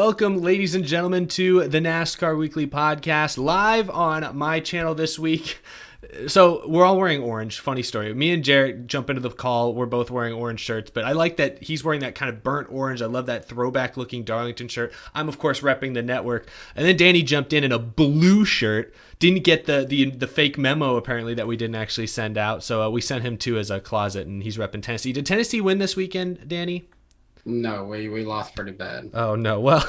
Welcome, ladies and gentlemen, to the NASCAR Weekly Podcast, live on my channel this week. So we're all wearing orange. Funny story. Me and Jarrett jump into the call. We're both wearing orange shirts, but I like that he's wearing that kind of burnt orange. I love that throwback looking Darlington shirt. I'm, of course, repping the network. And then Danny jumped in a blue shirt. Didn't get the fake memo, apparently, that we didn't actually send out. So we sent him to as a closet, and he's repping Tennessee. Did Tennessee win this weekend, Danny? No, we lost pretty bad. Oh, no. Well,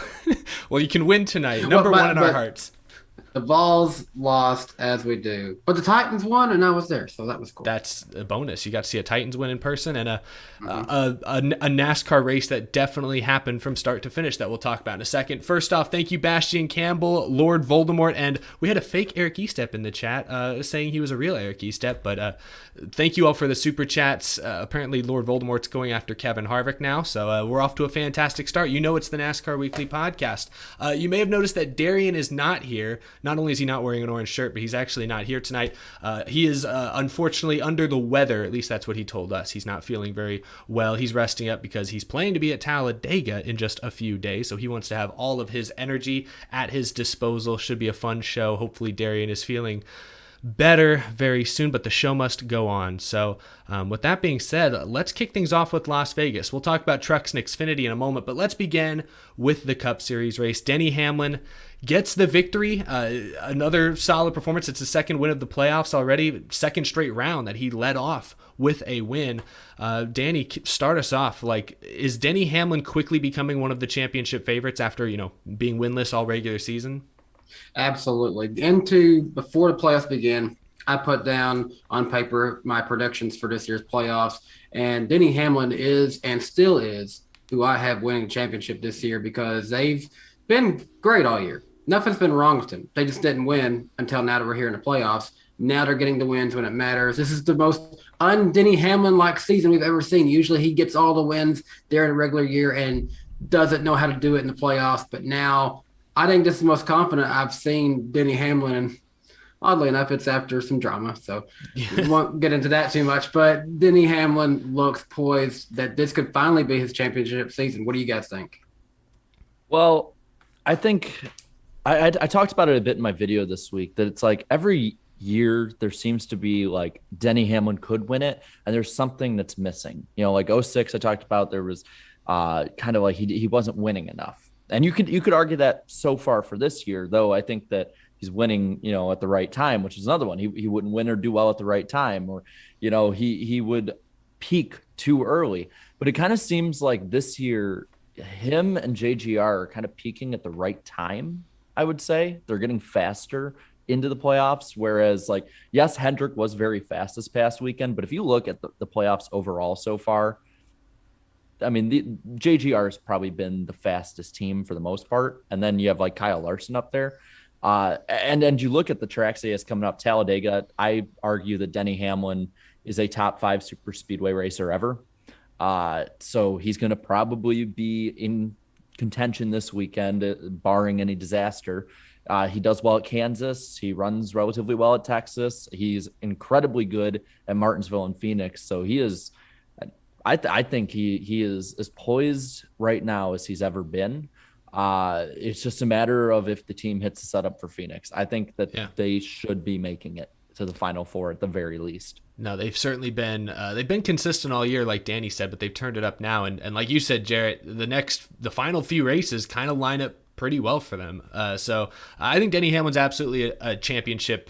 you can win tonight. Number one in our hearts. The Vols lost, as we do. But the Titans won, and I was there, so that was cool. That's a bonus. You got to see a Titans win in person and a NASCAR race that definitely happened from start to finish that we'll talk about in a second. First off, thank you, Bastian Campbell, Lord Voldemort, and we had a fake Eric Estepp in the chat saying he was a real Eric Estepp, but thank you all for the super chats. Apparently, Lord Voldemort's going after Kevin Harvick now, so we're off to a fantastic start. You know it's the NASCAR Weekly Podcast. You may have noticed that Darian is not here. Not only is he not wearing an orange shirt, but he's actually not here tonight. He is unfortunately under the weather. At least that's what he told us. He's not feeling very well. He's resting up because he's planning to be at Talladega in just a few days. So he wants to have all of his energy at his disposal. Should be a fun show. Hopefully Darian is feeling better very soon, but the show must go on. So with that being said, let's kick things off with Las Vegas. We'll talk about trucks and Xfinity in a moment, but let's begin with the Cup Series race. Denny Hamlin gets the victory. Another solid performance. It's the second win of the playoffs already. Second straight round that he led off with a win. Danny, start us off. Is Denny Hamlin quickly becoming one of the championship favorites after, being winless all regular season? Absolutely. Before the playoffs begin, I put down on paper my predictions for this year's playoffs, and Denny Hamlin is and still is who I have winning the championship this year because they've been great all year. Nothing's been wrong with them. They just didn't win until now that we're here in the playoffs. Now they're getting the wins when it matters. This is the most un-Denny Hamlin-like season we've ever seen. Usually he gets all the wins there in a regular year and doesn't know how to do it in the playoffs, but now I think this is the most confident I've seen Denny Hamlin, and oddly enough, it's after some drama, so we won't get into that too much. But Denny Hamlin looks poised that this could finally be his championship season. What do you guys think? Well, I think I talked about it a bit in my video this week, that it's like every year there seems to be like Denny Hamlin could win it, and there's something that's missing. Like 06, I talked about there was kind of like he wasn't winning enough. And you could argue that so far for this year, though I think that he's winning, at the right time, which is another one. He wouldn't win or do well at the right time, or, he would peak too early. But it kind of seems like this year, him and JGR are kind of peaking at the right time, I would say. They're getting faster into the playoffs, whereas yes, Hendrick was very fast this past weekend, but if you look at the playoffs overall so far, I mean, the JGR has probably been the fastest team for the most part. And then you have Kyle Larson up there. And you look at the tracks he has coming up, Talladega. I argue that Denny Hamlin is a top 5 super speedway racer ever. So he's going to probably be in contention this weekend, barring any disaster. He does well at Kansas. He runs relatively well at Texas. He's incredibly good at Martinsville and Phoenix. So he is, I think he is as poised right now as he's ever been. It's just a matter of if the team hits the setup for Phoenix. I think that they should be making it to the Final Four at the very least. No, they've certainly been they've been consistent all year, like Danny said, but they've turned it up now. And like you said, Jarrett, the final few races kind of line up pretty well for them. So I think Denny Hamlin's absolutely a championship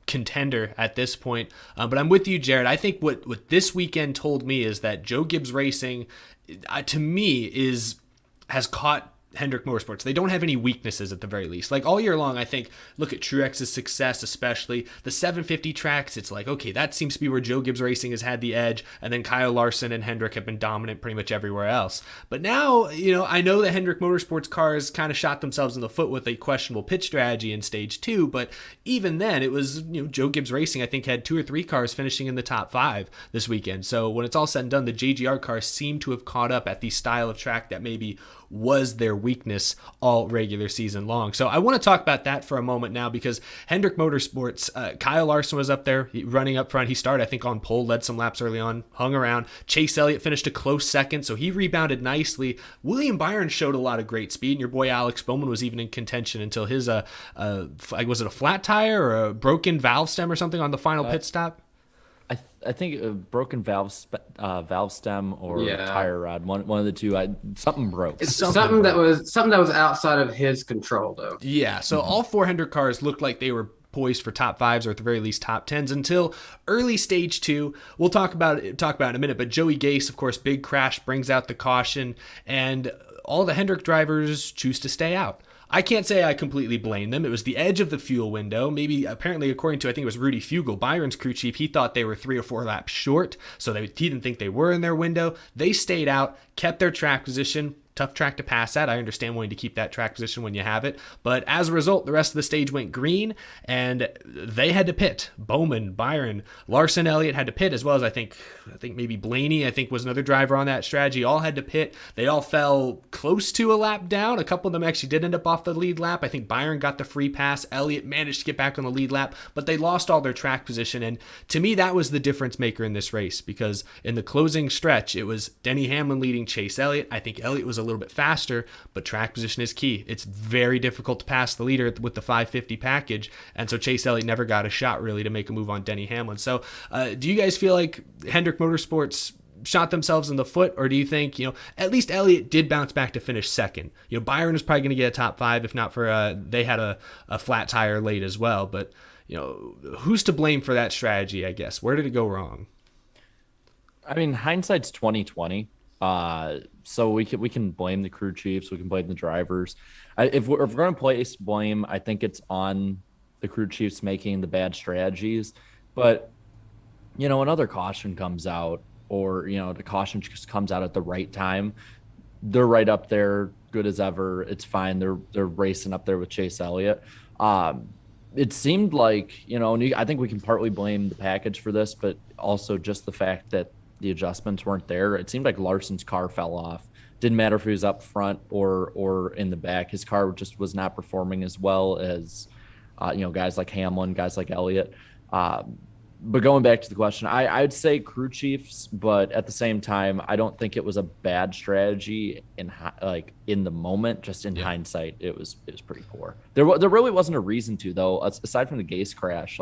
contender at this point. But I'm with you, Jared. I think what this weekend told me is that Joe Gibbs Racing, to me, has caught Hendrick Motorsports. They don't have any weaknesses at the very least. All year long, I think, look at Truex's success, especially the 750 tracks. It's okay, that seems to be where Joe Gibbs Racing has had the edge, and then Kyle Larson and Hendrick have been dominant pretty much everywhere else. But now, I know that Hendrick Motorsports cars kind of shot themselves in the foot with a questionable pit strategy in stage 2, but even then, it was, Joe Gibbs Racing, I think, had 2 or 3 cars finishing in the top 5 this weekend. So when it's all said and done, the JGR cars seem to have caught up at the style of track that maybe was their weakness all regular season long. So I want to talk about that for a moment now, because Hendrick Motorsports, Kyle Larson was up there running up front. He started, I think, on pole, led some laps early on, hung around. Chase Elliott finished a close second, so he rebounded nicely. William Byron showed a lot of great speed, and your boy Alex Bowman was even in contention until his, was it a flat tire or a broken valve stem or something on the final pit stop? I think a broken valve stem or tire rod, one of the two. Something broke. It's something that was outside of his control, though. Yeah. So all 4 Hendrick cars looked like they were poised for top 5s, or at the very least top 10s, until early stage 2. We'll talk about it in a minute. But Joey Gase, of course, big crash, brings out the caution, and all the Hendrick drivers choose to stay out. I can't say I completely blame them. It was the edge of the fuel window. Maybe, apparently, according to, I think it was Rudy Fugel, Byron's crew chief, he thought they were 3 or 4 laps short, so he didn't think they were in their window. They stayed out, kept their track position. Tough track to pass at. I understand wanting to keep that track position when you have it. But as a result, the rest of the stage went green, and they had to pit. Bowman, Byron, Larson, Elliott had to pit, as well as I think maybe Blaney, I think, was another driver on that strategy. All had to pit. They all fell close to a lap down. A couple of them actually did end up off the lead lap. I think Byron got the free pass. Elliott managed to get back on the lead lap, but they lost all their track position. And to me, that was the difference maker in this race, because in the closing stretch, it was Denny Hamlin leading Chase Elliott. I think Elliott was a little bit faster, but track position is key. It's very difficult to pass the leader with the 550 package, and so Chase Elliott never got a shot really to make a move on Denny Hamlin. So do you guys feel like Hendrick Motorsports shot themselves in the foot, or do you think, at least Elliott did bounce back to finish second? Byron was probably going to get a top 5 if not for they had a flat tire late as well, but who's to blame for that strategy, I guess? Where did it go wrong? I mean, hindsight's 2020. So we can blame the crew chiefs, we can blame the drivers. If we're going to place blame, I think it's on the crew chiefs making the bad strategies. But another caution comes out, or the caution just comes out at the right time. They're right up there, good as ever. It's fine. They're racing up there with Chase Elliott. It seemed like and I think we can partly blame the package for this, but also just the fact that the adjustments weren't there. It seemed like Larson's car fell off. Didn't matter if he was up front or in the back. His car just was not performing as well as, guys like Hamlin, guys like Elliott. But going back to the question, I'd say crew chiefs, but at the same time, I don't think it was a bad strategy in the moment. Just in hindsight, it was pretty poor. There really wasn't a reason to, though. Aside from the Gase crash,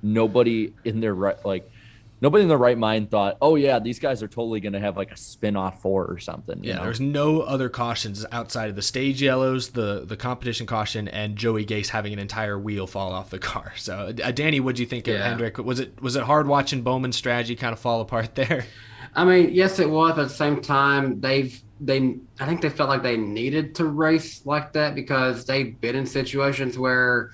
nobody in their right mind thought, oh yeah, these guys are totally going to have a spin-off 4 or something. Yeah, there's no other cautions outside of the stage yellows, the competition caution, and Joey Gase having an entire wheel fall off the car. So, Danny, what do you think of Hendrick? Was it hard watching Bowman's strategy kind of fall apart there? I mean, yes, it was. But at the same time, I think they felt like they needed to race like that, because they've been in situations where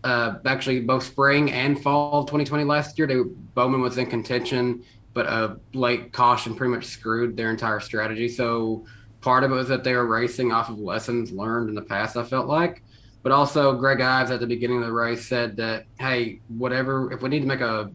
actually both spring and fall of 2020 last year, Bowman was in contention, but a late caution pretty much screwed their entire strategy. So part of it was that they were racing off of lessons learned in the past, I felt like. But also Greg Ives at the beginning of the race said that, hey, whatever, if we need to make a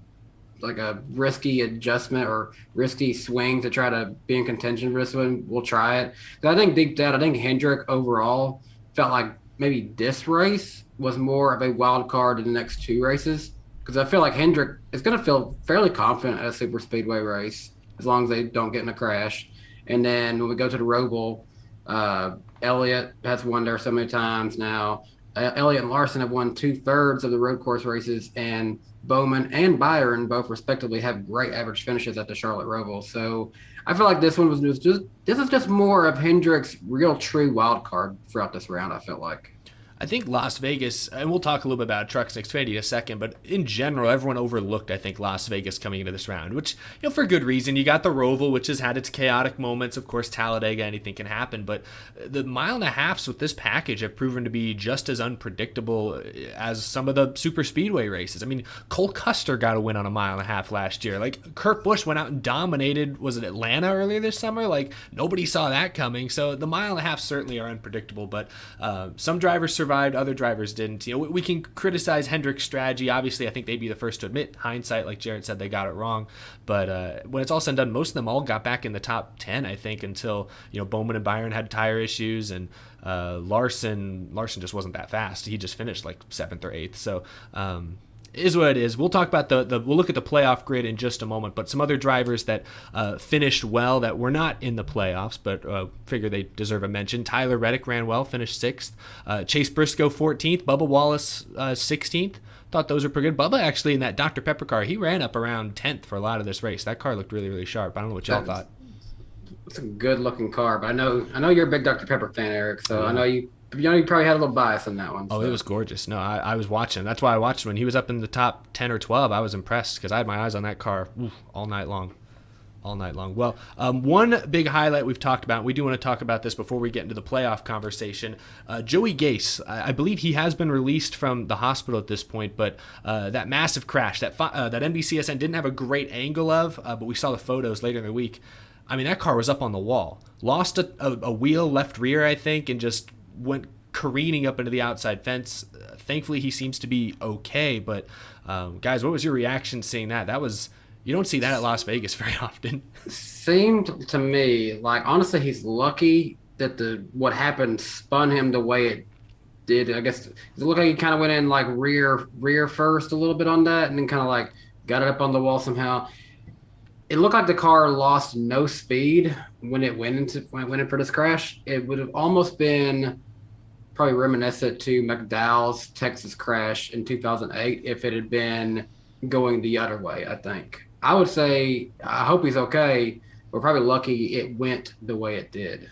risky adjustment or risky swing to try to be in contention for this one, we'll try it. But I think deep down, Hendrick overall felt like maybe this race was more of a wild card in the next 2 races, because I feel like Hendrick is going to feel fairly confident at a super speedway race as long as they don't get in a crash. And then when we go to the Roval, Elliott has won there so many times now. Elliott and Larson have won 2/3 of the road course races, and Bowman and Byron both respectively have great average finishes at the Charlotte Roval. So I feel like this one this is just more of Hendrick's real true wild card throughout this round, I felt like. I think Las Vegas, and we'll talk a little bit about Trucks and Xfinity in a second, but in general, everyone overlooked, I think, Las Vegas coming into this round, which, for good reason. You got the Roval, which has had its chaotic moments. Of course, Talladega, anything can happen, but the 1.5 miles with this package have proven to be just as unpredictable as some of the super speedway races. I mean, Cole Custer got a win on a 1.5 miles last year. Kurt Busch went out and dominated, was it Atlanta earlier this summer? Nobody saw that coming. So the 1.5 miles certainly are unpredictable, but some drivers survived, other drivers didn't. We can criticize Hendrick's strategy. Obviously, I think they'd be the first to admit hindsight, like Jared said, they got it wrong. But when it's all said and done, most of them all got back in the top 10, I think, until Bowman and Byron had tire issues, and Larson just wasn't that fast. He just finished like 7th or 8th. So is what it is. We'll talk about we'll look at the playoff grid in just a moment, but some other drivers that finished well that were not in the playoffs, but figure they deserve a mention. Tyler Reddick ran well, finished 6th. Chase Briscoe 14th. Bubba Wallace 16th. Thought those were pretty good. Bubba actually in that Dr. Pepper car, he ran up around 10th for a lot of this race. That car looked really, really sharp. I don't know what y'all thought. It's a good looking car, but I know you're a big Dr. Pepper fan, Eric. So I know you probably had a little bias on that one. Oh, so. It was gorgeous. No, I was watching. That's why I watched when he was up in the top 10 or 12. I was impressed because I had my eyes on that car all night long. Well, one big highlight we've talked about, we do want to talk about this before we get into the playoff conversation. Joey Gase, I believe he has been released from the hospital at this point, but that massive crash that NBCSN didn't have a great angle of, but we saw the photos later in the week. I mean, that car was up on the wall. Lost a wheel, left rear, I think, and just went careening up into the outside fence. Thankfully, he seems to be okay. But guys, what was your reaction seeing that? You don't see that at Las Vegas very often. Seemed to me like, honestly, he's lucky that what happened spun him the way it did. I guess it looked like he kind of went in like rear first a little bit on that, and then kind of like got it up on the wall somehow. It looked like the car lost no speed when it went in for this crash. It would have almost been probably reminiscent to McDowell's Texas crash in 2008 if it had been going the other way, I think. I would say I hope he's okay. We're probably lucky it went the way it did.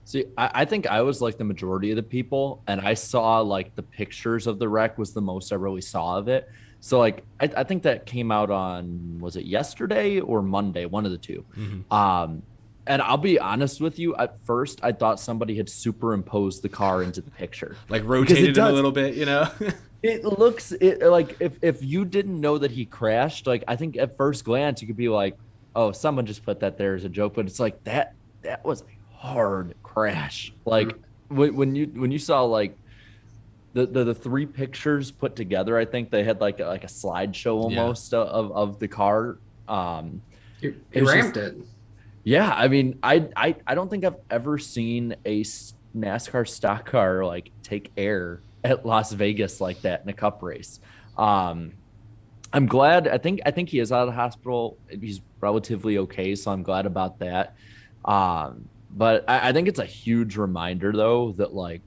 See, I think I was like the majority of the people, and I saw like the pictures of the wreck was the most I really saw of it. So like I think that came out on, was it yesterday or Monday, one of the two. Mm-hmm. And I'll be honest with you, at first I thought somebody had superimposed the car into the picture. Like rotated it a little bit, It looks like if you didn't know that he crashed, like I think at first glance you could be like, oh, someone just put that there as a joke, but it's like that was a hard crash. Like when you saw like the 3 pictures put together, I think they had like a slideshow almost of the car. It ramped it. Yeah, I mean, I don't think I've ever seen a NASCAR stock car like take air at Las Vegas like that in a cup race. I'm glad. I think he is out of the hospital. He's relatively okay, so I'm glad about that. But I think it's a huge reminder though that like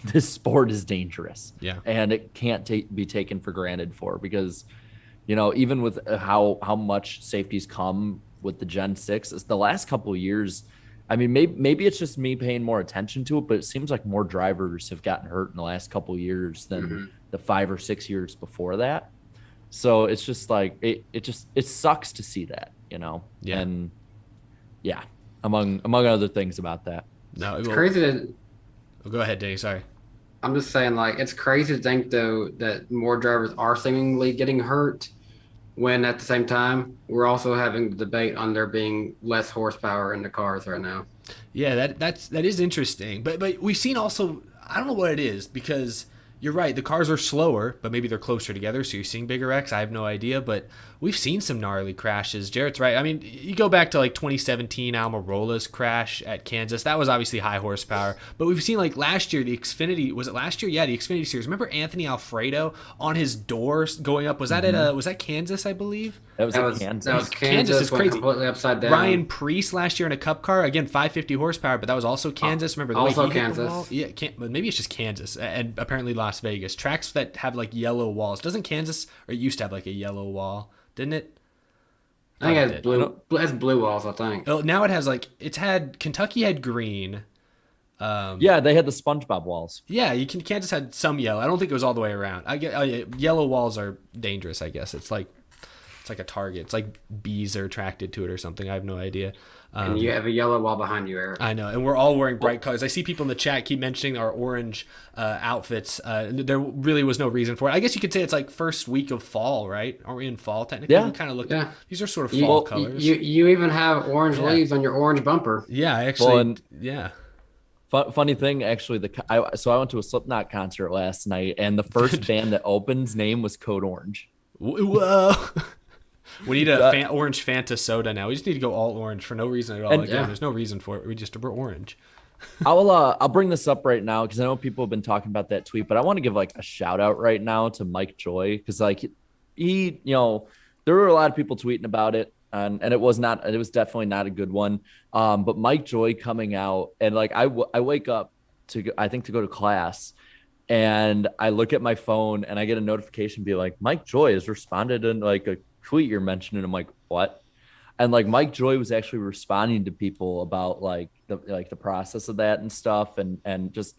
this sport is dangerous. Yeah, and it can't be taken for granted because even with how much safety's come with the Gen 6, it's the last couple of years. I mean, maybe it's just me paying more attention to it, but it seems like more drivers have gotten hurt in the last couple of years than the 5 or 6 years before that. So it's just like it sucks to see that, Yeah. And yeah, among other things about that. No, it's crazy. Go ahead, Danny. Sorry. I'm just saying, like, it's crazy to think though that more drivers are seemingly getting hurt, when at the same time we're also having the debate on there being less horsepower in the cars right now. Yeah, that is interesting. But we've seen also, I don't know what it is, because you're right, the cars are slower, but maybe they're closer together, so you're seeing bigger wrecks. I have no idea, but we've seen some gnarly crashes. Jarrett's right. I mean, you go back to like 2017 Almirola's crash at Kansas. That was obviously high horsepower, but we've seen like last year the Xfinity, was it last year? Yeah, the Xfinity series. Remember Anthony Alfredo on his doors going up? Was that was that Kansas, I believe? That was Kansas. That was Kansas is crazy. Completely upside down. Ryan Preece last year in a Cup car, again 550 horsepower, but that was also Kansas. Remember the also way he Kansas. hit the wall? Yeah, but maybe it's just Kansas and apparently Las Vegas. Tracks that have like yellow walls. Doesn't Kansas, or it used to have like a yellow wall, didn't it? I think it has blue. It has blue walls, I think. Oh, now it has Kentucky had green. Yeah, they had the SpongeBob walls. Yeah, Kansas had some yellow. I don't think it was all the way around. Yellow walls are dangerous, I guess. It's like a target. It's like bees are attracted to it or something. I have no idea. And you have a yellow wall behind you, Eric. I know, and we're all wearing bright colors. I see people in the chat keep mentioning our orange outfits. There really was no reason for it. I guess you could say it's like first week of fall, right? Are we in fall technically? Yeah. We kind of look at these are sort of fall colors. You even have orange leaves on your orange bumper. Yeah, actually, yeah. Funny thing, actually, so I went to a Slipknot concert last night, and the first band that opened's name was Code Orange. Whoa. We need a That- orange Fanta soda now. We just need to go all orange for no reason at all. And- Again, there's no reason for it. We're orange. I'll bring this up right now because I know people have been talking about that tweet, but I want to give like a shout out right now to Mike Joy because like he, there were a lot of people tweeting about it, and it was definitely not a good one. But Mike Joy coming out and like I wake up to go to class, and I look at my phone and I get a notification be like Mike Joy has responded in like a tweet you're mentioning. I'm like, what? And like Mike Joy was actually responding to people about like the process of that and stuff, and just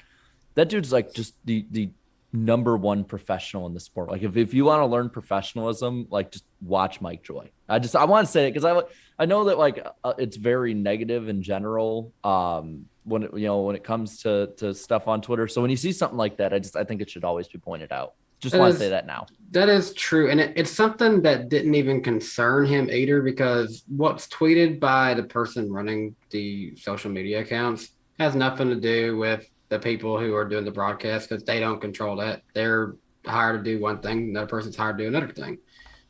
that dude's like just the number one professional in the sport. Like if you want to learn professionalism, like just watch Mike Joy. I want to say it because I know that like it's very negative in general when it comes to stuff on Twitter. So when you see something like that, I think it should always be pointed out. Just want to say that now. That is true. And it's something that didn't even concern him either, because what's tweeted by the person running the social media accounts has nothing to do with the people who are doing the broadcast, because they don't control that. They're hired to do one thing, another person's hired to do another thing.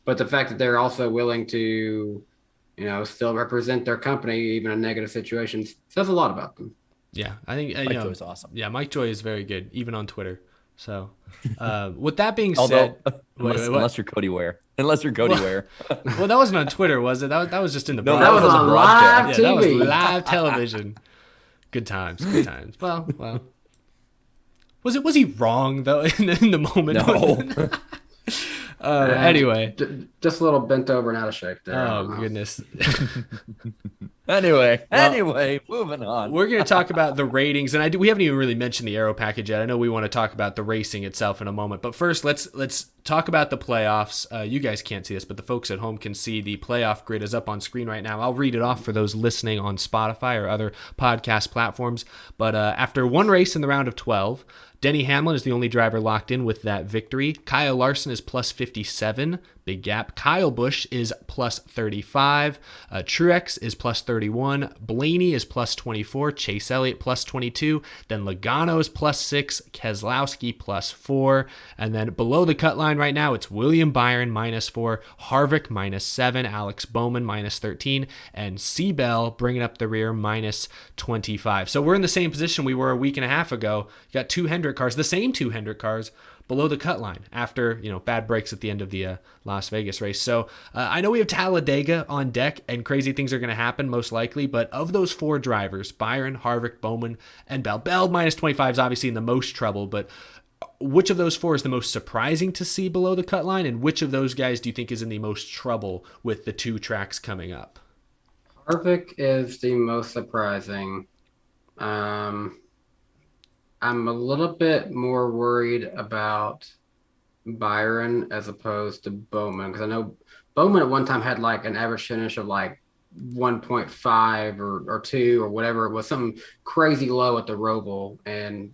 But the fact that they're also willing to, still represent their company, even in negative situations, says a lot about them. Yeah, I think Mike Joy is awesome. Yeah, Mike Joy is very good, even on Twitter. So, with that being said, unless you're Cody Ware, well, that wasn't on Twitter, was it? That was just in the no, that was on live TV. Yeah, that was live television. Good times. Well. Was he wrong though in the moment? No. Anyway, just a little bent over and out of shape there. Oh goodness. Anyway, moving on. We're going to talk about the ratings, and we haven't even really mentioned the aero package yet. I know we want to talk about the racing itself in a moment, but first let's talk about the playoffs. You guys can't see this, but the folks at home can see the playoff grid is up on screen right now. I'll read it off for those listening on Spotify or other podcast platforms. But after one race in the round of 12, Denny Hamlin is the only driver locked in with that victory. Kyle Larson is plus 57, big gap. Kyle Busch is plus 35. Truex is plus 31. Blaney is plus 24. Chase Elliott plus 22. Then Logano is plus 6. Keselowski plus 4. And then below the cut line right now, it's William Byron minus 4. Harvick minus 7. Alex Bowman minus 13. And Seabell bringing up the rear minus 25. So we're in the same position we were a week and a half ago. You got two Hendrick cars, the same two Hendrick cars, below the cut line after bad breaks at the end of the Las Vegas race. So I know we have Talladega on deck and crazy things are going to happen most likely, but of those four drivers, Byron, Harvick, Bowman, and Bell minus 25 is obviously in the most trouble, but which of those four is the most surprising to see below the cut line, and which of those guys do you think is in the most trouble with the two tracks coming up? Harvick is the most surprising. I'm a little bit more worried about Byron as opposed to Bowman, because I know Bowman at one time had like an average finish of like 1.5 or 2 or whatever. It was something crazy low at the Roval and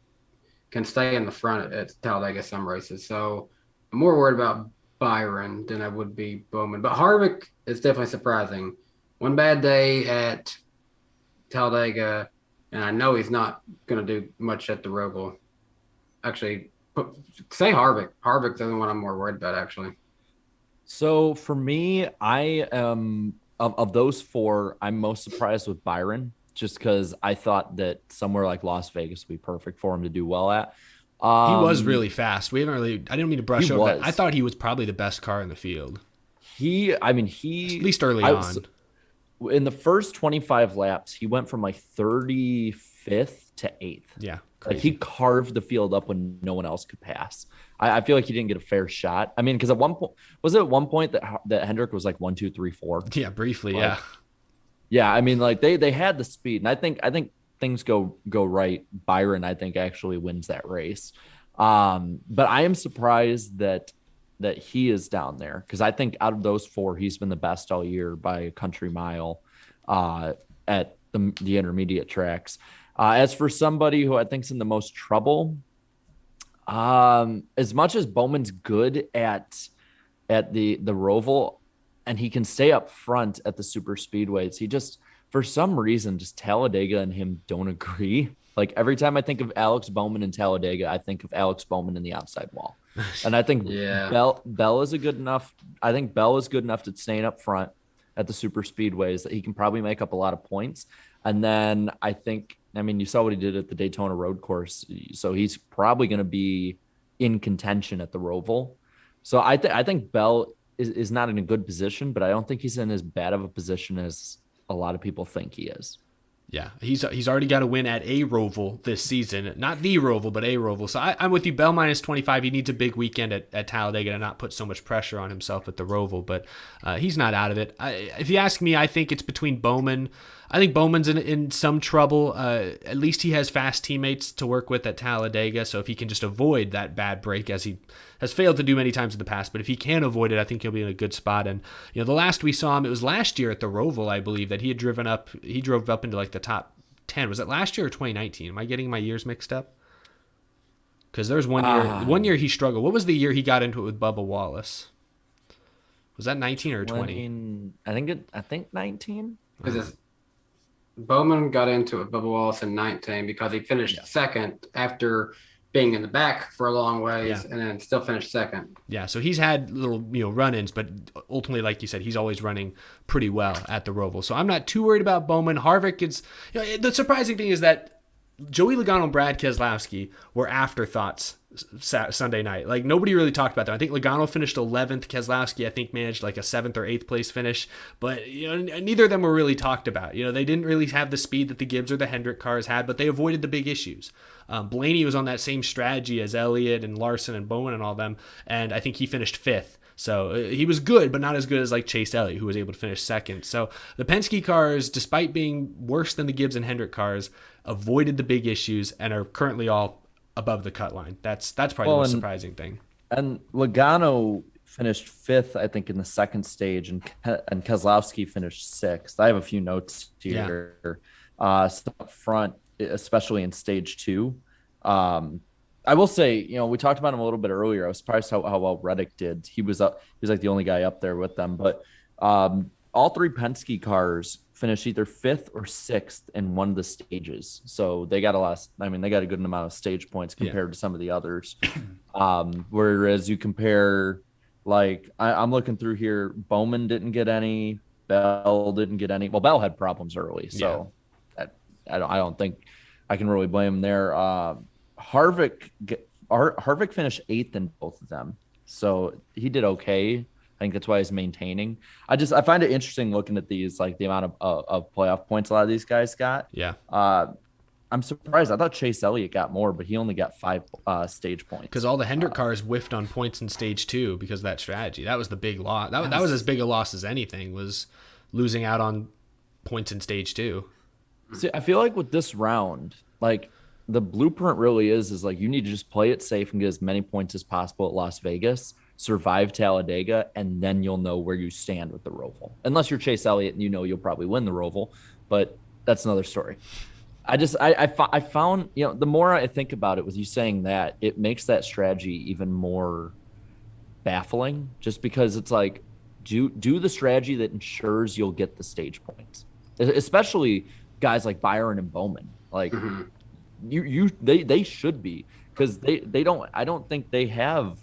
can stay in the front at Talladega some races. So I'm more worried about Byron than I would be Bowman. But Harvick is definitely surprising. One bad day at Talladega, and I know he's not going to do much at the Roval. Actually, say Harvick. Harvick's the only one I'm more worried about, actually. So for me, I am of those four, I'm most surprised with Byron, just because I thought that somewhere like Las Vegas would be perfect for him to do well at. He was really fast. I didn't mean to brush over that. I thought he was probably the best car in the field. At least early on. In the first 25 laps, he went from like 35th to 8th. Yeah. Like he carved the field up when no one else could pass. I feel like he didn't get a fair shot. I mean, because at one point that Hendrick was like 1, 2, 3, 4. Yeah, briefly, like, yeah. Yeah, I mean, like they had the speed, and I think things go right. Byron, I think, actually wins that race. But I am surprised that he is down there, because I think out of those four, he's been the best all year by a country mile at the intermediate tracks. As for somebody who I think's in the most trouble, as much as Bowman's good at the Roval, and he can stay up front at the super speedways, he just, for some reason, just Talladega and him don't agree. Like every time I think of Alex Bowman in Talladega, I think of Alex Bowman in the outside wall. And I think Yeah. Bell is a good enough. I think Bell is good enough to stay up front at the super speedways that he can probably make up a lot of points. And then I mean, you saw what he did at the Daytona road course. So he's probably going to be in contention at the Roval. So I think Bell is not in a good position, but I don't think he's in as bad of a position as a lot of people think he is. Yeah, he's already got a win at a Roval this season. Not the Roval, but a Roval. So I'm with you. Bell minus 25. He needs a big weekend at Talladega to not put so much pressure on himself at the Roval, but he's not out of it. If you ask me, I think it's between Bowman. I think Bowman's in some trouble. At least he has fast teammates to work with at Talladega, so if he can just avoid that bad break, as he has failed to do many times in the past, but if he can avoid it, I think he'll be in a good spot. And the last we saw him, it was last year at the Roval, I believe, that he drove up into like the top 10. Was it last year or 2019? Am I getting my years mixed up? Because there's one year he struggled. What was the year he got into it with Bubba Wallace? Was that 19 or 20? I think 19. Because Bowman got into it, Bubba Wallace, in 19 because he finished second after being in the back for a long ways and then still finished second. Yeah, so he's had little run-ins, but ultimately, like you said, he's always running pretty well at the Roval. So I'm not too worried about Bowman. Harvick is the surprising thing is that Joey Logano and Brad Keselowski were afterthoughts Sunday night. Like nobody really talked about them. I think Logano finished 11th. Keselowski, I think, managed like a 7th or 8th place finish. But neither of them were really talked about. They didn't really have the speed that the Gibbs or the Hendrick cars had, but they avoided the big issues. Blaney was on that same strategy as Elliott and Larson and Bowman and all them, and I think he finished 5th. So he was good, but not as good as like Chase Elliott, who was able to finish 2nd. So the Penske cars, despite being worse than the Gibbs and Hendrick cars, avoided the big issues and are currently all above the cut line. That's probably the most surprising thing. And Logano finished 5th, I think, in the second stage, and Keselowski finished 6th. I have a few notes here. So up front, especially in stage 2. I will say, we talked about him a little bit earlier. I was surprised how well Reddick did. He was like the only guy up there with them. But all 3 Penske cars finished either 5th or 6th in one of the stages. So they got they got a good amount of stage points compared to some of the others. Whereas you compare, like, I'm looking through here, Bowman didn't get any, Bell didn't get any. Well, Bell had problems early, so I don't think I can really blame him there. Harvick finished 8th in both of them, so he did okay. I think that's why he's maintaining. I find it interesting looking at these, like the amount of playoff points a lot of these guys got. Yeah. I'm surprised. I thought Chase Elliott got more, but he only got 5 stage points. Because all the Hendrick cars whiffed on points in stage 2 because of that strategy. That was the big loss. That was as big a loss as anything, was losing out on points in stage 2. See, I feel like with this round, like the blueprint really is like you need to just play it safe and get as many points as possible at Las Vegas, survive Talladega, and then you'll know where you stand with the Roval. Unless you're Chase Elliott and you'll probably win the Roval, but that's another story. I found, the more I think about it with you saying that, it makes that strategy even more baffling, just because it's like, do the strategy that ensures you'll get the stage points, especially guys like Byron and Bowman. Like they should be, because I don't think they have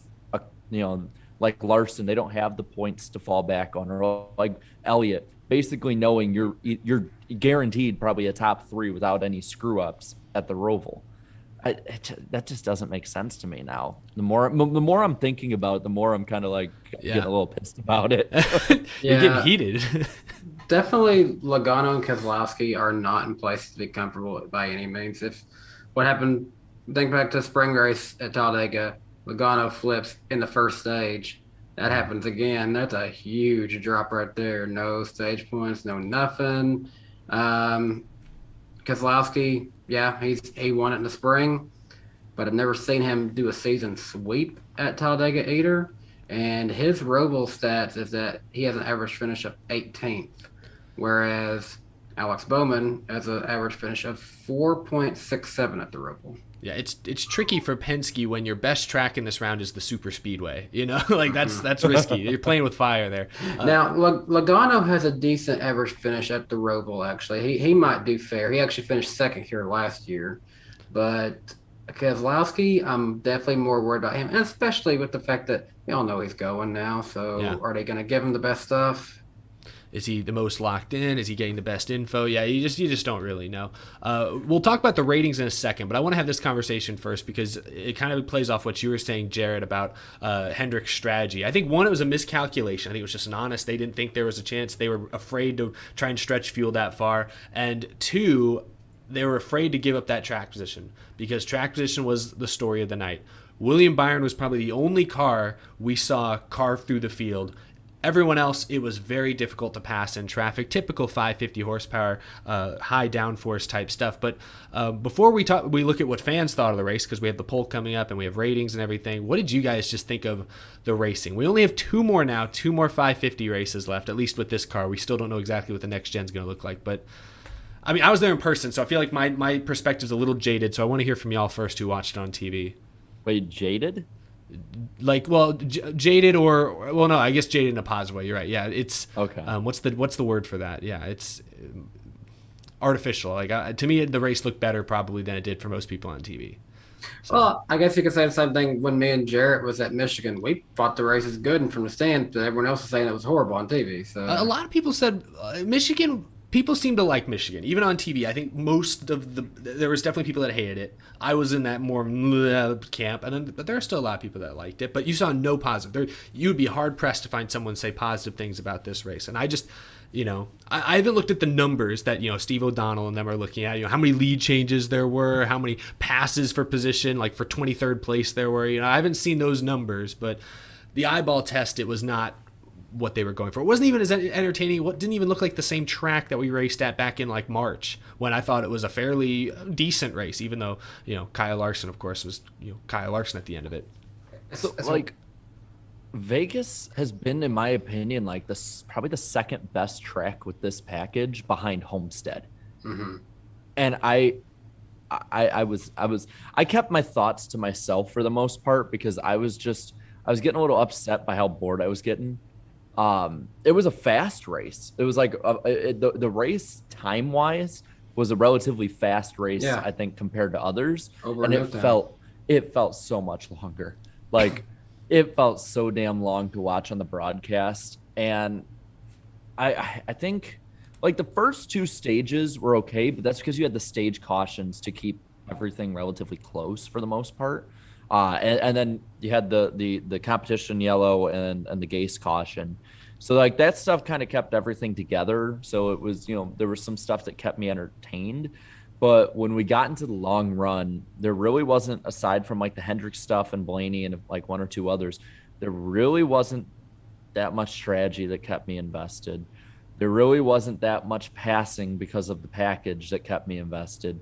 like Larson, they don't have the points to fall back on, or like Elliott, basically knowing you're guaranteed probably a top 3 without any screw ups at the Roval. That just doesn't make sense to me now. The more I'm thinking about it, the more I'm kind of like getting a little pissed about it. You're getting heated. Definitely, Logano and Keselowski are not in place to be comfortable by any means. If what happened, think back to spring race at Talladega, Logano flips in the first stage. That happens again. That's a huge drop right there. No stage points, no nothing. Keselowski, he won it in the spring, but I've never seen him do a season sweep at Talladega either. And his Roval stats is that he has an average finish of 18th, whereas Alex Bowman has an average finish of 4.67 at the Roval. Yeah, it's tricky for Penske when your best track in this round is the super speedway. Like that's risky. You're playing with fire there. Now, Logano has a decent average finish at the Roval, actually. He might do fair. He actually finished 2nd here last year. But Keselowski, I'm definitely more worried about him, and especially with the fact that we all know he's going now. Yeah. So are they going to give him the best stuff? Is he the most locked in? Is he getting the best info? Yeah, you just don't really know. We'll talk about the ratings in a second, but I want to have this conversation first because it kind of plays off what you were saying, Jared, about Hendrick's strategy. I think one, it was a miscalculation. I think it was just an honest. They didn't think there was a chance. They were afraid to try and stretch fuel that far. And two, they were afraid to give up that track position because track position was the story of the night. William Byron was probably the only car we saw carve through the field. Everyone else, it was very difficult to pass in traffic. Typical 550 horsepower, high downforce type stuff. But before we look at what fans thought of the race, because we have the poll coming up and we have ratings and everything. What did you guys just think of the racing? We only have two more 550 races left, at least with this car. We still don't know exactly what the next gen's going to look like. But I mean, I was there in person, so I feel like my perspective's a little jaded. So I want to hear from y'all first who watched it on TV. Wait, jaded? Like, well, jaded, or well, no, I guess jaded in a positive way. You're right. Yeah, it's Okay. what's the word for that? Yeah, it's artificial. Like, to me, the race looked better probably than it did for most people on TV. So Well, I guess you could say the same thing when me and Jarrett was at Michigan. We thought the race was good, and from the stand, but everyone else was saying it was horrible on TV. a So lot of people said Michigan. People seem to like Michigan, even on TV. I think most of there was definitely people that hated it. I was in that more camp, but there are still a lot of people that liked it. But you saw no positive. You would be hard pressed to find someone say positive things about this race. And I just, I haven't looked at the numbers that Steve O'Donnell and them are looking at. How many lead changes there were, how many passes for position, like for 23rd place there were. I haven't seen those numbers, but the eyeball test, it was not what they were going for. It wasn't even as entertaining. What didn't even look like the same track that we raced at back in like March, when I thought it was a fairly decent race, even though Kyle Larson, of course, was Kyle Larson at the end of it. So, like, Vegas has been, in my opinion, like this probably the second best track with this package behind Homestead. mhm. And I kept my thoughts to myself for the most part because I was getting a little upset by how bored I was getting. It was a fast race. It was like the race time wise was a relatively fast race, Yeah. I think, compared to others, Over and no time. it felt so much longer. Like it felt so damn long to watch on the broadcast, and I think like the first two stages were okay, but that's because you had the stage cautions to keep everything relatively close for the most part. And then you had the competition yellow and the Gase caution. So like that stuff kind of kept everything together. So it was, there was some stuff that kept me entertained. But when we got into the long run, there really wasn't, aside from like the Hendrick stuff and Blaney and like one or two others, there really wasn't that much strategy that kept me invested. There really wasn't that much passing because of the package that kept me invested.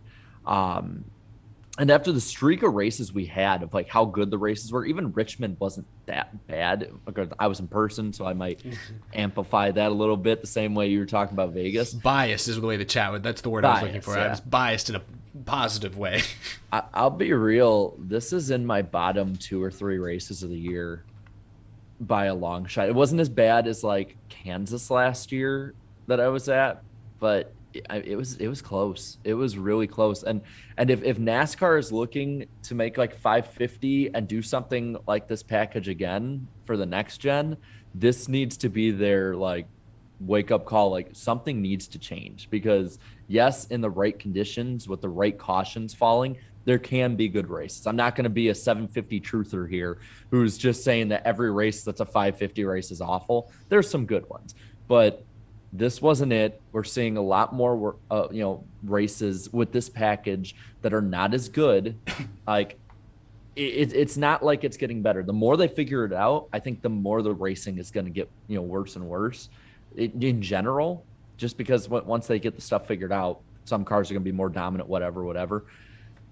And after the streak of races we had of like how good the races were, even Richmond wasn't that bad. I was in person, so I might amplify that a little bit the same way you were talking about Vegas. Bias is the way the chat would. That's the word I was looking for. Yeah. I was biased in a positive way. I'll be real. This is in my bottom 2 or 3 races of the year by a long shot. It wasn't as bad as like Kansas last year that I was at, but it was close. It was really close. And if NASCAR is looking to make like 550 and do something like this package again for the next gen, this needs to be their like wake up call. Like something needs to change, because yes, in the right conditions with the right cautions falling, there can be good races. I'm not going to be a 750 truther here who's just saying that every race that's a 550 race is awful. There's some good ones, but this wasn't it. We're seeing a lot more, races with this package that are not as good. Like it's not like it's getting better. The more they figure it out, I think the more the racing is going to get, worse and worse in general, just because once they get the stuff figured out, some cars are going to be more dominant, whatever.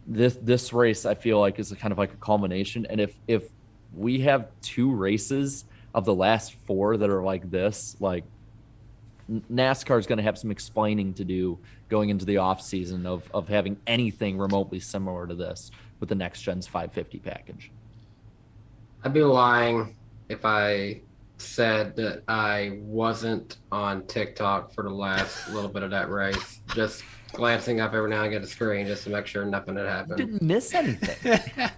This race, I feel like, is kind of like a culmination. And if we have 2 races of the last 4 that are like this, like, NASCAR is going to have some explaining to do going into the off season of having anything remotely similar to this with the next gen's 550 package. I'd be lying if I said that I wasn't on TikTok for the last little bit of that race. Just glancing up every now and again at the screen just to make sure nothing had happened. Didn't miss anything.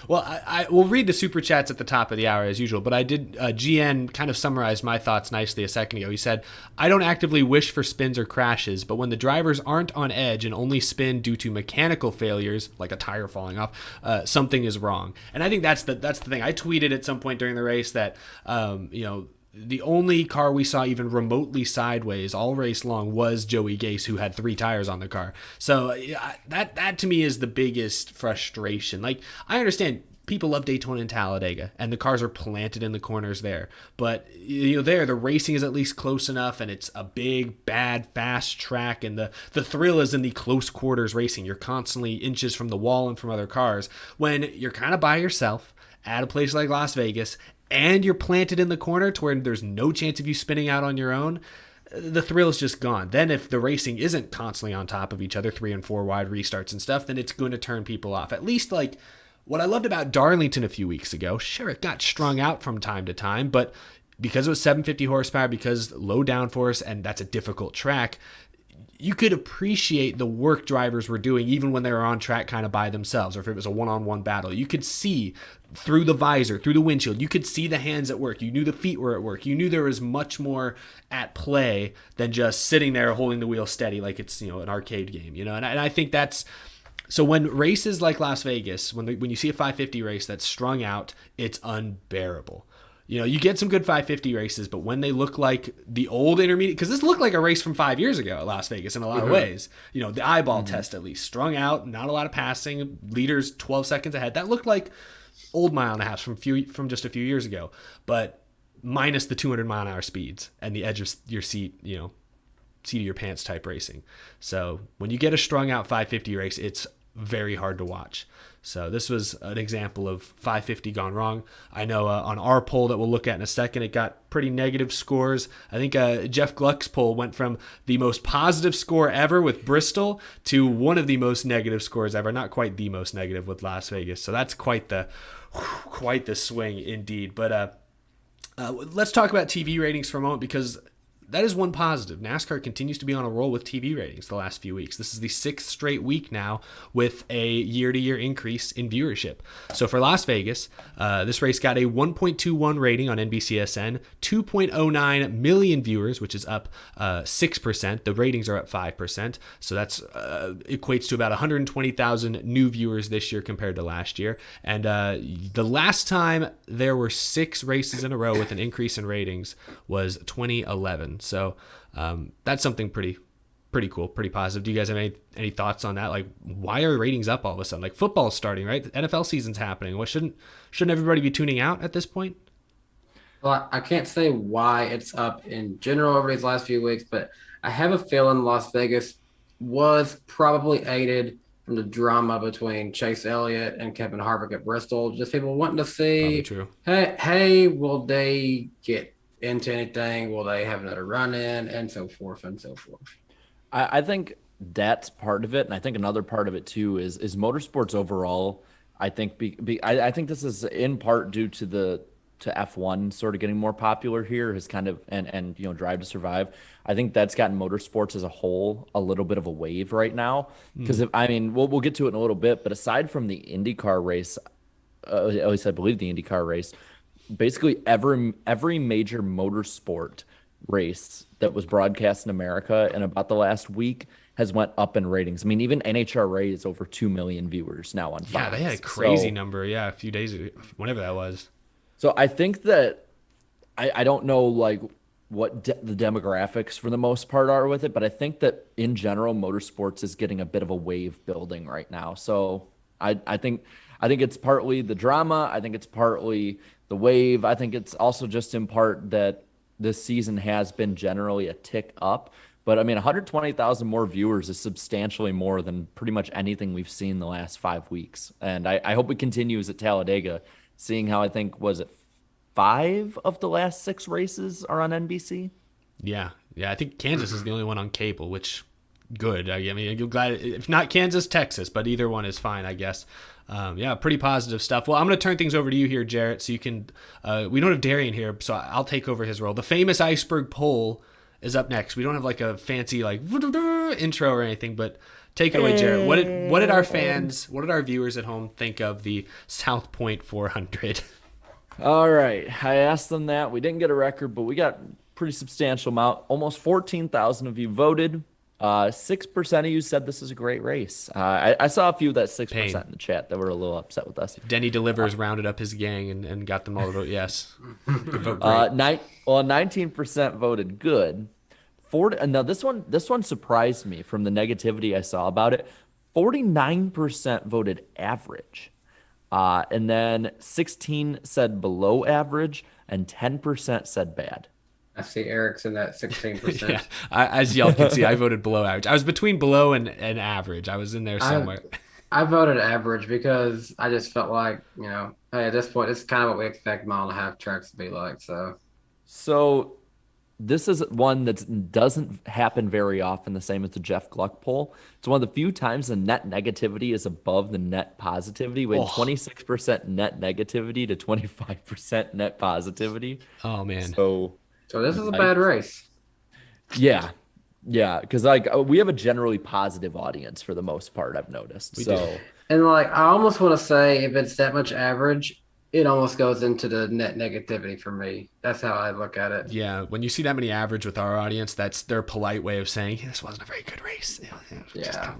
Well, I will read the super chats at the top of the hour as usual, but I did, GN kind of summarized my thoughts nicely a second ago. He said, I don't actively wish for spins or crashes, but when the drivers aren't on edge and only spin due to mechanical failures, like a tire falling off, something is wrong. And I think that's the thing. I tweeted at some point during the race that, the only car we saw even remotely sideways all race long was Joey Gase, who had 3 tires on the car. So that to me is the biggest frustration. Like, I understand people love Daytona and Talladega, and the cars are planted in the corners there. But there the racing is at least close enough, and it's a big, bad, fast track, and the thrill is in the close quarters racing. You're constantly inches from the wall and from other cars. When you're kind of by yourself at a place like Las Vegas, and you're planted in the corner to where there's no chance of you spinning out on your own, the thrill is just gone. Then if the racing isn't constantly on top of each other, 3 and 4 wide restarts and stuff, then it's going to turn people off. At least like what I loved about Darlington a few weeks ago, sure, it got strung out from time to time, but because it was 750 horsepower, because low downforce, and that's a difficult track, you could appreciate the work drivers were doing even when they were on track kind of by themselves, or if it was a one-on-one battle. You could see through the visor, through the windshield, you could see the hands at work. You knew the feet were at work. You knew there was much more at play than just sitting there holding the wheel steady like it's, an arcade game, and I think that's, so when races like Las Vegas, when you see a 550 race that's strung out, it's unbearable. You get some good 550 races, but when they look like the old intermediate, because this looked like a race from 5 years ago at Las Vegas in a lot of ways. The eyeball test at least, strung out, not a lot of passing, leaders 12 seconds ahead. That looked like old mile and a half from just a few years ago, but minus the 200 mile an hour speeds and the edge of your seat, seat of your pants type racing. So when you get a strung out 550 race, it's very hard to watch. So this was an example of 550 gone wrong. I know on our poll that we'll look at in a second, it got pretty negative scores. I think Jeff Gluck's poll went from the most positive score ever with Bristol to one of the most negative scores ever. Not quite the most negative with Las Vegas. So that's quite the swing indeed. But let's talk about TV ratings for a moment, because that is one positive. NASCAR continues to be on a roll with TV ratings the last few weeks. This is the 6th straight week now with a year-to-year increase in viewership. So for Las Vegas, this race got a 1.21 rating on NBCSN, 2.09 million viewers, which is up 6%. The ratings are up 5%. So that's equates to about 120,000 new viewers this year compared to last year. And the last time there were 6 races in a row with an increase in ratings was 2011. So that's something pretty cool, pretty positive. Do you guys have any thoughts on that? Like, why are ratings up all of a sudden? Like, football's starting, right? The NFL season's happening. What shouldn't everybody be tuning out at this point? Well, I can't say why it's up in general over these last few weeks, but I have a feeling Las Vegas was probably aided from the drama between Chase Elliott and Kevin Harvick at Bristol. Just people wanting to see, hey, will they get into anything? Will they have another run in, and so forth and so forth? I think that's part of it, and I think another part of it too is motorsports overall. I think I think this is in part due to F1 sort of getting more popular here, has kind of and Drive to Survive. I think that's gotten motorsports as a whole a little bit of a wave right now, because we'll get to it in a little bit, but aside from the IndyCar race, at least I believe the IndyCar race, basically every major motorsport race that was broadcast in America in about the last week has went up in ratings. I mean, even NHRA is over 2 million viewers now on Fox. Yeah, they had a crazy number. Yeah, a few days ago, whenever that was. So I think that I don't know like what the demographics for the most part are with it, but I think that in general motorsports is getting a bit of a wave building right now. So I think it's partly the drama. I think it's partly the wave. I think it's also just in part that this season has been generally a tick up. But I mean, 120,000 more viewers is substantially more than pretty much anything we've seen the last 5 weeks. And I hope it continues at Talladega, seeing how I think, was it 5 of the last 6 races are on NBC? Yeah. I think Kansas is the only one on cable, which good. I mean, I'm glad, if not Kansas, Texas, but either one is fine, I guess. Pretty positive stuff. Well, I'm going to turn things over to you here, Jarrett, so you can, we don't have Darian here, so I'll take over his role. The famous Iceberg poll is up next. We don't have like a fancy like intro or anything, but take it away, Jarrett. What did our fans, what did our viewers at home think of the South Point 400? All right. I asked them that. We didn't get a record, but we got pretty substantial amount. Almost 14,000 of you voted. 6% of you said this is a great race. I saw a few that 6% in the chat that were a little upset with us. Denny Delivers rounded up his gang and got them all to vote yes. Vote great. 19% voted good. Now this one surprised me from the negativity I saw about it. 49% voted average. And then 16 said below average and 10% said bad. I see Eric's in that 16%. Yeah, as y'all can see, I voted below average. I was between below and average. I was in there somewhere. I voted average because I just felt like, hey, at this point, it's kind of what we expect mile and a half tracks to be like. So this is one that doesn't happen very often, the same as the Jeff Gluck poll. It's one of the few times the net negativity is above the net positivity. We had 26% net negativity to 25% net positivity. Oh, man. So this is a bad race. Yeah, because we have a generally positive audience for the most part, I've noticed. And I almost want to say if it's that much average, it almost goes into the net negativity for me. That's how I look at it. Yeah, when you see that many average with our audience, that's their polite way of saying this wasn't a very good race. Yeah.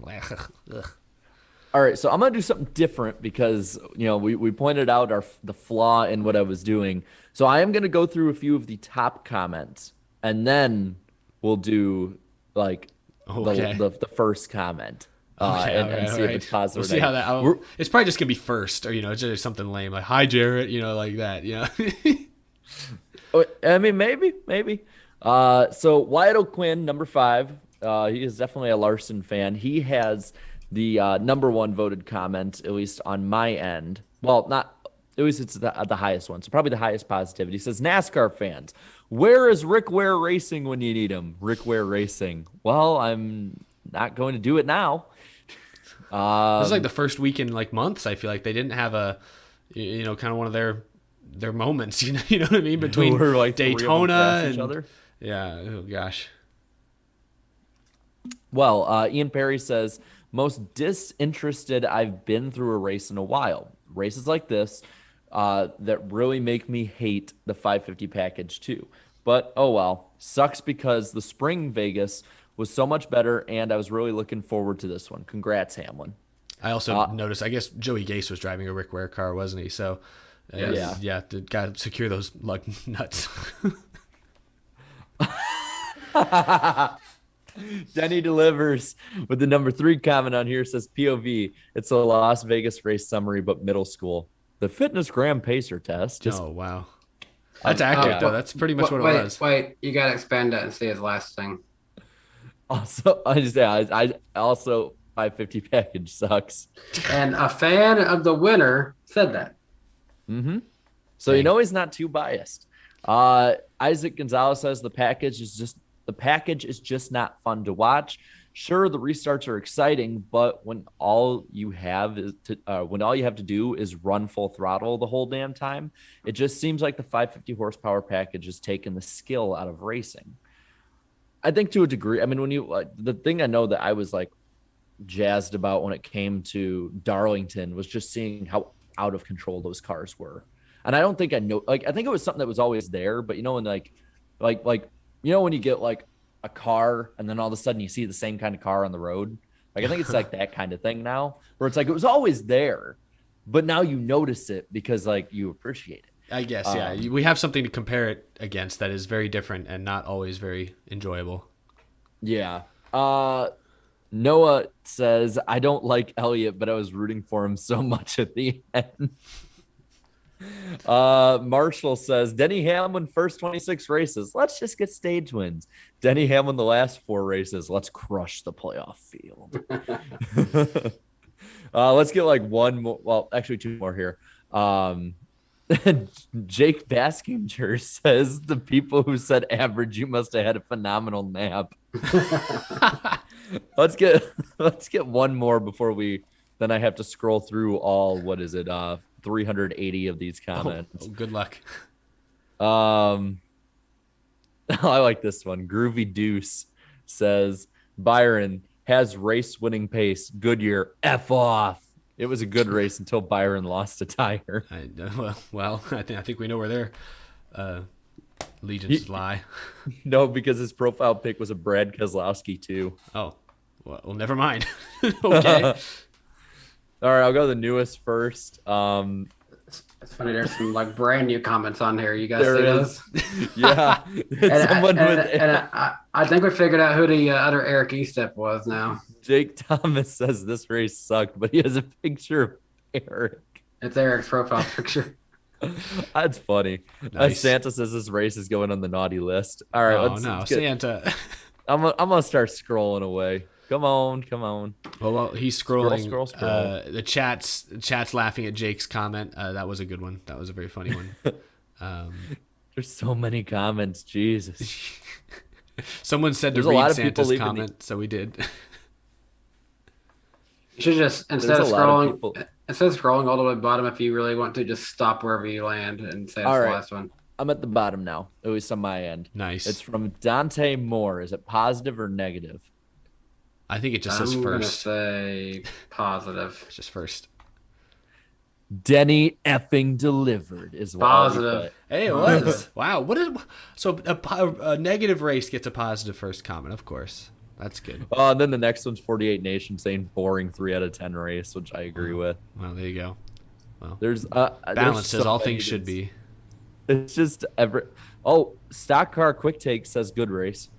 All right, so I'm gonna do something different because we pointed out the flaw in what I was doing. So I am gonna go through a few of the top comments, and then we'll do the first comment. And see if it's positive. We'll see how that. It's probably just gonna be first, or it's just something lame like "Hi, Jarrett," like that. I mean, maybe. So Wyatt O'Quinn, number 5. He is definitely a Larson fan. He has the number 1 voted comment, at least on my end. Well, not at least it's the highest one. So probably the highest positivity. He says, NASCAR fans, where is Rick Ware Racing when you need him? Rick Ware Racing. Well, I'm not going to do it now. This is like the first week in months. I feel like they didn't have a, kind of one of their moments. You know what I mean, between Daytona and each other. Yeah. Oh gosh. Well, Ian Perry says most disinterested I've been through a race in a while. Races like this that really make me hate the 550 package too. But oh well, sucks because the spring Vegas was so much better, and I was really looking forward to this one. Congrats, Hamlin. I also noticed, I guess Joey Gase was driving a Rick Ware car, wasn't he? So, got to secure those lug nuts. Denny Delivers with the number 3 comment on here says, POV, it's a Las Vegas race summary, but middle school. The Fitness Gram Pacer test. Oh, wow. That's accurate, though. That's pretty much what it was. Wait, you got to expand that and see his last thing. Also, I also 550 package sucks. And a fan of the winner said that. Mm-hmm. So he's not too biased. Isaac Gonzalez says the package is just not fun to watch. Sure, the restarts are exciting, but when all you have to do is run full throttle the whole damn time, it just seems like the 550 horsepower package is taking the skill out of racing. I think to a degree. I mean, when the thing I know that I was jazzed about when it came to Darlington was just seeing how out of control those cars were. And I don't think I know, I think it was something that was always there, but when when you get a car and then all of a sudden you see the same kind of car on the road, I think it's that kind of thing now, where it's it was always there, but now you notice it because you appreciate it. I guess, yeah. We have something to compare it against that is very different and not always very enjoyable. Yeah. Noah says, I don't like Elliott, but I was rooting for him so much at the end. Marshall says, Denny Hamlin first 26 races. Let's just get stage wins. Denny Hamlin the last 4 races. Let's crush the playoff field. Let's get one more. Well, actually 2 more here. Jake Baskinger says, the people who said average, you must have had a phenomenal nap. Let's get one more before then I have to scroll through all, 380 of these comments. Oh, good luck. I like this one. Groovy Deuce says Byron has race winning pace. Goodyear, F off. It was a good race until Byron lost a tire. I think we know where their allegiances lie. No, because his profile pic was a Brad Keselowski too. Oh, well, never mind. Okay. All right, I'll go the newest first. It's funny. There's some like brand new comments on here. You guys There see is. those? Yeah. I think we figured out who the other Eric Estepp was now. Jake Thomas says this race sucked, but he has a picture of Eric. It's Eric's profile picture. That's funny. Nice. Santa says this race is going on the naughty list. All right, let's get, Santa. I'm gonna start scrolling away. Come on. Well, he's scrolling. Scroll. The chat's laughing at Jake's comment. That was a good one. That was a very funny one. There's so many comments. Jesus. Someone said to There's a lot read of people Santa's leaving comment, so we did. You should just instead of scrolling all the way to the bottom, if you really want to, just stop wherever you land and say it's the last one. I'm at the bottom now. At least on my end. Nice. It's from Dante Moore. Is it positive or negative? I think it just says I'm gonna first. say positive. It's just first. Denny effing delivered is what Positive. Hey, it was. Wow. So a negative race gets a positive first comment, of course. That's good. And then the next one's 48 Nation saying boring 3 out of 10 race, which I agree with. Well, there you go. Well, There's balance there's as all many things should be. It's just Stock Car Quick Take says good race.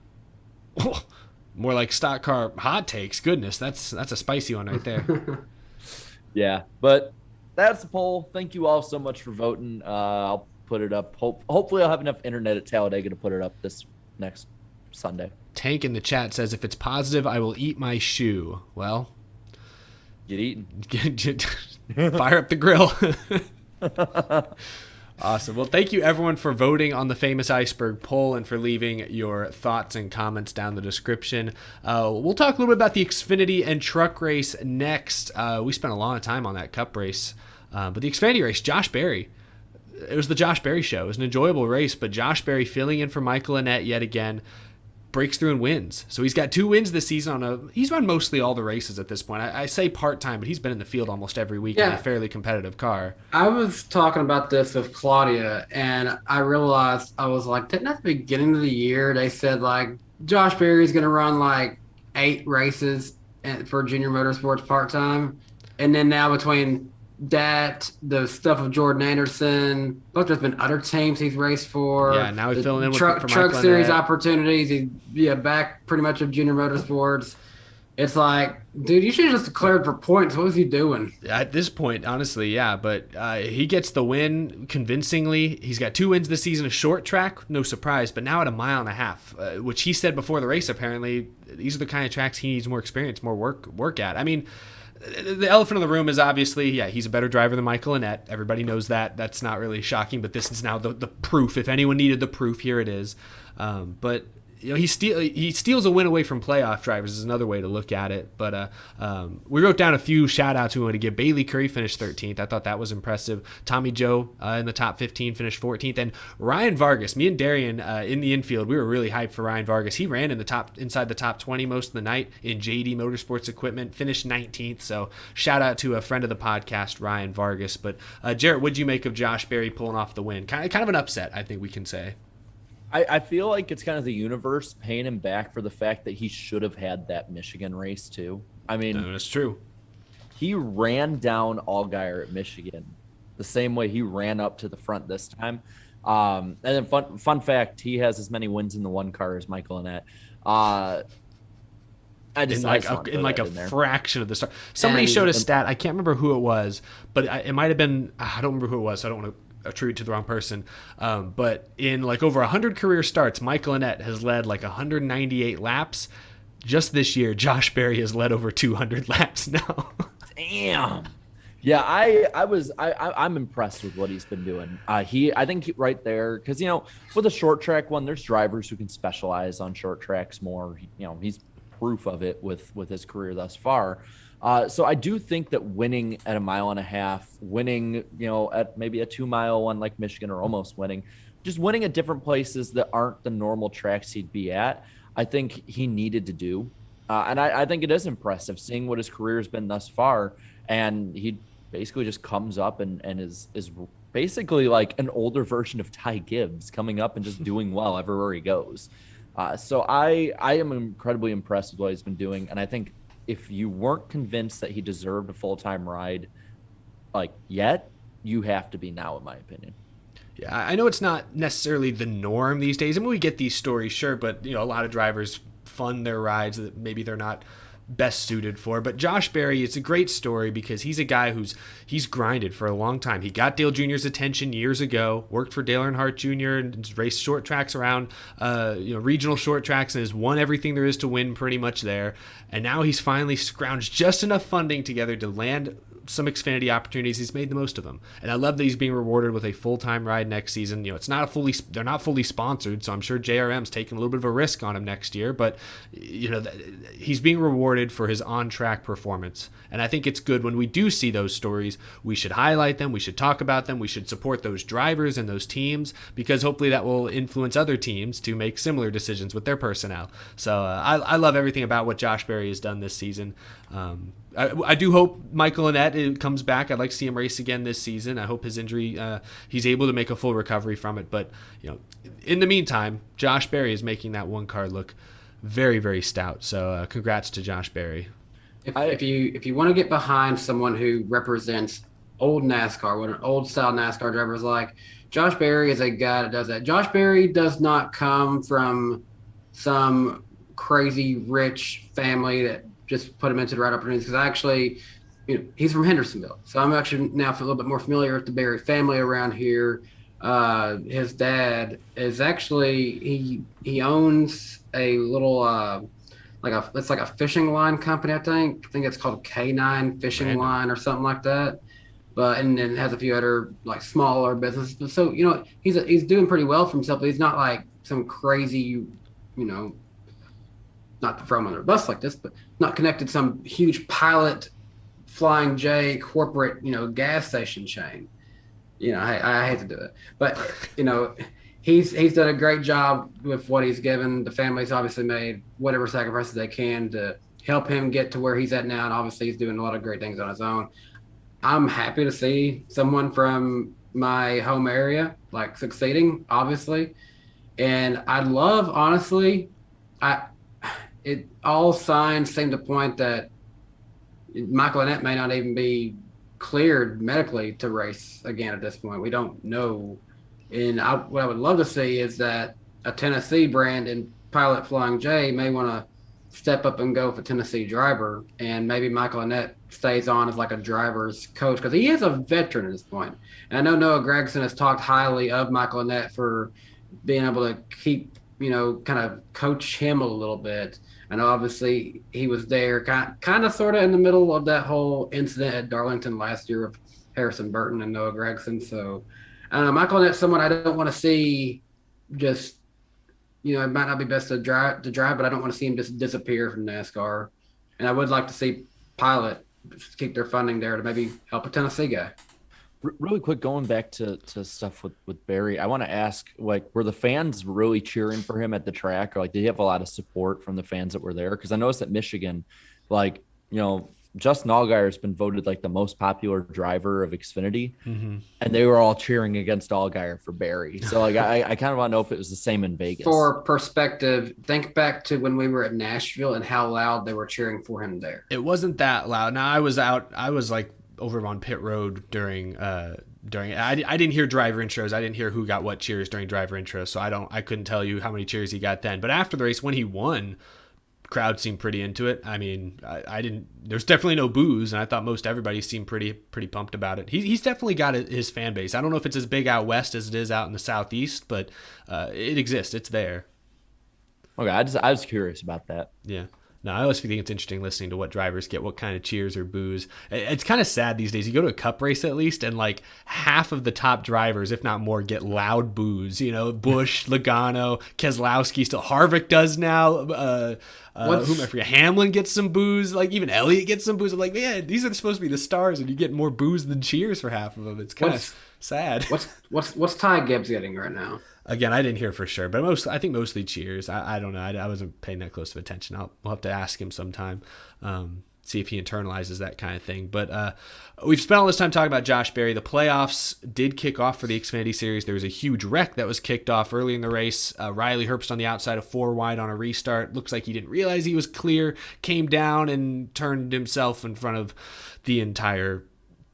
More like stock car hot takes. Goodness, that's a spicy one right there. Yeah, but that's the poll. Thank you all so much for voting. I'll put it up. Hopefully I'll have enough internet at Talladega to put it up this next Sunday. Tank in the chat says, if it's positive, I will eat my shoe. Well, Get eaten. fire up the grill. Awesome. Well, thank you everyone for voting on the famous Iceberg poll and for leaving your thoughts and comments down the description. We'll talk a little bit about the Xfinity and truck race next. We spent a lot of time on that Cup race. But the Xfinity race, Josh Berry. It was the Josh Berry show. It was an enjoyable race, but Josh Berry filling in for Michael Annett yet again, breaks through and wins. So he's got 2 wins this season. He's run mostly all the races at this point. I say part-time, but he's been in the field almost every week in a fairly competitive car. I was talking about this with Claudia, and I realized, I was like, didn't at the beginning of the year they said, like, Josh Berry's going to run, like, 8 races for Junior Motorsports part-time? And then now between that, the stuff of Jordan Anderson, but there's been other teams he's raced for. Yeah, now he's filling in for truck Michael series Annett. Opportunities. He's back pretty much of Junior Motorsports. It's like, dude, you should have just declared for points. What was he doing? At this point, honestly, yeah, but he gets the win convincingly. He's got 2 wins this season, a short track, no surprise, but now at 1.5 miles, which he said before the race, apparently, these are the kind of tracks he needs more experience, more work at. I mean, the elephant in the room is obviously, he's a better driver than Michael Annett. Everybody knows that. That's not really shocking, but this is now the proof. If anyone needed the proof, here it is. But he steals a win away from playoff drivers is another way to look at it. But we wrote down a few shout-outs we want to give. Bailey Curry finished 13th. I thought that was impressive. Tommy Joe in the top 15 finished 14th. And Ryan Vargas, me and Darian in the infield, we were really hyped for Ryan Vargas. He ran inside the top 20 most of the night in JD Motorsports equipment, finished 19th. So shout-out to a friend of the podcast, Ryan Vargas. But Jarrett, what'd you make of Josh Berry pulling off the win? Kind of an upset, I think we can say. I feel like it's kind of the universe paying him back for the fact that he should have had that Michigan race too. I mean, No, that's true. He ran down Allgaier at Michigan the same way he ran up to the front this time. And then fun fact, he has as many wins in the one car as Michael Annett. In a fraction of the start. Somebody showed a stat. I can't remember who it was, but it might have been. I don't remember who it was. So I don't want to attribute to the wrong person. But in like over 100 career starts, Michael Annett has led like 198 laps. Just this year, Josh Berry has led over 200 laps now. Damn. Yeah, I'm impressed with what he's been doing. I think right there, because with a short track one, there's drivers who can specialize on short tracks more. He's proof of it with his career thus far. So I do think that winning at 1.5 miles, winning, at maybe a 2 mile one like Michigan or almost winning just winning at different places that aren't the normal tracks he'd be at. I think he needed to do. And I think it is impressive seeing what his career has been thus far. And he basically just comes up and is basically like an older version of Ty Gibbs, coming up and just doing well everywhere he goes. So I am incredibly impressed with what he's been doing. And I think if you weren't convinced that he deserved a full-time ride like yet, you have to be now, in my opinion. Yeah, I know it's not necessarily the norm these days. I mean, we get these stories, sure, but a lot of drivers fund their rides that maybe they're not best suited for. But Josh Berry, it's a great story because he's a guy he's grinded for a long time. He got Dale Jr.'s attention years ago, worked for Dale Earnhardt Jr. and raced short tracks around, regional short tracks, and has won everything there is to win pretty much there. And now he's finally scrounged just enough funding together to land some Xfinity opportunities. He's made the most of them, and I love that he's being rewarded with a full-time ride next season. It's not they're not fully sponsored, so I'm sure JRM's taking a little bit of a risk on him next year, but he's being rewarded for his on-track performance, and I think it's good when we do see those stories. We should highlight them, we should talk about them, we should support those drivers and those teams, because hopefully that will influence other teams to make similar decisions with their personnel. So I love everything about what Josh Berry has done this season. I do hope Michael Annett comes back. I'd like to see him race again this season. I hope his injury, he's able to make a full recovery from it. But in the meantime, Josh Berry is making that one car look very, very stout. So congrats to Josh Berry. If you want to get behind someone who represents old NASCAR, what an old style NASCAR driver is like, Josh Berry is a guy that does that. Josh Berry does not come from some crazy rich family that just put him into the right opportunities, because actually, he's from Hendersonville. So I'm actually now a little bit more familiar with the Berry family around here. His dad is actually, he owns a little, it's like a fishing line company, I think. I think it's called K9 Fishing Line or something like that. And then has a few other like smaller businesses. But so, he's doing pretty well for himself, but he's not like some crazy, not to throw him under a bus like this, but not connected to some huge Pilot, Flying J corporate, gas station chain. I hate to do it, but he's done a great job with what he's given. The family's obviously made whatever sacrifices they can to help him get to where he's at now, and obviously he's doing a lot of great things on his own. I'm happy to see someone from my home area like succeeding, obviously, and I'd love, honestly, all signs seem to point that Michael Annett may not even be cleared medically to race again at this point. We don't know. And what I would love to see is that a Tennessee brand and Pilot Flying J may want to step up and go for Tennessee driver, and maybe Michael Annett stays on as like a driver's coach, because he is a veteran at this point. And I know Noah Gragson has talked highly of Michael Annett for being able to keep, kind of coach him a little bit. I know obviously he was there kind of sort of in the middle of that whole incident at Darlington last year with Harrison Burton and Noah Gragson. So Michael Annett's someone I don't want to see just, it might not be best to drive, but I don't want to see him just disappear from NASCAR. And I would like to see Pilot keep their funding there to maybe help a Tennessee guy. Really quick, going back to stuff with Berry, I want to ask, were the fans really cheering for him at the track? Or did he have a lot of support from the fans that were there? Because I noticed at Michigan, Justin Allgaier has been voted the most popular driver of Xfinity, and they were all cheering against Allgaier for Berry. So I kind of want to know if it was the same in Vegas. For perspective, think back to when we were at Nashville and how loud they were cheering for him there. It wasn't that loud. Now I was over on pit road during I didn't hear driver intros. I didn't hear who got what cheers during driver intros, so I couldn't tell you how many cheers he got then. But after the race, when he won, crowd seemed pretty into it. I mean, I didn't. There's definitely no boos, and I thought most everybody seemed pretty pumped about it. He's definitely got his fan base. I don't know if it's as big out west as it is out in the southeast, but it exists. It's there. Okay, I was curious about that. Yeah. No, I always think it's interesting listening to what drivers get, what kind of cheers or boos. It's kind of sad these days. You go to a cup race at least, and like half of the top drivers, if not more, get loud boos. You know, Busch, Logano, Keselowski, still Harvick does now. Who am I forget? Hamlin gets some boos. Like even Elliott gets some boos. I'm like, man, these are supposed to be the stars, and you get more boos than cheers for half of them. It's kind of sad. What's Ty Gibbs getting right now? Again, I didn't hear for sure, but I think mostly cheers. I don't know. I wasn't paying that close of attention. We'll have to ask him sometime, see if he internalizes that kind of thing. But we've spent all this time talking about Josh Berry. The playoffs did kick off for the Xfinity Series. There was a huge wreck that was kicked off early in the race. Riley Herbst on the outside of 4 wide on a restart. Looks like he didn't realize he was clear, came down and turned himself in front of the entire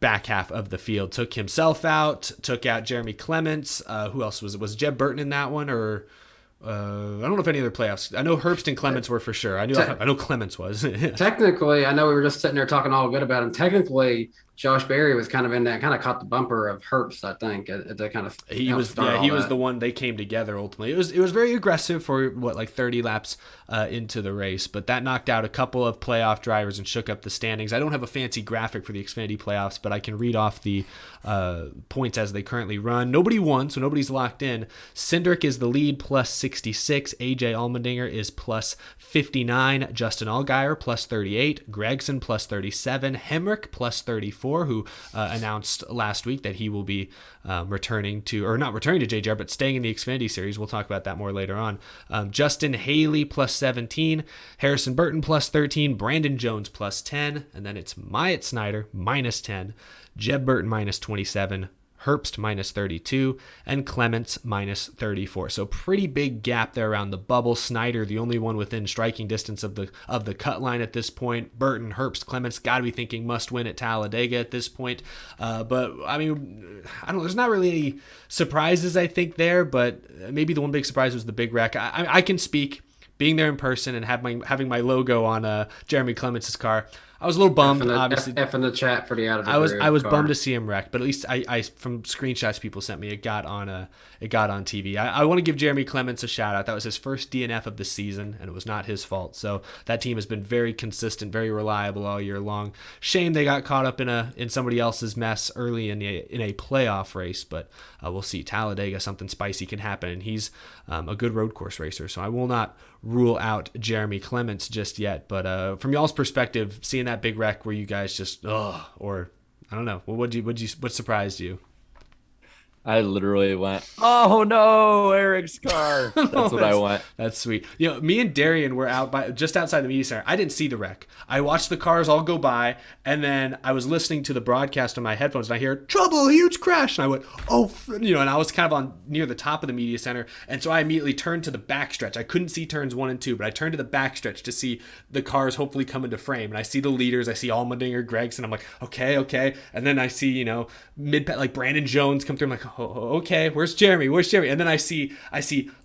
back half of the field, took himself out, took out Jeremy Clements. Who else was Jeb Burton in that one? Or I don't know if any other playoffs. I know Herbst and Clements were for sure. I know Clements was. Technically, I know we were just sitting there talking all good about him. Technically, Josh Berry was kind of in that, kind of caught the bumper of Herbst, I think. That kind of he was the one. They came together ultimately. It was very aggressive for like 30 laps into the race, but that knocked out a couple of playoff drivers and shook up the standings. I don't have a fancy graphic for the Xfinity playoffs, but I can read off the points as they currently run. Nobody won, so nobody's locked in. Cindric is the lead, plus 66. AJ Allmendinger is plus 59. Justin Allgaier plus 38. Gregson plus 37. Hemrick plus 34. Who announced last week that he will be not returning to JGR, but staying in the Xfinity Series. We'll talk about that more later on. Justin Haley plus 17, Harrison Burton plus 13, Brandon Jones plus 10, and then it's Myatt Snyder minus 10, Jeb Burton minus 27, Herbst minus 32, and Clements minus 34. So pretty big gap there around the bubble. Snyder, the only one within striking distance of the cut line at this point. Burton, Herbst, Clements, got to be thinking must win at Talladega at this point. But I mean, I don't know. There's not really any surprises, I think, there. But maybe the one big surprise was the big wreck. I can speak, being there in person and having my logo on Jeremy Clements' car. I was a little bummed, obviously. F in the chat for the out of the I was bummed to see him wreck, but at least I from screenshots people sent me, it got on TV. I want to give Jeremy Clements a shout out. That was his first DNF of the season, and it was not his fault. So that team has been very consistent, very reliable all year long. Shame they got caught up in somebody else's mess early in a playoff race, but we'll see. Talladega, something spicy can happen, and he's a good road course racer. So I will not rule out Jeremy Clements just yet. But from y'all's perspective, seeing that big wreck, were you guys just or I don't know, what surprised you? I literally went, oh no, Eric's car. That's what I went. That's sweet. You know, me and Darian were just outside the media center. I didn't see the wreck. I watched the cars all go by, and then I was listening to the broadcast on my headphones, and I hear, trouble, huge crash. And I went, and I was kind of near the top of the media center, and so I immediately turned to the backstretch. I couldn't see turns 1 and 2, but I turned to the backstretch to see the cars hopefully come into frame. And I see the leaders. I see Allmendinger, Gregson. I'm like, okay. And then I see, mid-pack, like Brandon Jones come through. I'm like, okay, where's Jeremy? And then I see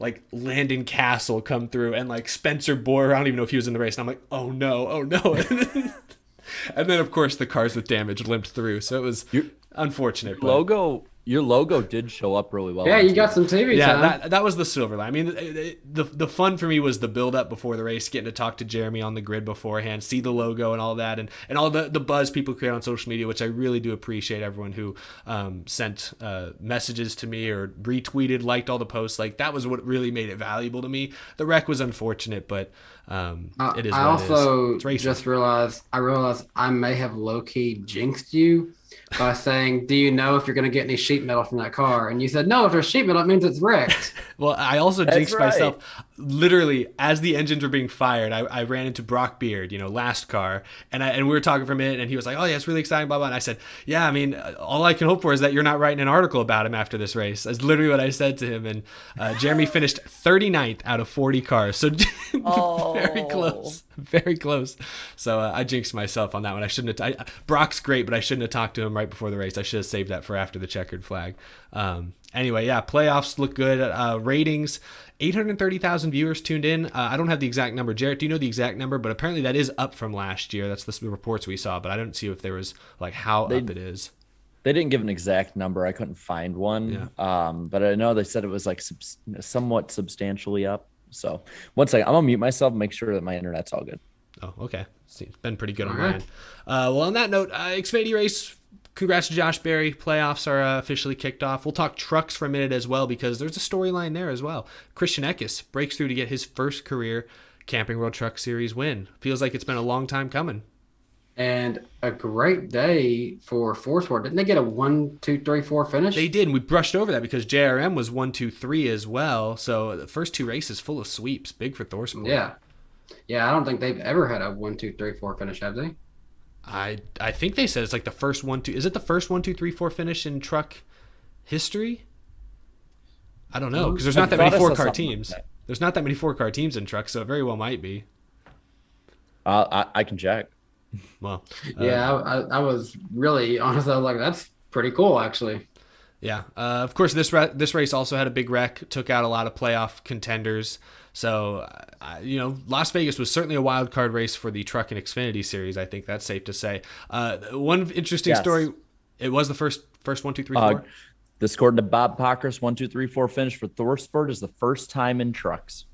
like Landon Castle come through and like Spencer Boyer. I don't even know if he was in the race. And I'm like, oh no. And then of course the cars with damage limped through. So it was unfortunate. Your logo did show up really well. Yeah, you got some TV time. Yeah, that was the silver line. I mean, the fun for me was the build up before the race, getting to talk to Jeremy on the grid beforehand, see the logo and all that, and all the buzz people create on social media, which I really do appreciate. Everyone who sent messages to me or retweeted, liked all the posts, like that was what really made it valuable to me. The wreck was unfortunate, but it is. I also just realized I may have low key jinxed you by saying, do you know if you're going to get any sheet metal from that car? And you said, no, if there's sheet metal, it means it's wrecked. Well, I also jinxed myself. Literally, as the engines were being fired, I ran into Brock Beard, last car, and we were talking for a minute, and he was like, oh, yeah, it's really exciting, blah, blah. And I said, yeah, I mean, all I can hope for is that you're not writing an article about him after this race. That's literally what I said to him. And Jeremy finished 39th out of 40 cars. So very close. Very close. So I jinxed myself on that one. I shouldn't have. Brock's great, but I shouldn't have talked to him right before the race. I should have saved that for after the checkered flag. Anyway, yeah, playoffs look good. Ratings, 830,000 viewers tuned in. I don't have the exact number. Jarrett, do you know the exact number? But apparently that is up from last year. That's the reports we saw, but I don't see if there was like how up it is. They didn't give an exact number. I couldn't find one. Yeah. But I know they said it was like somewhat substantially up. So one second, I'm gonna mute myself and make sure that my internet's all good. Oh, okay. It's been pretty good on All right. mine. Well, on that note, Xfinity race. Congrats to Josh Berry. Playoffs are officially kicked off. We'll talk trucks for a minute as well because there's a storyline there as well. Christian Eckes breaks through to get his first career Camping World Truck Series win. Feels like it's been a long time coming. And a great day for Force World. Didn't they get a 1, 2, 3, 4 finish? They did, and we brushed over that because JRM was 1, 2, 3 as well. So the first 2 races full of sweeps. Big for Thorsport. Yeah. Yeah, I don't think they've ever had a 1, 2, 3, 4 finish, have they? I think they said it's like the first 1, 2. Is it the first 1, 2, 3, 4 finish in truck history? I don't know because there's not that many 4-car teams. There's not that many 4-car teams in trucks, so it very well might be. I can check. Well, Yeah, I was really honestly, I was like, that's pretty cool, actually. yeah. Of course, this race also had a big wreck, took out a lot of playoff contenders. So, Las Vegas was certainly a wild card race for the Truck and Xfinity series. I think that's safe to say. One interesting story. It was the first 1, 2, 3, 4. This, according to Bob Pockrass, 1, 2, 3, 4 finish for Thorsport is the first time in trucks.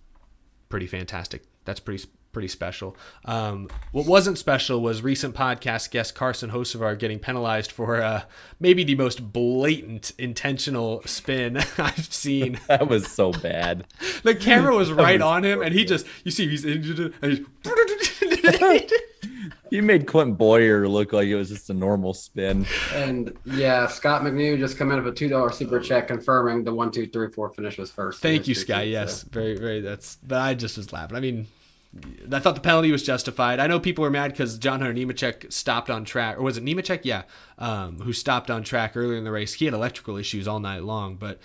Pretty fantastic. That's pretty special. What wasn't special was recent podcast guest Carson Hocevar getting penalized for maybe the most blatant intentional spin I've seen. That was so bad. The camera was right on him, and he's injured, and You made Clint Boyer look like it was just a normal spin. And yeah, Scott McNew just come in with a $2 super check confirming the 1, 2, 3, 4 finish was first. Thank you, Sky. Yes, very, very. But I just was laughing. I mean, I thought the penalty was justified. I know people were mad because John Hunter Nemechek stopped on track, or was it Nemechek? Yeah, who stopped on track earlier in the race. He had electrical issues all night long, but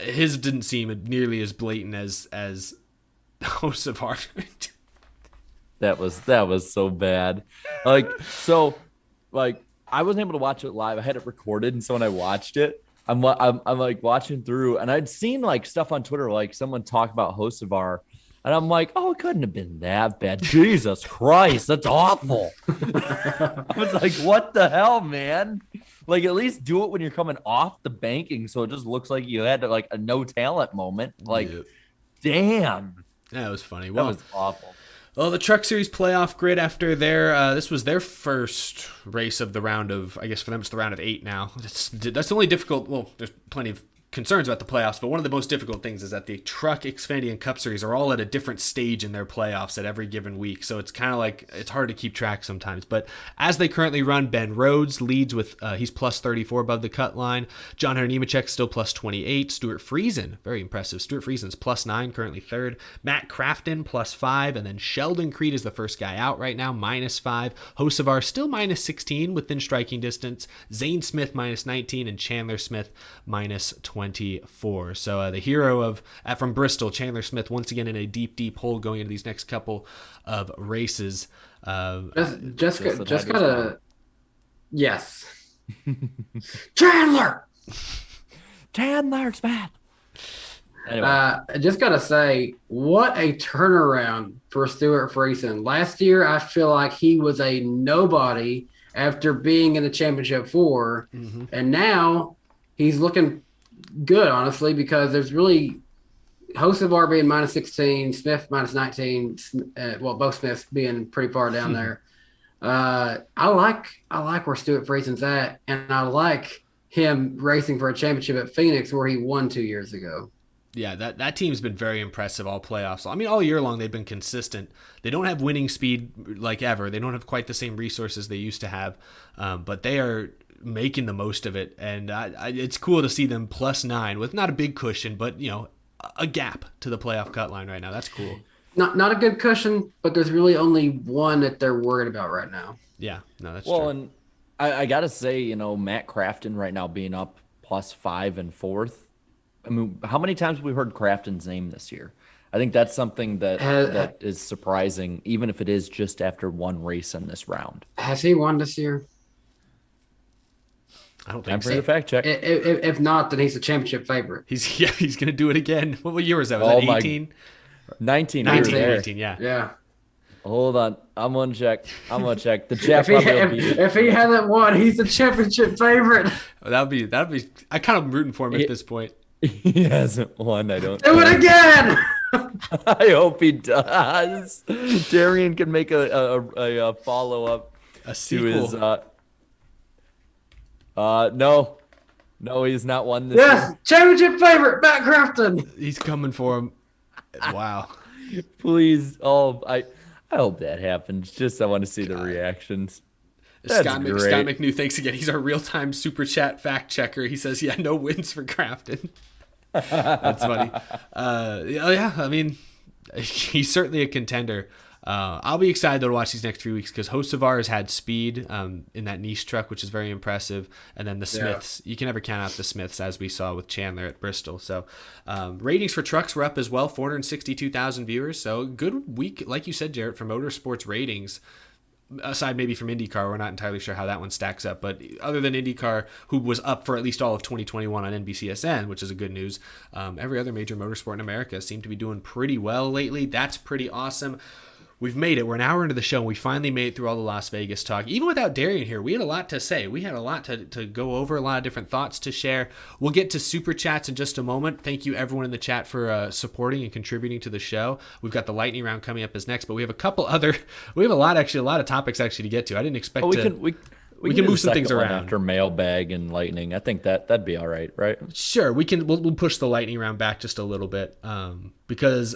his didn't seem nearly as blatant as Hocevar. That was so bad. I wasn't able to watch it live. I had it recorded, and so when I watched it, I'm like watching through, and I'd seen like stuff on Twitter, like someone talk about Hocevar, and I'm like, oh, it couldn't have been that bad. Jesus Christ, that's awful. I was like, what the hell, man? Like, at least do it when you're coming off the banking, so it just looks like you had like a no talent moment. Like, damn, that was funny. That was awful. Well, the Truck Series playoff grid after this was their first race of the round of, I guess for them it's the round of 8 now. That's the only difficult, well, there's plenty of concerns about the playoffs, but one of the most difficult things is that the Truck, Xfinity, and Cup Series are all at a different stage in their playoffs at every given week. So it's kind of like, it's hard to keep track sometimes. But as they currently run, Ben Rhodes leads with, he's plus 34 above the cut line. John Hunter Nemechek still plus 28. Stuart Friesen, very impressive. Stuart Friesen's plus 9, currently third. Matt Crafton plus 5. And then Sheldon Creed is the first guy out right now, minus 5. Hocevar still minus 16 within striking distance. Zane Smith minus 19 and Chandler Smith minus 24. So the hero of from Bristol, Chandler Smith, once again in a deep hole going into these next couple of races. Just gotta, yes. Chandler's bad. Anyway. I just gotta say, what a turnaround for Stuart Friesen. Last year, I feel like he was a nobody after being in the championship 4, and now he's looking good, honestly, because there's really Hocevar being minus 16, Smith minus 19, both Smiths being pretty far down there. I like where Stuart Friesen's at, and I like him racing for a championship at Phoenix where he won 2 years ago. Yeah, that team's been very impressive all playoffs. I mean, all year long they've been consistent. They don't have winning speed like ever. They don't have quite the same resources they used to have, but they are making the most of it, and it's cool to see them plus 9 with not a big cushion, but a gap to the playoff cut line right now. That's cool. Not a good cushion, but there's really only one that they're worried about right now. Yeah, no, that's well, true. And I gotta say, Matt Crafton right now being up plus 5 and 4th. I mean, how many times have we heard Crafton's name this year? I think that's something that is surprising, even if it is just after one race in this round. Has he won this year? I don't think Time for so. you to fact check. If not, then he's a championship favorite. He's gonna do it again. What year was that? Was that 18? 19. 19, yeah. Yeah. Hold on. I'm gonna check. The Jeff probably will beat it. If he hasn't won, he's the championship favorite. That'd be. I kind of rooting for him at this point. He hasn't won. I don't. Do it again. I hope he does. Darian can make a follow up A to his. sequel. No, he's not won this Yes, year. championship favorite, Matt Crafton. He's coming for him. Wow. Please, I hope that happens. Just I want to see the reactions. That's Scott great. McNew, thanks again. He's our real-time super chat fact checker. He says, yeah, no wins for Crafton. That's funny. Yeah, I mean, he's certainly a contender. I'll be excited to watch these next 3 weeks because Hocevar has had speed in that niche truck, which is very impressive. And then the Smiths, you can never count out the Smiths, as we saw with Chandler at Bristol. So ratings for trucks were up as well, 462,000 viewers. So good week, like you said, Jarrett, for motorsports ratings. Aside maybe from IndyCar, we're not entirely sure how that one stacks up. But other than IndyCar, who was up for at least all of 2021 on NBCSN, which is a good news, every other major motorsport in America seemed to be doing pretty well lately. That's pretty awesome. We've made it. We're an hour into the show, and we finally made it through all the Las Vegas talk. Even without Darian here, we had a lot to say. We had a lot to go over, a lot of different thoughts to share. We'll get to super chats in just a moment. Thank you, everyone in the chat, for supporting and contributing to the show. We've got the lightning round coming up as next, but we have a lot of topics actually to get to. I didn't expect We to. can We do can the move some things second one around. after mailbag and lightning. I think that'd be all right, right? Sure, we'll push the lightning round back just a little bit because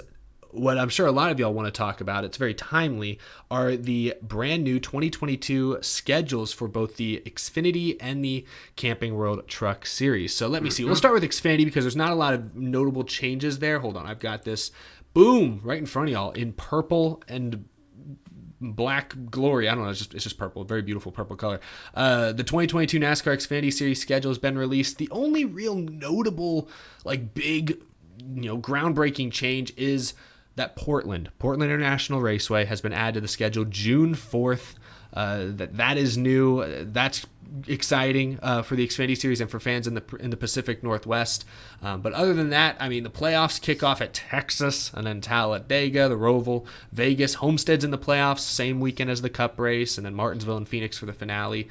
what I'm sure a lot of y'all want to talk about, it's very timely, are the brand new 2022 schedules for both the Xfinity and the Camping World Truck Series. So let me see. We'll start with Xfinity because there's not a lot of notable changes there. Hold on, I've got this. Boom, right in front of y'all in purple and black glory. I don't know. It's just purple. Very beautiful purple color. The 2022 NASCAR Xfinity Series schedule has been released. The only real notable, big, groundbreaking change is that Portland International Raceway has been added to the schedule June 4th. That is new. That's exciting for the Xfinity Series and for fans in the Pacific Northwest. But other than that, I mean, the playoffs kick off at Texas and then Talladega, the Roval, Vegas, Homestead's in the playoffs, same weekend as the Cup race, and then Martinsville and Phoenix for the finale.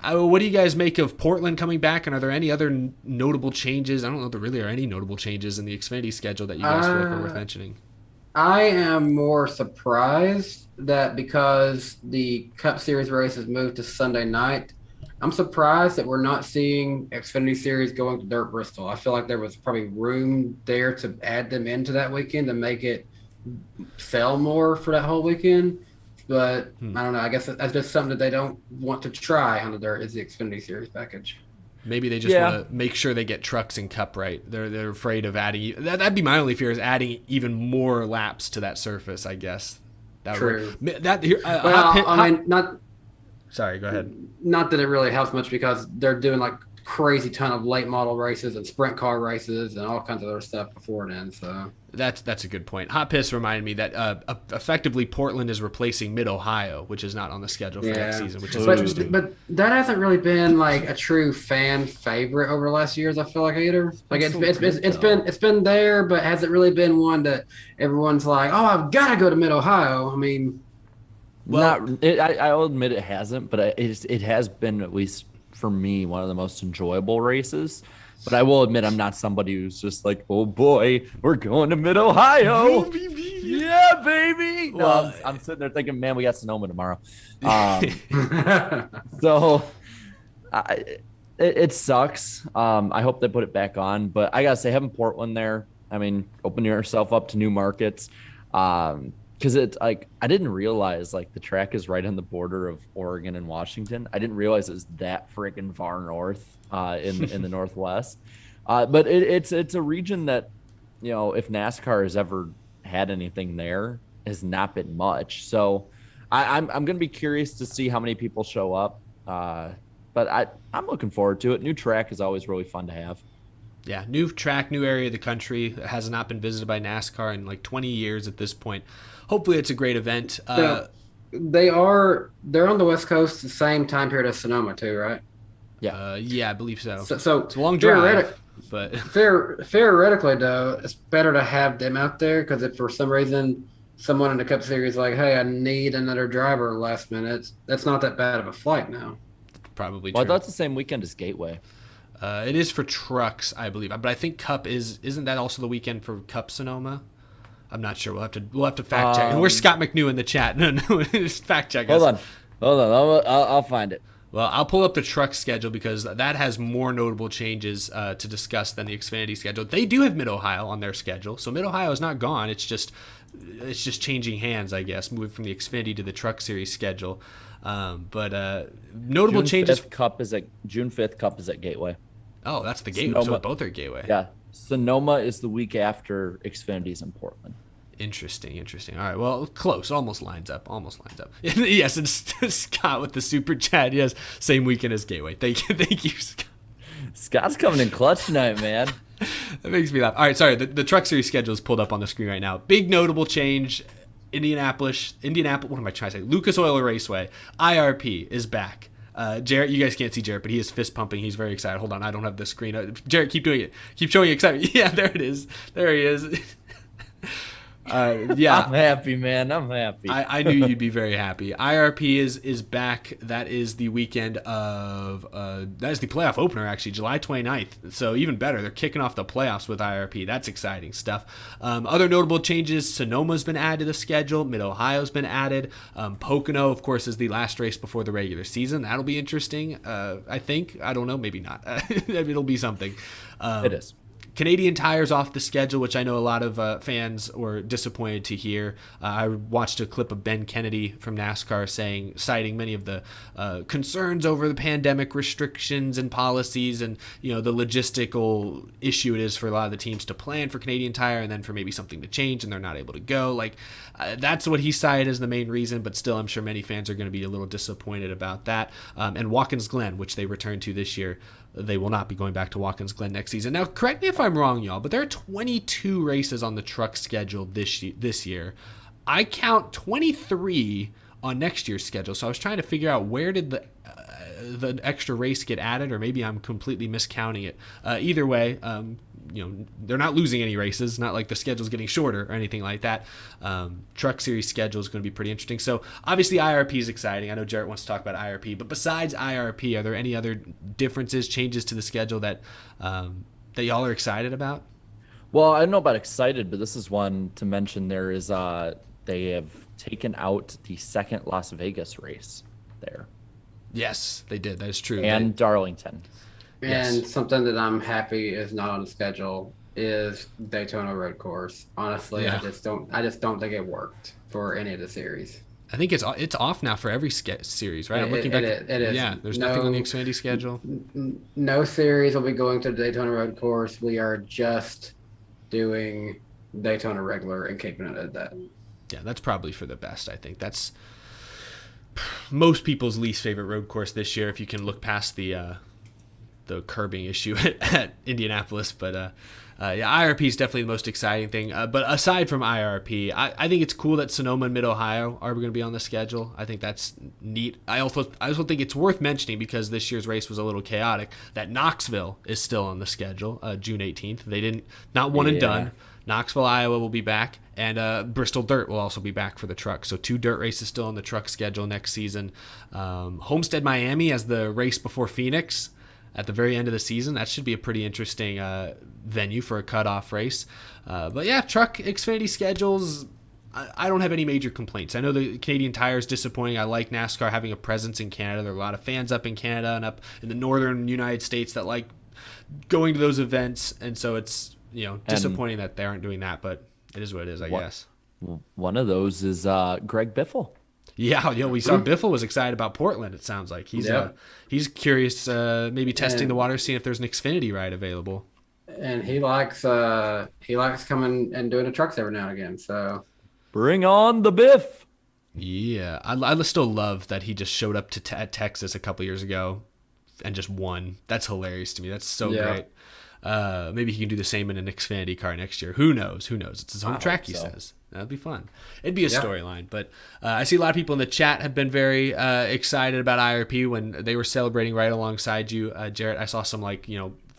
What do you guys make of Portland coming back, and are there any other notable changes? I don't know if there really are any notable changes in the Xfinity schedule that you guys feel like are worth mentioning. I am more surprised that because the Cup Series race has moved to Sunday night, I'm surprised that we're not seeing Xfinity Series going to Dirt Bristol. I feel like there was probably room there to add them into that weekend to make it sell more for that whole weekend. But I don't know. I guess that's just something that they don't want to try on the dirt is the Xfinity Series package. Maybe they just want to make sure they get trucks and Cup right. They're afraid of adding. That'd be my only fear is adding even more laps to that surface. I guess. True. Sorry, go ahead. Not that it really helps much because they're doing crazy ton of late model races and sprint car races and all kinds of other stuff before then. So that's a good point. Hot Piss reminded me that effectively Portland is replacing Mid Ohio, which is not on the schedule for next season, which is interesting. But that hasn't really been a true fan favorite over the last years. I feel like either it's been there, but hasn't really been one that everyone's like, oh, I've got to go to Mid Ohio. I mean, I'll admit it hasn't, but it has been, at least for me, one of the most enjoyable races. But I will admit I'm not somebody who's just like, oh boy, we're going to Mid Ohio. Yeah, baby. No, I'm sitting there thinking, man, we got Sonoma tomorrow. So it sucks. I hope they put it back on, but I gotta say, having Portland there, I mean, opening yourself up to new markets. Because it's I didn't realize the track is right on the border of Oregon and Washington. I didn't realize it was that freaking far north in the Northwest. But it's a region that, if NASCAR has ever had anything there, has not been much. So I'm going to be curious to see how many people show up. But I'm looking forward to it. New track is always really fun to have. Yeah, new track, new area of the country. It has not been visited by NASCAR in 20 years at this point. Hopefully it's a great event. They're on the West Coast the same time period as Sonoma too, right? Yeah, I believe so. So it's a long drive, but theoretically though, it's better to have them out there because if for some reason someone in the Cup Series hey, I need another driver last minute, that's not that bad of a flight now. Probably true. Well, that's the same weekend as Gateway. It is for trucks, I believe, but I think Cup isn't that also the weekend for Cup Sonoma? I'm not sure. We'll have to fact check. And where's Scott McNew in the chat? No, just fact check us. Hold on. I'll find it. Well, I'll pull up the truck schedule because that has more notable changes to discuss than the Xfinity schedule. They do have Mid-Ohio on their schedule, so Mid-Ohio is not gone. It's just changing hands, I guess, moving from the Xfinity to the Truck Series schedule. But notable changes. June 5th Cup is at Gateway. Oh, that's the Gateway. So both are Gateway. Yeah, Sonoma is the week after Xfinity's in Portland. Interesting. All right, well, close. Almost lines up. Yes, and Scott with the super chat. Yes, same weekend as Gateway. Thank you, Scott. Scott's coming in clutch tonight, man. That makes me laugh. All right, sorry. The Truck Series schedule is pulled up on the screen right now. Big notable change. Indianapolis. What am I trying to say? Lucas Oil Raceway. IRP is back. Jarrett, you guys can't see Jarrett, but he is fist pumping. He's very excited. Hold on, I don't have the screen. Jarrett, keep doing it. Keep showing excitement. Yeah, there it is. There he is. Yeah, I'm happy, man. I'm happy. I knew you'd be very happy. IRP is back. That is the weekend of that is the playoff opener, actually, July 29th. So even better, they're kicking off the playoffs with IRP. That's exciting stuff. Other notable changes: Sonoma's been added to the schedule. Mid-Ohio's been added. Pocono, of course, is the last race before the regular season. That'll be interesting. I think. I don't know. Maybe not. It'll be something. It is. Canadian Tire's off the schedule, which I know a lot of fans were disappointed to hear. I watched a clip of Ben Kennedy from NASCAR citing many of the concerns over the pandemic restrictions and policies, and the logistical issue it is for a lot of the teams to plan for Canadian Tire and then for maybe something to change and they're not able to go. That's what he cited as the main reason, but still, I'm sure many fans are going to be a little disappointed about that. And Watkins Glen, which they returned to this year. They will not be going back to Watkins Glen next season. Now, correct me if I'm wrong, y'all, but there are 22 races on the truck schedule this year. I count 23 on next year's schedule, so I was trying to figure out where did the extra race get added, or maybe I'm completely miscounting it. Either way, they're not losing any races. Not like the schedule's getting shorter or anything like that. Truck Series schedule is going to be pretty interesting. So obviously IRP is exciting. I know Jarrett wants to talk about IRP, but besides IRP, are there any other differences, changes to the schedule that y'all are excited about? Well, I don't know about excited, but this is one to mention. There is they have taken out the second Las Vegas race there. Yes, they did. That is true. And Darlington. And Yes. something that I'm happy is not on the schedule is Daytona Road Course. Honestly, Yeah. I just don't think it worked for any of the series. I think it's off now for every series, right? I'm looking back. It is. Yeah, there's nothing on the Xfinity schedule. No series will be going to the Daytona Road Course. We are just doing Daytona regular and keeping it at that. Yeah, that's probably for the best. I think that's most people's least favorite road course this year, if you can look past the curbing issue at Indianapolis. But yeah, IRP is definitely the most exciting thing. But aside from IRP, I think it's cool that Sonoma and Mid-Ohio are going to be on the schedule. I think that's neat. I also think it's worth mentioning, because this year's race was a little chaotic, that Knoxville is still on the schedule, June 18th. They didn't, not one and done. Knoxville, Iowa will be back, and Bristol Dirt will also be back for the truck. So 2 dirt races still on the truck schedule next season. Homestead, Miami as the race before Phoenix at the very end of the season. That should be a pretty interesting venue for a cutoff race. But yeah, truck Xfinity schedules, I don't have any major complaints. I know the Canadian Tire is disappointing. I like NASCAR having a presence in Canada. There are a lot of fans up in Canada and up in the northern United States that like going to those events, and so it's disappointing that they aren't doing that, but it is what it is, I guess. One of those is Greg Biffle. Yeah, we saw Biffle was excited about Portland. It sounds like he's curious, maybe testing the water, seeing if there's an Xfinity ride available. And he likes coming and doing the trucks every now and again. So bring on the Biff. Yeah, I still love that he just showed up to at Texas a couple years ago and just won. That's hilarious to me. That's so great. Maybe he can do the same in an Xfinity car next year. Who knows? It's his home track, he says. That'd be fun. It'd be a storyline. But I see a lot of people in the chat have been very excited about IRP when they were celebrating right alongside you, Jarrett. I saw some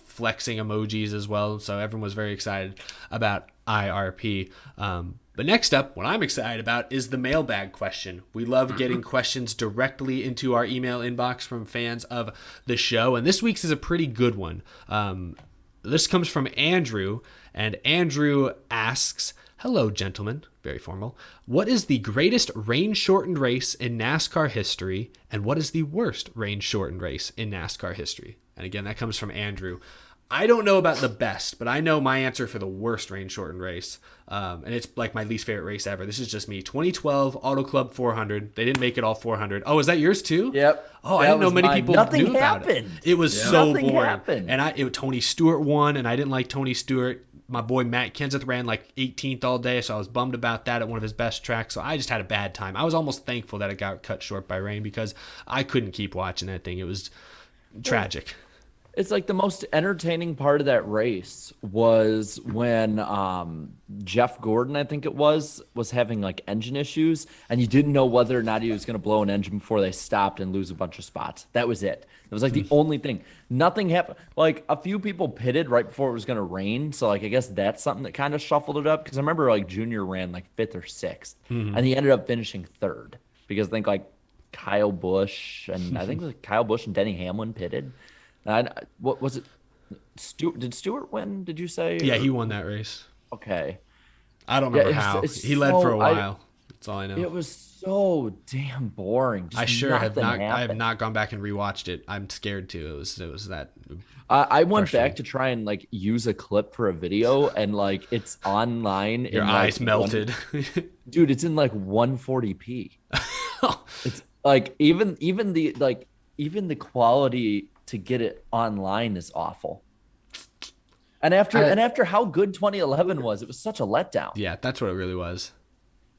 flexing emojis as well. So everyone was very excited about IRP. But next up, what I'm excited about is the mailbag question. We love getting questions directly into our email inbox from fans of the show. And this week's is a pretty good one. This comes from Andrew, and Andrew asks, Hello, gentlemen. Very formal. What is the greatest rain-shortened race in NASCAR history, and what is the worst rain-shortened race in NASCAR history? And again, that comes from Andrew. I don't know about the best, but I know my answer for the worst rain-shortened race, and it's like my least favorite race ever. This is just me. 2012 Auto Club 400. They didn't make it all 400. Oh, is that yours too? Yep. Oh, I didn't know many people Nothing knew about happened. it. It was so Nothing boring. happened. And Tony Stewart won, and I didn't like Tony Stewart. My boy Matt Kenseth ran like 18th all day, so I was bummed about that at one of his best tracks. So I just had a bad time. I was almost thankful that it got cut short by rain because I couldn't keep watching that thing. It was tragic. It's like the most entertaining part of that race was when Jeff Gordon, I think it was having like engine issues, and you didn't know whether or not he was going to blow an engine before they stopped and lose a bunch of spots. That was it. It was like the only thing. Nothing happened. Like a few people pitted right before it was going to rain, so like I guess that's something that kind of shuffled it up. Because I remember like Junior ran like 5th or 6th, and he ended up finishing 3rd because I think like Kyle Busch and Denny Hamlin pitted. What was it? Did Stewart win? Did you say? Yeah, he won that race. Okay. I don't remember how. He led for a while. That's all I know. It was so damn boring. I have not gone back and rewatched it. I'm scared to. It was that. I went back to try and like use a clip for a video, and like it's online. Your eyes melted. Dude, it's in like 140p. It's like even the quality to get it online is awful. And after how good 2011 was, it was such a letdown. Yeah, that's what it really was.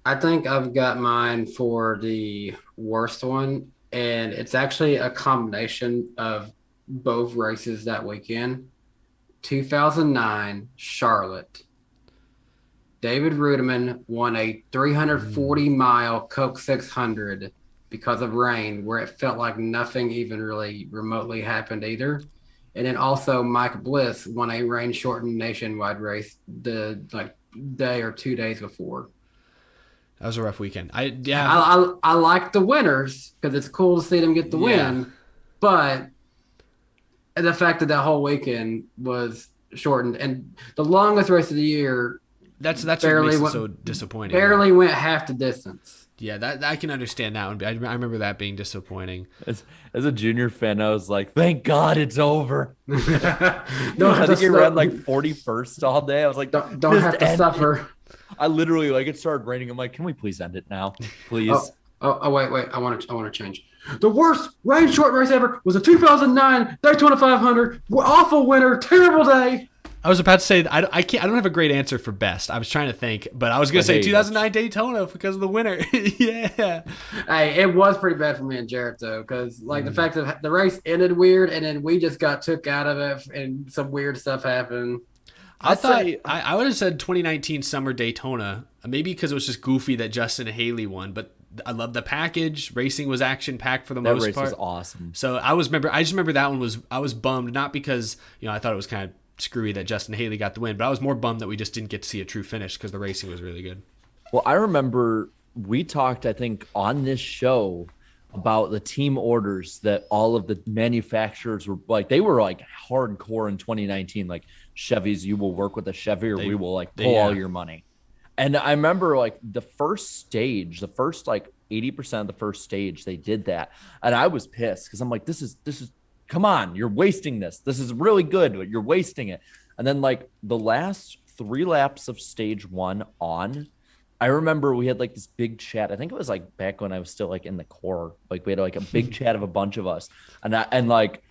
I think I've got mine for the worst one, and it's actually a combination of both races that weekend. 2009 Charlotte. David Rudiman won a 340-mile Coke 600 because of rain, where it felt like nothing even really remotely happened either. And then also Mike Bliss won a rain-shortened nationwide race the day or 2 days before. That was a rough weekend. I like the winners because it's cool to see them get the win, but the fact that whole weekend was shortened and the longest race of the year. That's what makes it so disappointing. Barely went half the distance. Yeah, that I can understand that one. I remember that being disappointing. As a Junior fan, I was like, "Thank God it's over." I think he ran like 41st all day. I was like, "Don't have to suffer." I literally it started raining. I'm like, "Can we please end it now, please?" Wait! I want to change. The worst rain short race ever was a 2009 Daytona 500. Awful winter, terrible day. I was about to say I don't have a great answer for best. I was trying to think, but I was going to say 2009 Daytona because of the winner. Yeah. Hey, it was pretty bad for me and Jarrett though, because the fact that the race ended weird and then we just got took out of it and some weird stuff happened. I would have said 2019 Summer Daytona, maybe because it was just goofy that Justin Haley won, but I love the package. Racing was action packed for the most part. That race was awesome. So I just remember that one I was bummed, not because I thought it was kind of screwy that Justin Haley got the win, but I was more bummed that we just didn't get to see a true finish because the racing was really good. Well, I remember we talked, I think, on this show about the team orders that all of the manufacturers were like, they were like hardcore in 2019, like Chevys, you will work with a Chevy or we will like pull all your money. And I remember like the first like 80% of the first stage, they did that. And I was pissed because I'm like, this is come on, you're wasting this. This is really good, but you're wasting it. And then like the last 3 laps of stage 1 on, I remember we had like this big chat. I think it was like back when I was still like in the core. Like we had like a big chat of a bunch of us. And like,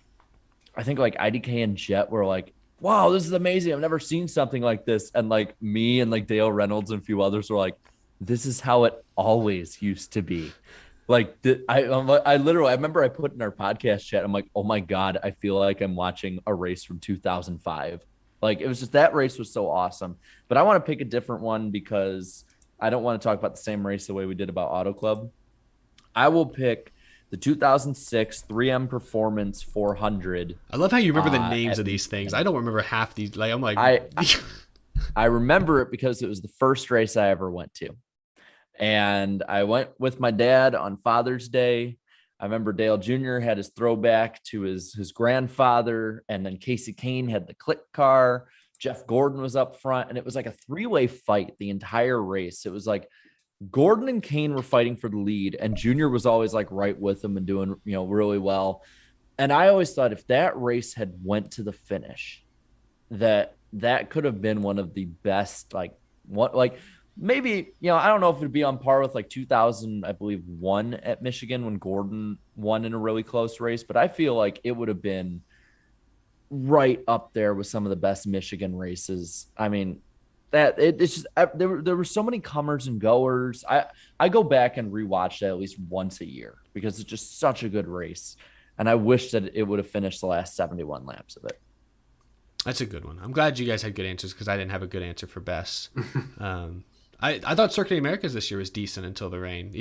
I think like IDK and Jet were like, wow, this is amazing. I've never seen something like this. And like me and like Dale Reynolds and a few others were like, this is how it always used to be. Like I remember I put in our podcast chat, I'm like, oh my God, I feel like I'm watching a race from 2005. Like it was just, that race was so awesome. But I want to pick a different one because I don't want to talk about the same race the way we did about Auto Club. I will pick the 2006 3M Performance 400. I love how you remember the names of these things. I don't remember half these. Like I'm like, I remember it because it was the first race I ever went to. And I went with my dad on Father's Day. I remember Dale Jr. had his throwback to his grandfather, and then Casey Kane had the click car. Jeff Gordon was up front, and it was like a three-way fight the entire race. It was like Gordon and Kane were fighting for the lead, and Junior was always like right with them and doing, really well. And I always thought if that race had went to the finish, that could have been one of the best, maybe, I don't know if it'd be on par with like 2000, I believe, one at Michigan when Gordon won in a really close race, but I feel like it would have been right up there with some of the best Michigan races. I mean, it's just there were so many comers and goers. I go back and rewatch that at least once a year because it's just such a good race, and I wish that it would have finished the last 71 laps of it. That's a good one. I'm glad you guys had good answers because I didn't have a good answer for best. I thought Circuit of the Americas this year was decent until the rain.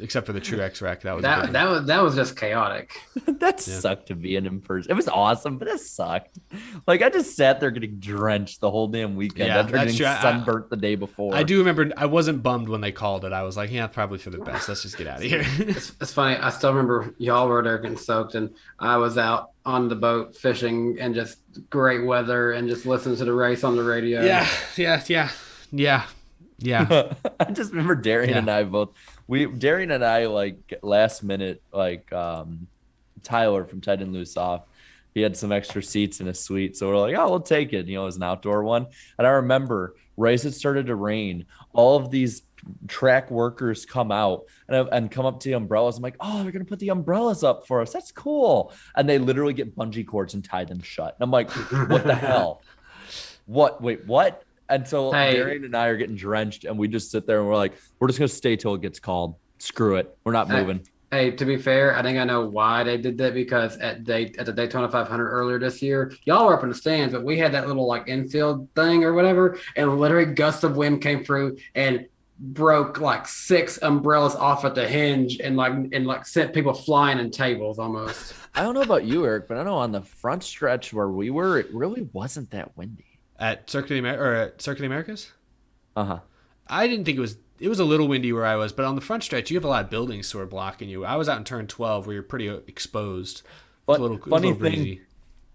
Except for the Truex wreck. That was just chaotic. That sucked to be in person. It was awesome, but it sucked. Like I just sat there getting drenched the whole damn weekend after getting sunburnt the day before. I do remember I wasn't bummed when they called it. I was like, yeah, probably for the best. Let's just get out of here. It's funny. I still remember y'all were there getting soaked, and I was out on the boat fishing and just great weather and just listening to the race on the radio. Yeah. I just remember Darian and I both. Darian and I, like, last minute, Tyler from Ted and Loose Off, he had some extra seats in his suite. So we're like, oh, we'll take it. It was an outdoor one. And I remember right as it started to rain, all of these track workers come out and come up to the umbrellas. I'm like, oh, they're going to put the umbrellas up for us. That's cool. And they literally get bungee cords and tie them shut. And I'm like, what the hell? What? Wait, what? And so Darian and I are getting drenched, and we just sit there and we're like, we're just going to stay till it gets called. Screw it. We're not moving. Hey, to be fair, I think I know why they did that because at the Daytona 500 earlier this year, y'all were up in the stands, but we had that little infield thing or whatever, and literally gust of wind came through and broke 6 umbrellas off at the hinge and sent people flying in tables almost. I don't know about you, Eric, but I know on the front stretch where we were, it really wasn't that windy. At Circuit of the Americas? Uh-huh. I didn't think it was a little windy where I was, but on the front stretch, you have a lot of buildings sort of blocking you. I was out in turn 12 where you're pretty exposed. But it was funny thing,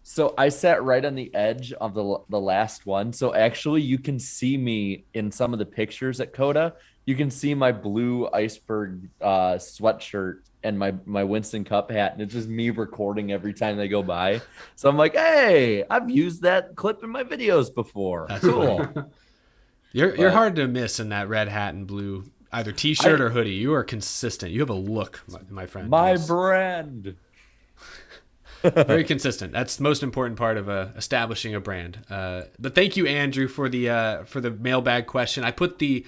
so I sat right on the edge of the last one. So actually you can see me in some of the pictures at COTA. You can see my blue Iceberg sweatshirt and my Winston Cup hat, and it's just me recording every time they go by. So I'm like, hey, I've used that clip in my videos before. That's cool. You're hard to miss in that red hat and blue, either T-shirt or hoodie. You are consistent. You have a look, my friend. My brand. Very consistent. That's the most important part of establishing a brand. But thank you, Andrew, for the mailbag question. I put the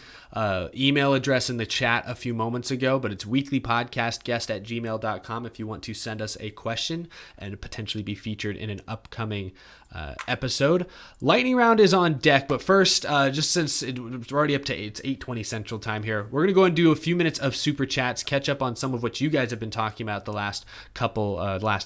email address in the chat a few moments ago, but it's weeklypodcastguest@gmail.com if you want to send us a question and potentially be featured in an upcoming episode. Lightning round is on deck, but first, just since we're already up to it's 8:20 Central Time here, we're gonna go and do a few minutes of super chats, catch up on some of what you guys have been talking about the last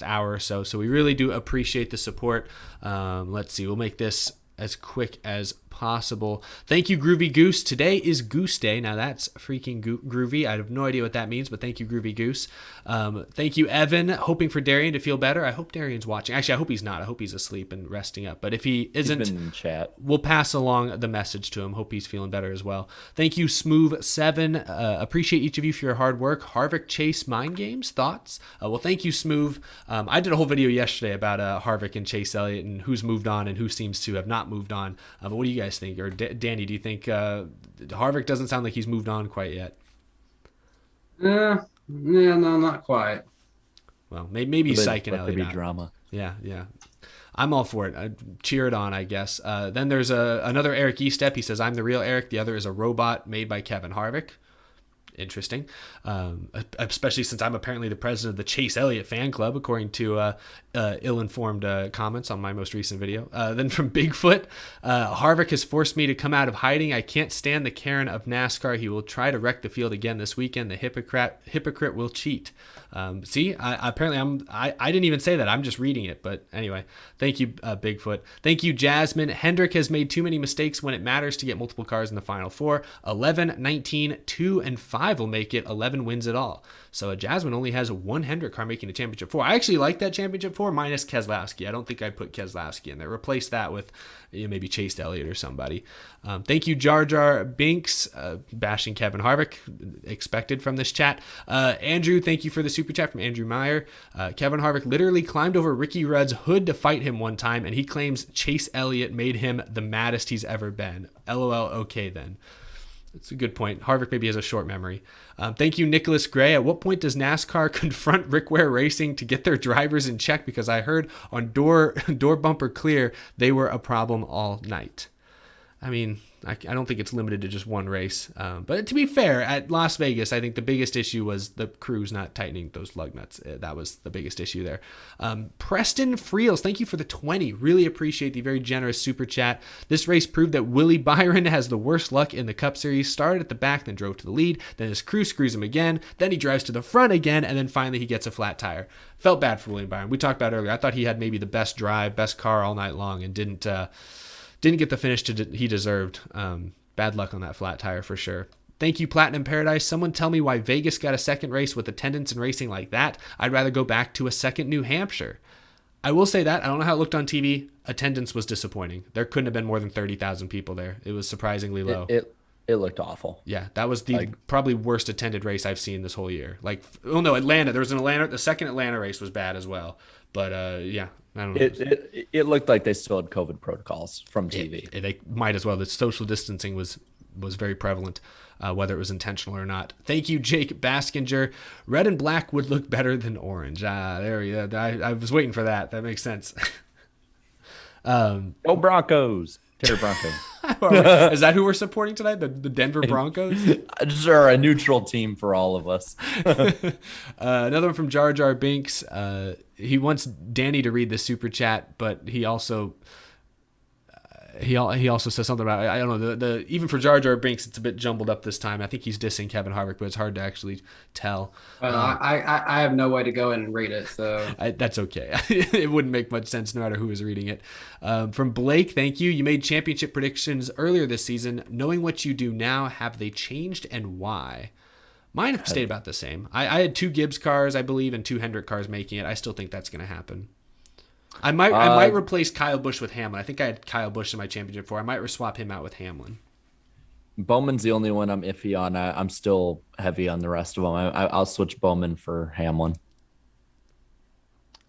hour or so. So we really do appreciate the support. Let's see, we'll make this as quick as possible. Thank you, Groovy Goose. Today is Goose Day. Now that's freaking groovy. I have no idea what that means, but thank you, Groovy Goose. Thank you, Evan. Hoping for Darian to feel better. I hope Darian's watching. Actually, I hope he's not. I hope he's asleep and resting up. But if he isn't, he's been in chat. We'll pass along the message to him. Hope he's feeling better as well. Thank you, Smooth7. Appreciate each of you for your hard work. Harvick Chase Mind Games. Thoughts? Well, thank you, Smooth. I did a whole video yesterday about Harvick and Chase Elliott and who's moved on and who seems to have not moved on. But what do you guys think? Or Danny, do you think Harvick doesn't sound like he's moved on quite yet? Yeah, no, not quite. Well, maybe he's psyching Elliott out. Drama. Yeah. I'm all for it. Cheer it on, I guess. Then there's another Eric Estepp. He says, I'm the real Eric. The other is a robot made by Kevin Harvick. Interesting, especially since I'm apparently the president of the Chase Elliott fan club, according to ill-informed comments on my most recent video. Then from Bigfoot, Harvick has forced me to come out of hiding. I can't stand the Karen of NASCAR. He will try to wreck the field again this weekend. The hypocrite will cheat. See, I didn't even say that. I'm just reading it. But anyway, thank you, Bigfoot. Thank you, Jasmine. Hendrick has made too many mistakes when it matters to get multiple cars in the Final Four. 11, 19, 2, and 5. 5 will make it 11 wins at all. So Jasmine only has one Hendrick car making a championship 4. I actually like that championship 4 minus Keselowski. I don't think I'd put Keselowski in there. Replace that with maybe Chase Elliott or somebody. Thank you, Jar Jar Binks, bashing Kevin Harvick, expected from this chat. Andrew, thank you for the super chat from Andrew Meyer. Kevin Harvick literally climbed over Ricky Rudd's hood to fight him one time, and he claims Chase Elliott made him the maddest he's ever been. LOL, okay then. That's a good point. Harvick maybe has a short memory. Thank you, Nicholas Gray. At what point does NASCAR confront Rick Ware Racing to get their drivers in check? Because I heard on door bumper clear they were a problem all night. I mean, I don't think it's limited to just one race. But to be fair, at Las Vegas, I think the biggest issue was the crews not tightening those lug nuts. That was the biggest issue there. Preston Freels, thank you for the 20. Really appreciate the very generous super chat. This race proved that Willie Byron has the worst luck in the Cup Series. Started at the back, then drove to the lead. Then his crew screws him again. Then he drives to the front again, and then finally he gets a flat tire. Felt bad for Willie Byron. We talked about it earlier. I thought he had maybe the best drive, best car all night long, and didn't get the finish he deserved. Bad luck on that flat tire for sure. Thank you, Platinum Paradise. Someone tell me why Vegas got a second race with attendance and racing like that. I'd rather go back to a second New Hampshire. I will say that. I don't know how it looked on TV. Attendance was disappointing. There couldn't have been more than 30,000 people there. It was surprisingly low. It looked awful. Yeah, that was the probably worst attended race I've seen this whole year. Atlanta. There was an Atlanta. The second Atlanta race was bad as well. But yeah, I don't know. It looked like they still had COVID protocols from TV. They might as well. The social distancing was very prevalent, whether it was intentional or not. Thank you, Jake Baskinger. Red and black would look better than orange. There we go. I was waiting for that. That makes sense. Go Broncos. Terry Broncos. Is that who we're supporting tonight? The Denver Broncos? Sure, a neutral team for all of us. Another one from Jar Jar Binks. He wants Danny to read the super chat, but he also says something about, I don't know, the even for Jar Jar Binks, it's a bit jumbled up this time. I think he's dissing Kevin Harvick, but it's hard to actually tell. I have no way to go in and read it, so that's okay. It wouldn't make much sense no matter who is reading it. From Blake, thank you. You made championship predictions earlier this season. Knowing what you do now, have they changed and why? Mine have stayed about the same. I had 2 Gibbs cars, I believe, and 2 Hendrick cars making it. I still think that's going to happen. I might replace Kyle Busch with Hamlin. I think I had Kyle Busch in my championship 4. I might swap him out with Hamlin. Bowman's the only one I'm iffy on. I'm still heavy on the rest of them. I'll switch Bowman for Hamlin.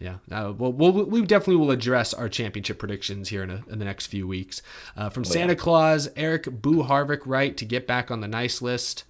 Yeah. We definitely will address our championship predictions here in the next few weeks. From Santa Claus, Eric Boo Harvick, right, to get back on the nice list.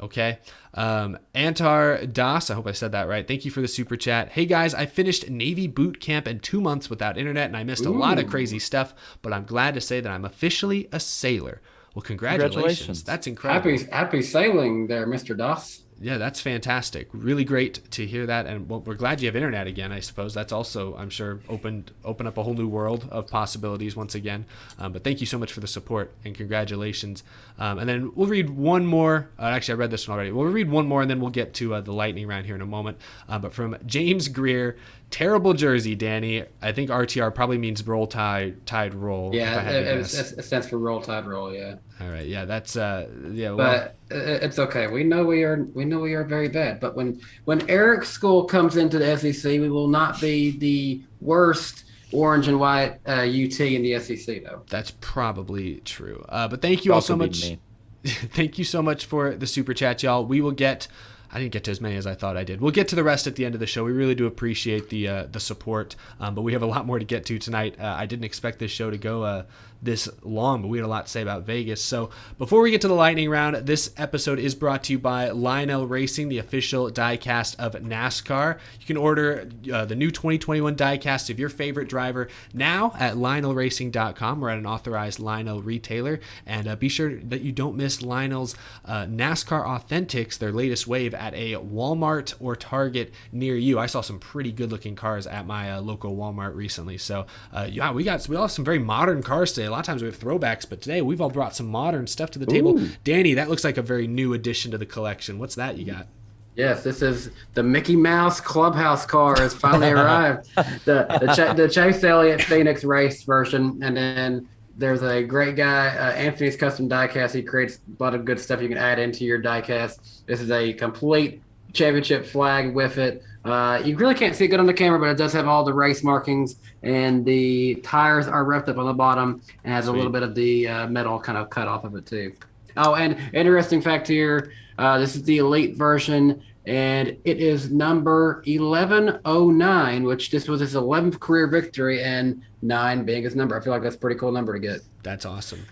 Okay. Antar Das, I hope I said that right. Thank you for the super chat. Hey guys, I finished Navy boot camp in 2 months without internet and I missed a lot of crazy stuff, but I'm glad to say that I'm officially a sailor. Well, congratulations. That's incredible. Happy sailing there, Mr. Das. Yeah, that's fantastic. Really great to hear that. And well, we're glad you have internet again, I suppose. That's also, I'm sure, open up a whole new world of possibilities once again. But thank you so much for the support and congratulations. And then we'll read one more. Actually, I read this one already. We'll read one more and then we'll get to the lightning round here in a moment. But from James Greer, terrible jersey, Danny. I think RTR probably means roll tide roll. Yeah, it stands for roll tide roll. Yeah. All right. Yeah, that's yeah. Well, but it's okay. We know we are very bad. But when Eric's school comes into the SEC, we will not be the worst orange and white UT in the SEC, though. That's probably true. But thank you all so much. Thank you so much for the super chat, y'all. We will get. I didn't get to as many as I thought I did. We'll get to the rest at the end of the show. We really do appreciate the support, but we have a lot more to get to tonight. I didn't expect this show to go this long, but we had a lot to say about Vegas. So before we get to the lightning round, this episode is brought to you by Lionel Racing, the official diecast of NASCAR. You can order the new 2021 diecast of your favorite driver now at lionelracing.com. We're at an authorized Lionel retailer, and be sure that you don't miss Lionel's NASCAR Authentics, their latest wave, at a Walmart or Target near you. I saw some pretty good looking cars at my local Walmart recently. So yeah, we all have some very modern cars today. A lot of times we have throwbacks, but today we've all brought some modern stuff to the table. Danny, that looks like a very new addition to the collection. What's that you got? Yes, this is the Mickey Mouse Clubhouse car has finally arrived. The Chase Elliott Phoenix race version, and then There's a great guy, Anthony's Custom Diecast. He creates a lot of good stuff you can add into your diecast. This is a complete championship flag with it. You really can't see it good on the camera, but it does have all the race markings, and the tires are roughed up on the bottom and has a little bit of the metal kind of cut off of it too. Oh, and interesting fact here, this is the Elite version, and it is number 1109, which this was his 11th career victory, and 9 being his number. I feel like that's a pretty cool number to get. That's awesome.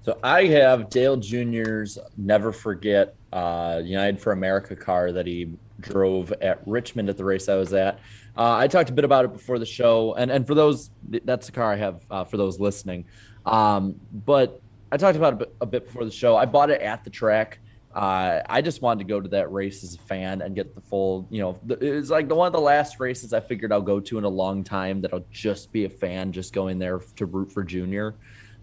So I have Dale Jr.'s Never Forget United for America car that he drove at Richmond at the race I was at. I talked a bit about it before the show, and for those, that's the car I have for those listening. But I talked about it a bit before the show. I bought it at the track. I just wanted to go to that race as a fan and get the full, it's like one of the last races I figured I'll go to in a long time that I'll just be a fan, just going there to root for Junior.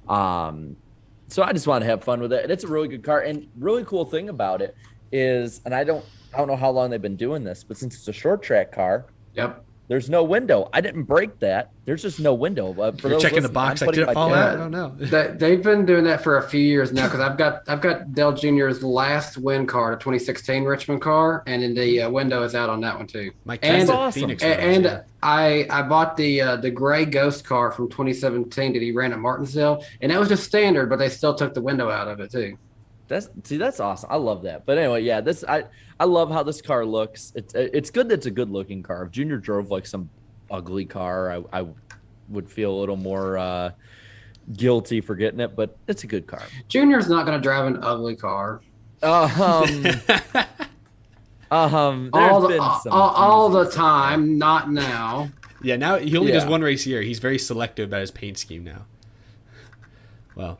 So I just want to have fun with it. And it's a really good car. And really cool thing about it is, and I don't know how long they've been doing this, but since it's a short track car, Yep. there's no window. I didn't break that. There's just no window. For You're checking the box. Did it fall out? I don't know. They've been doing that for a few years now, because I've got Dale Jr.'s last win car, the 2016 Richmond car, and then the window is out on that one too. And awesome. Phoenix I bought the gray Ghost car from 2017 that he ran at Martinsville, and that was just standard, but they still took the window out of it too. That's awesome. I love that. But anyway, yeah, I love how this car looks. It's good that it's a good looking car. If Junior drove like some ugly car, I would feel a little more guilty for getting it, but it's a good car. Junior's not going to drive an ugly car. All the time, not now. Yeah, now he only does one race a year. He's very selective about his paint scheme now. Well,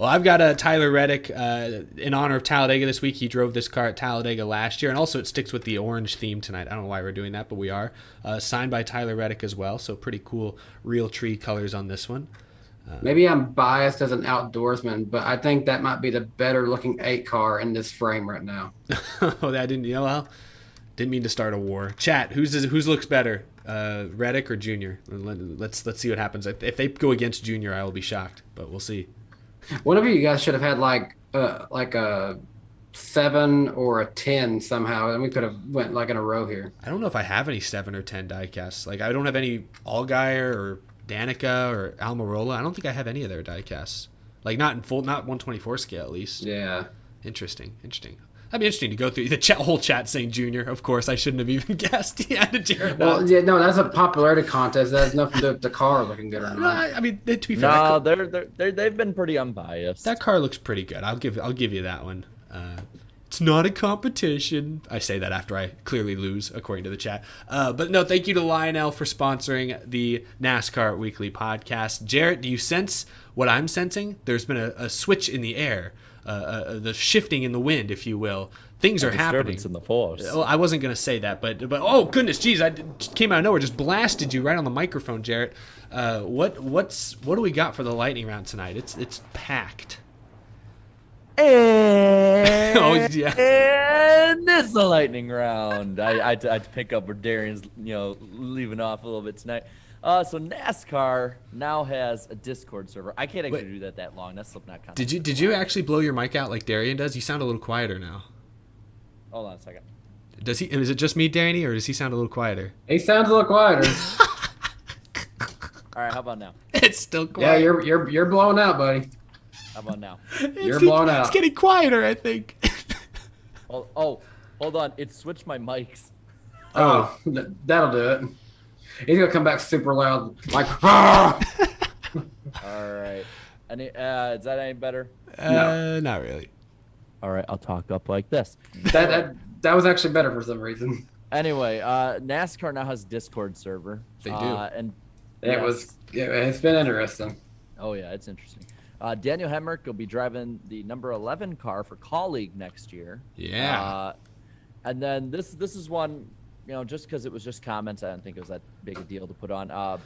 I've got Tyler Reddick in honor of Talladega this week. He drove this car at Talladega last year, and also it sticks with the orange theme tonight. I don't know why we're doing that, but we are. Signed by Tyler Reddick as well, so pretty cool real tree colors on this one. Maybe I'm biased as an outdoorsman, but I think that might be the better looking 8 car in this frame right now. Didn't mean to start a war. Chat, whose looks better, Reddick or Junior? Let's see what happens. If they go against Junior, I will be shocked, but we'll see. One of you guys should have had like a 7 or a 10 somehow, and we could have went like in a row here. I don't know if I have any 7 or 10 diecasts. Like, I don't have any Allgaier or Danica or Almirola. I don't think I have any of their diecasts. Like, not in full, not 124 scale at least. Yeah. Interesting. That'd be interesting to go through the whole chat saying Junior. Of course, I shouldn't have even guessed. Yeah, Jared. Well, yeah, no, that's a popularity contest. That has nothing to do with the car looking good or not. No, I mean, to be fair, they've been pretty unbiased. That car looks pretty good. I'll give you that one. It's not a competition. I say that after I clearly lose, according to the chat. But no, thank you to Lionel for sponsoring the NASCAR Weekly podcast. Jarrett, do you sense what I'm sensing? There's been a switch in the air. The shifting in the wind, if you will. Things are happening. In the force. Well, I wasn't going to say that, but oh goodness, geez, I came out of nowhere, just blasted you right on the microphone, Jarrett. What do we got for the lightning round tonight? It's packed. And, oh yeah. And it's the lightning round. I had to pick up where Darian's leaving off a little bit tonight. So NASCAR now has a Discord server. I can't actually do that long. That's not kind of. Did you actually blow your mic out like Darian does? You sound a little quieter now. Hold on a second. Does he? Is it just me, Danny, or does he sound a little quieter? He sounds a little quieter. All right, how about now? It's still quiet. Yeah, you're blowing out, buddy. How about now? You're blown out. It's getting quieter, I think. Oh, hold on. It switched my mics. Oh, that'll do it. He's gonna come back super loud, like. All right. Is that any better? No, not really. All right, I'll talk up like this. That was actually better for some reason. Anyway, NASCAR now has a Discord server. They do, and it's been interesting. Oh yeah, it's interesting. Daniel Hemrick will be driving the number 11 car for Colleague next year. Yeah. And then this is one, just because it was just comments, I don't think it was that big a deal to put on.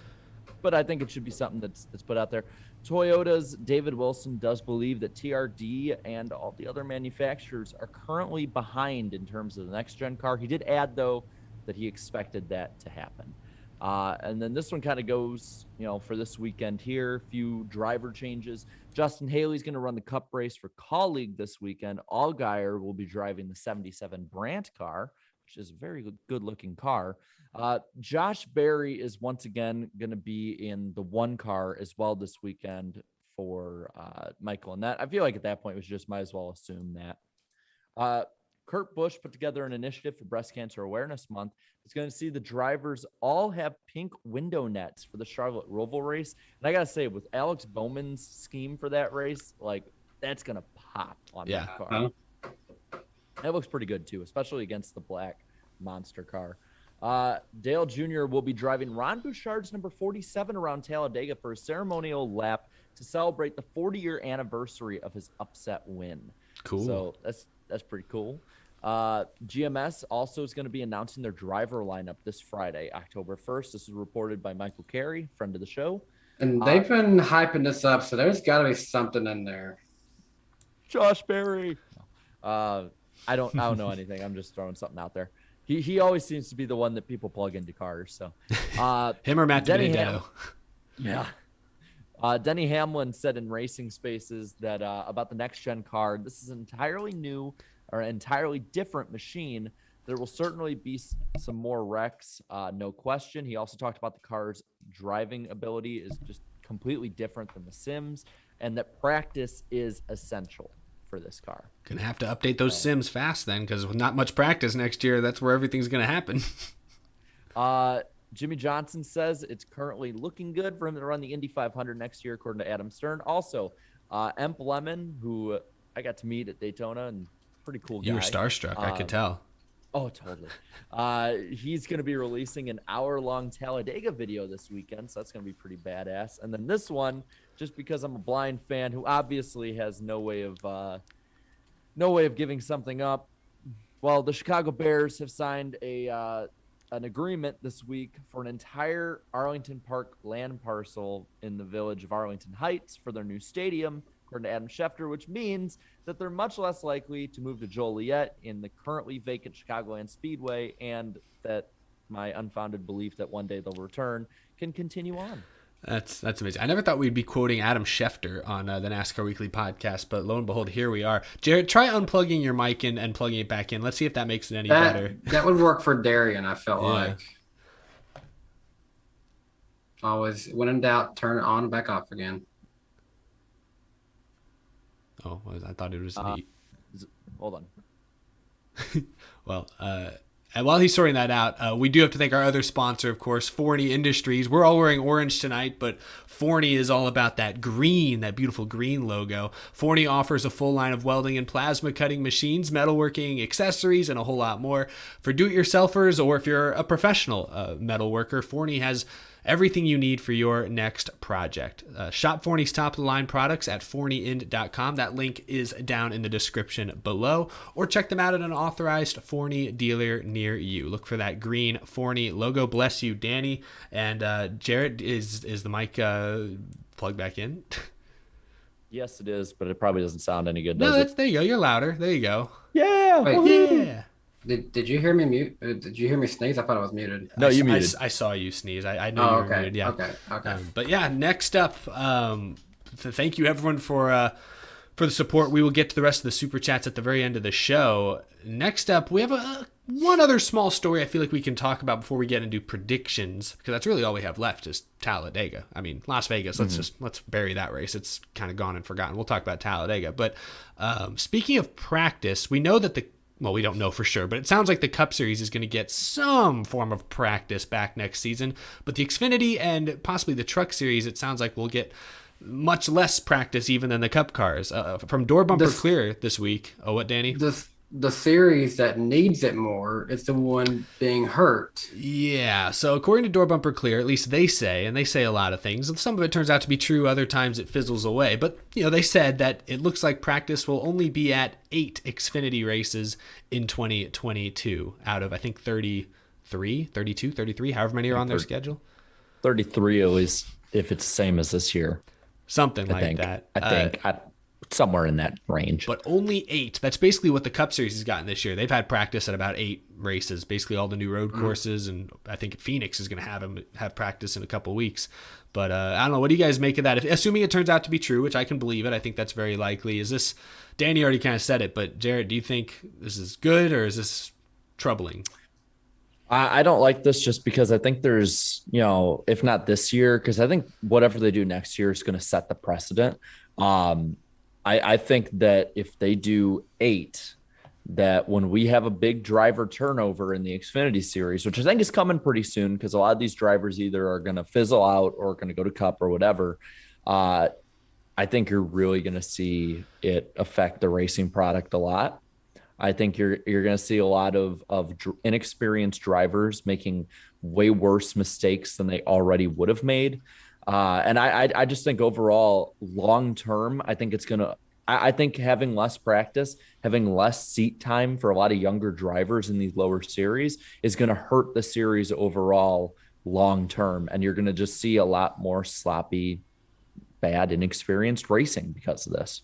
But I think it should be something that's put out there. Toyota's David Wilson does believe that TRD and all the other manufacturers are currently behind in terms of the next gen car. He did add, though, that he expected that to happen. And then this one kind of goes, for this weekend here, few driver changes. Justin Haley's going to run the Cup race for Colleague this weekend. Allgaier will be driving the 77 Brandt car, which is a very good looking car. Josh Berry is once again going to be in the one car as well this weekend for Michael and that. I feel like at that point we just might as well assume that. Kurt Busch put together an initiative for Breast Cancer Awareness Month. It's going to see the drivers all have pink window nets for the Charlotte Roval race. And I got to say, with Alex Bowman's scheme for that race, like, that's going to pop on that car. That looks pretty good, too, especially against the black monster car. Dale Jr. will be driving Ron Bouchard's number 47 around Talladega for a ceremonial lap to celebrate the 40-year anniversary of his upset win. Cool. So that's pretty cool. GMS also is going to be announcing their driver lineup this Friday, October 1st. This is reported by Michael Carey, friend of the show. And they've been hyping this up, so there's got to be something in there. Josh Berry. I don't know anything. I'm just throwing something out there. He always seems to be the one that people plug into cars. So him or Matt Denny Yeah. Denny Hamlin said in Racing Spaces that about the next gen car, this is an entirely new or entirely different machine. There will certainly be some more wrecks, no question. He also talked about the car's driving ability is just completely different than the Sims, and that practice is essential for this car. Gonna have to update those Sims fast then, because with not much practice next year, that's where everything's gonna happen. Jimmy Johnson says it's currently looking good for him to run the Indy 500 next year, according to Adam Stern. Also, Emp Lemon, who I got to meet at Daytona, and pretty cool guy. You were starstruck, I could tell. Oh, totally. He's going to be releasing an hour-long Talladega video this weekend, so that's going to be pretty badass. And then this one, just because I'm a blind fan who obviously has no way of giving something up. Well, the Chicago Bears have signed an agreement this week for an entire Arlington Park land parcel in the village of Arlington Heights for their new stadium, according to Adam Schefter, which means that they're much less likely to move to Joliet in the currently vacant Chicagoland Speedway, and that my unfounded belief that one day they'll return can continue on. That's amazing. I never thought we'd be quoting Adam Schefter on the NASCAR Weekly podcast, but lo and behold, here we are. Jared, try unplugging your mic and plugging it back in. Let's see if that makes it any better. That would work for Darian, I felt like. Always, when in doubt, turn it on and back off again. Oh, I thought it was neat. Hold on. Well, and while he's sorting that out, we do have to thank our other sponsor, of course, Forney Industries. We're all wearing orange tonight, but Forney is all about that green, that beautiful green logo. Forney offers a full line of welding and plasma cutting machines, metalworking, accessories, and a whole lot more. For do-it-yourselfers, or if you're a professional metal worker, Forney has everything you need for your next project. Shop Forney's top-of-the-line products at forneyind.com. That link is down in the description below. Or check them out at an authorized Forney dealer near you. Look for that green Forney logo. Bless you, Danny. And Jarrett, is the mic plugged back in? Yes, it is, but it probably doesn't sound any good, No, does it? there you go. You're louder. There you go. Yeah. Wait, Yeah. Did you hear me mute? Did you hear me sneeze? I thought I was muted. No, you muted. I saw you sneeze. I knew you were muted. Yeah. Okay. But yeah, next up, so thank you everyone for the support. We will get to the rest of the super chats at the very end of the show. Next up, we have one other small story I feel like we can talk about before we get into predictions, because that's really all we have left is Talladega. I mean, Las Vegas. Let's bury that race. It's kind of gone and forgotten. We'll talk about Talladega. But speaking of practice, we know that we don't know for sure, but it sounds like the Cup Series is going to get some form of practice back next season. But the Xfinity and possibly the Truck Series, it sounds like we'll get much less practice even than the Cup cars. From Door Bumper Clear this week. Oh, what, Danny? The series that needs it more is the one being hurt. Yeah, so according to Door Bumper Clear, at least they say, and they say a lot of things, and some of it turns out to be true, other times it fizzles away, but they said that it looks like practice will only be at 8 Xfinity races in 2022 out of, I think, 33, however many are on their schedule. 33 at least, if it's the same as this year. Something like that. I think. somewhere in that range. But only 8. That's basically what the Cup Series has gotten this year. They've had practice at about 8 races, basically all the new road courses, and I think Phoenix is going to have practice in a couple weeks. But I don't know. What do you guys make of that? Assuming it turns out to be true, which I can believe it, I think that's very likely. Is this, Danny already kind of said it, but Jared, do you think this is good or is this troubling? I don't like this just because I think there's, if not this year, because I think whatever they do next year is going to set the precedent. I think that if they do 8, that when we have a big driver turnover in the Xfinity series, which I think is coming pretty soon, because a lot of these drivers either are going to fizzle out or going to go to Cup or whatever, I think you're really going to see it affect the racing product a lot. I think you're going to see a lot of inexperienced drivers making way worse mistakes than they already would have made. And I just think overall, long term, I think I think having less practice, having less seat time for a lot of younger drivers in these lower series is going to hurt the series overall long term. And you're going to just see a lot more sloppy, bad, inexperienced racing because of this.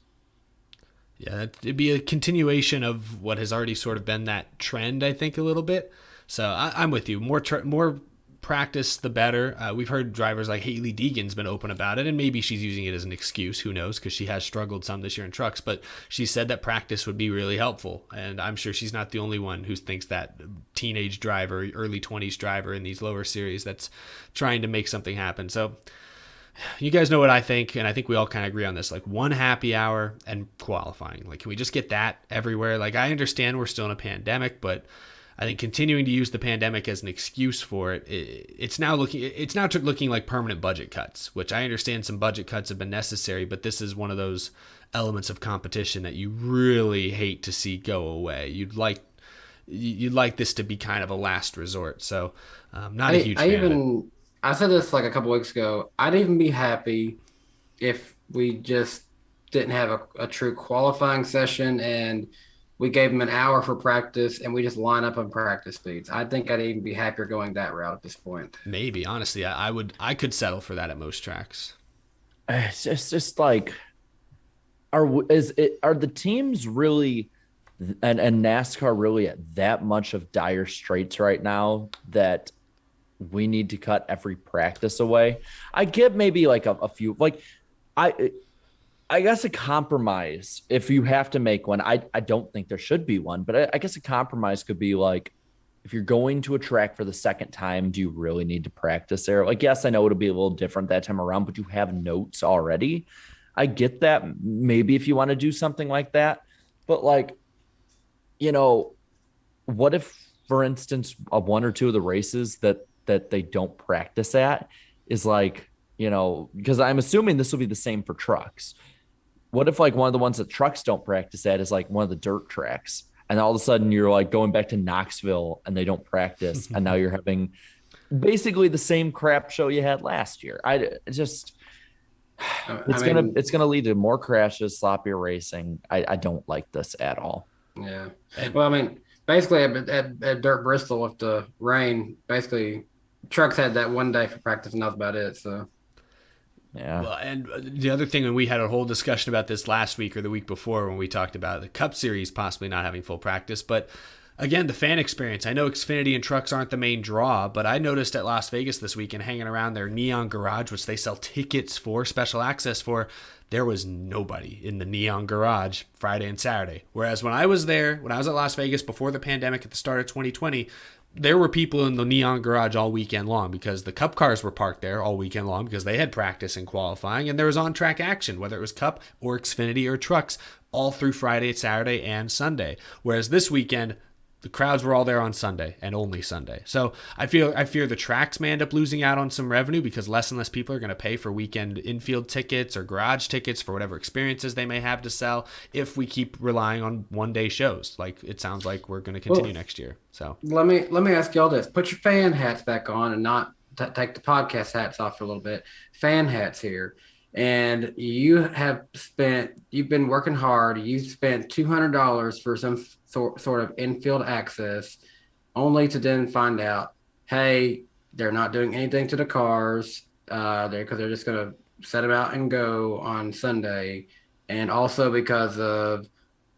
Yeah, it'd be a continuation of what has already sort of been that trend, I think, a little bit. So I'm with you. More practice, the better. We've heard drivers like Haley Deegan's been open about it, and maybe she's using it as an excuse. Who knows? Because she has struggled some this year in trucks. But she said that practice would be really helpful, and I'm sure she's not the only one who thinks that teenage driver, early 20s driver in these lower series that's trying to make something happen. So you guys know what I think, and I think we all kind of agree on this. Like, one happy hour and qualifying. Like, can we just get that everywhere? Like, I understand we're still in a pandemic, but I think continuing to use the pandemic as an excuse for it, it's now looking like permanent budget cuts, which I understand some budget cuts have been necessary, but this is one of those elements of competition that you really hate to see go away. You'd like this to be kind of a last resort. So, not a huge fan of it. I said this like a couple weeks ago. I'd even be happy if we just didn't have a true qualifying session and we gave them an hour for practice and we just line up on practice speeds. I think I'd even be happier going that route at this point. Maybe, honestly, I could settle for that at most tracks. It's just like, are the teams really and NASCAR really at that much of dire straits right now that we need to cut every practice away? I get maybe like a few, like I guess a compromise, if you have to make one, I don't think there should be one, but I guess a compromise could be like, if you're going to a track for the second time, do you really need to practice there? Like, yes, I know it'll be a little different that time around, but you have notes already. I get that. Maybe if you want to do something like that, but like, what if, for instance, one or two of the races that they don't practice at is like, because I'm assuming this will be the same for trucks. What if like one of the ones that trucks don't practice at is like one of the dirt tracks, and all of a sudden you're like going back to Knoxville and they don't practice, and now you're having basically the same crap show you had last year. It's gonna lead to more crashes, sloppier racing. I don't like this at all. Yeah. Well, I mean, basically at Dirt Bristol with the rain, basically trucks had that one day for practice and that's about it. So yeah. Well, and the other thing, when we had a whole discussion about this last week or the week before, when we talked about the Cup Series possibly not having full practice, but again, the fan experience. I know Xfinity and trucks aren't the main draw, but I noticed at Las Vegas this weekend, hanging around their Neon Garage, which they sell tickets for, special access for, there was nobody in the Neon Garage Friday and Saturday. Whereas when I was there, when I was at Las Vegas before the pandemic at the start of 2020, there were people in the Neon Garage all weekend long because the Cup cars were parked there all weekend long because they had practice and qualifying, and there was on-track action, whether it was Cup or Xfinity or trucks, all through Friday, Saturday, and Sunday. Whereas this weekend, the crowds were all there on Sunday and only Sunday. So I fear the tracks may end up losing out on some revenue because less and less people are going to pay for weekend infield tickets or garage tickets for whatever experiences they may have to sell if we keep relying on one-day shows, like it sounds like we're going to continue next year. So let me ask y'all this: put your fan hats back on and not take the podcast hats off for a little bit. Fan hats here. And you've been working hard. You spent $200 for some sort of infield access, only to then find out, hey, they're not doing anything to the cars, because they're just going to set them out and go on Sunday. and also because of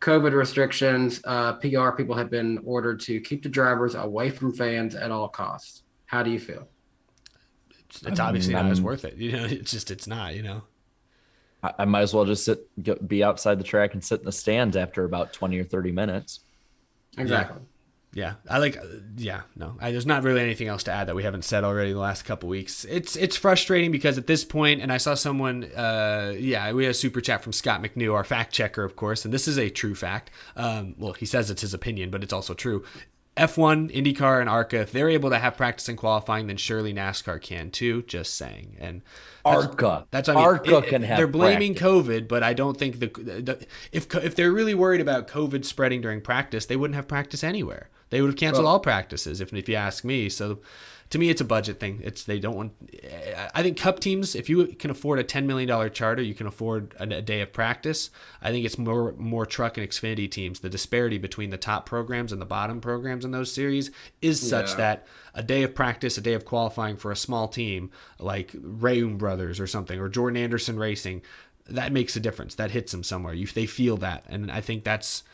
COVID restrictions, PR people have been ordered to keep the drivers away from fans at all costs. How do you feel? It's obviously not as worth it. It's not. I might as well just be outside the track and sit in the stands after about 20 or 30 minutes. Exactly. Yeah, there's not really anything else to add that we haven't said already in the last couple weeks. It's frustrating because at this point, and I saw someone, we had a super chat from Scott McNew, our fact checker, of course, and this is a true fact. Well, he says it's his opinion, but it's also true. F1, IndyCar, and ARCA, if they're able to have practice and qualifying, then surely NASCAR can too. Just saying. And ARCA can have. They're blaming practice. COVID, but I don't think if they're really worried about COVID spreading during practice, they wouldn't have practice anywhere. They would have canceled all practices if you ask me. So to me, it's a budget thing. They don't want. I think Cup teams, if you can afford a $10 million charter, you can afford a day of practice. I think it's more truck and Xfinity teams. The disparity between the top programs and the bottom programs in those series is such that a day of practice, a day of qualifying for a small team like Rayum Brothers or something, or Jordan Anderson Racing, that makes a difference. That hits them somewhere. They feel that, and I think that's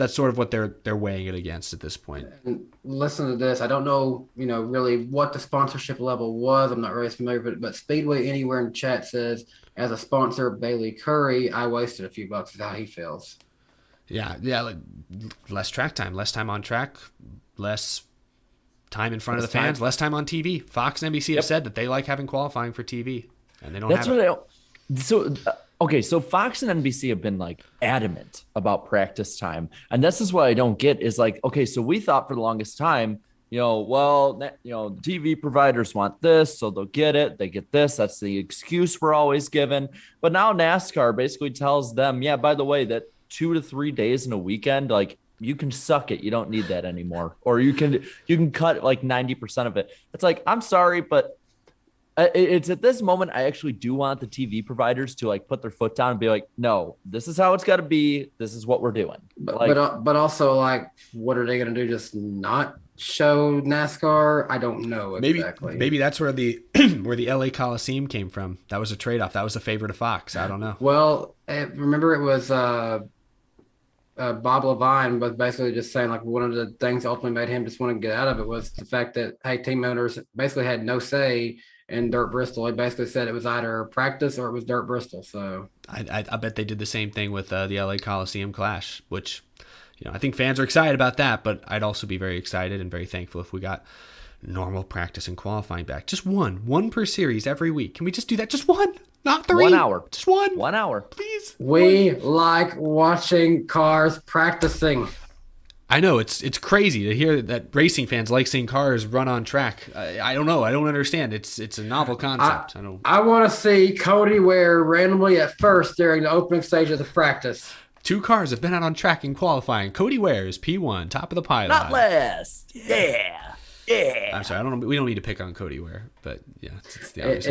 sort of what they're weighing it against at this point. And listen to this. I don't know, really what the sponsorship level was. I'm not really familiar with it, but Speedway Anywhere in chat says, as a sponsor of Bailey Curry, I wasted a few bucks. Is how he feels. Yeah, like less track time, less time on track, less time in front of the fans, less time on TV. Fox and NBC have said that they like having qualifying for TV, and they don't have it. Okay, so Fox and NBC have been like adamant about practice time. And this is what I don't get is like, okay, so we thought for the longest time, TV providers want this, so they'll get it. They get this. That's the excuse we're always given. But now NASCAR basically tells them, yeah, by the way, that 2 to 3 days in a weekend, like you can suck it. You don't need that anymore. Or you can cut like 90% of it. It's like, I'm sorry, but it's at this moment I actually do want the TV providers to like put their foot down and be like, no, this is how it's got to be. This is what we're doing. But also, like, what are they going to do? Just not show NASCAR? I don't know exactly. Maybe that's where the where the LA Coliseum came from. That was a trade-off. That was a favor to Fox. I don't know. Well, remember it was Bob Levine was basically just saying, like, one of the things that ultimately made him just want to get out of it was the fact that, hey, team owners basically had no say in Dirt Bristol. He basically said it was either practice or it was Dirt Bristol. So I bet they did the same thing with the LA Coliseum Clash, which I think fans are excited about that, but I'd also be very excited and very thankful if we got normal practice and qualifying back. Just one per series every week. Can we just do that? Just one, not 3. 1 hour. Just one. 1 hour, please. We like watching cars practicing. I know it's crazy to hear that racing fans like seeing cars run on track. I don't know. I don't understand. It's a novel concept. I want to see Cody Ware randomly at first during the opening stage of the practice. 2 cars have been out on track in qualifying. Cody Ware is P1, top of the pile. Not last. Yeah. I'm sorry. I don't know. We don't need to pick on Cody Ware, but yeah, it's the obvious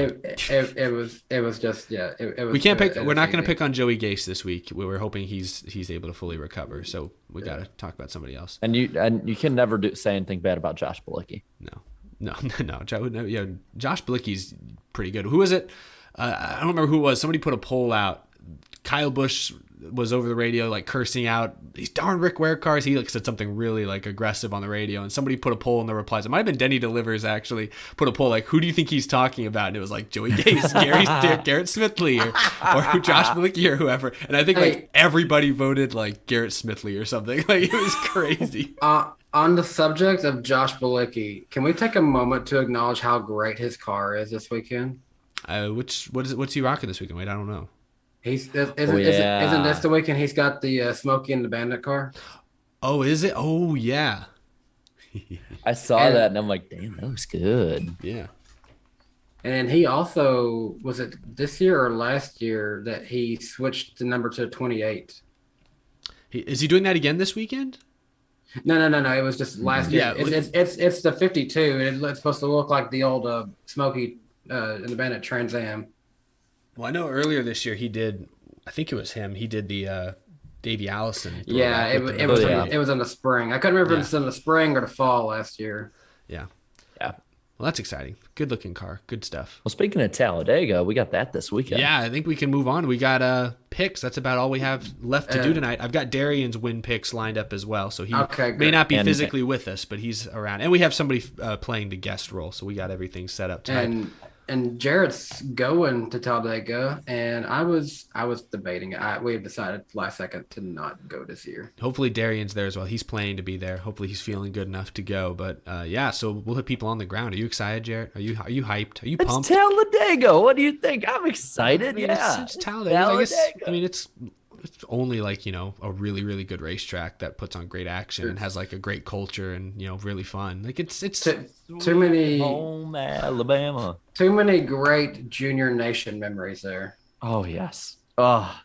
it was just It was, we can't pick. We're not going to pick on Joey Gase this week. We were hoping he's able to fully recover. So we got to talk about somebody else. And you can never say anything bad about Josh Bilicki. No. Josh Bilicki's pretty good. Who is it? I don't remember who it was. Somebody put a poll out. Kyle Busch was over the radio like cursing out these darn Rick Ware cars. He said something really like aggressive on the radio, and somebody put a poll in the replies. It might have been Denny Delivers actually put a poll like, who do you think he's talking about? And it was like Joey Gase, Garrett Smithley, or Josh Bilicki or whoever. And I think like everybody voted like Garrett Smithley or something. Like it was crazy. On the subject of Josh Bilicki, can we take a moment to acknowledge how great his car is this weekend? What's he rocking this weekend? Wait, I don't know. Isn't this the weekend he's got the Smokey and the Bandit car? Oh, is it? Oh, yeah. I saw that and I'm like, damn, that was good. Yeah. And he also, was it this year or last year that he switched the number to 28? Is he doing that again this weekend? No. It was just last year. It's the 52, and it's supposed to look like the old Smokey and the Bandit Trans Am. Well, I know earlier this year he did. I think it was him. He did the Davey Allison. Yeah, it was in the spring. I couldn't remember if it was in the spring or the fall last year. Yeah. Yeah. Well, that's exciting. Good looking car. Good stuff. Well, speaking of Talladega, we got that this weekend. Yeah, I think we can move on. We got picks. That's about all we have left to do tonight. I've got Darian's win picks lined up as well, so he may not be physically with us, but he's around. And we have somebody playing the guest role, so we got everything set up tonight. And Jarrett's going to Talladega, and I was debating. We have decided last second to not go this year. Hopefully Darian's there as well. He's planning to be there. Hopefully he's feeling good enough to go. But yeah, so we'll hit people on the ground. Are you excited, Jarrett? Are you hyped? Are you pumped? It's Talladega. What do you think? I'm excited. It's Talladega. It's only like, a really, really good racetrack that puts on great action and has like a great culture and, really fun. Like it's too many home Alabama. Too many great Junior Nation memories there. Oh yes. Oh,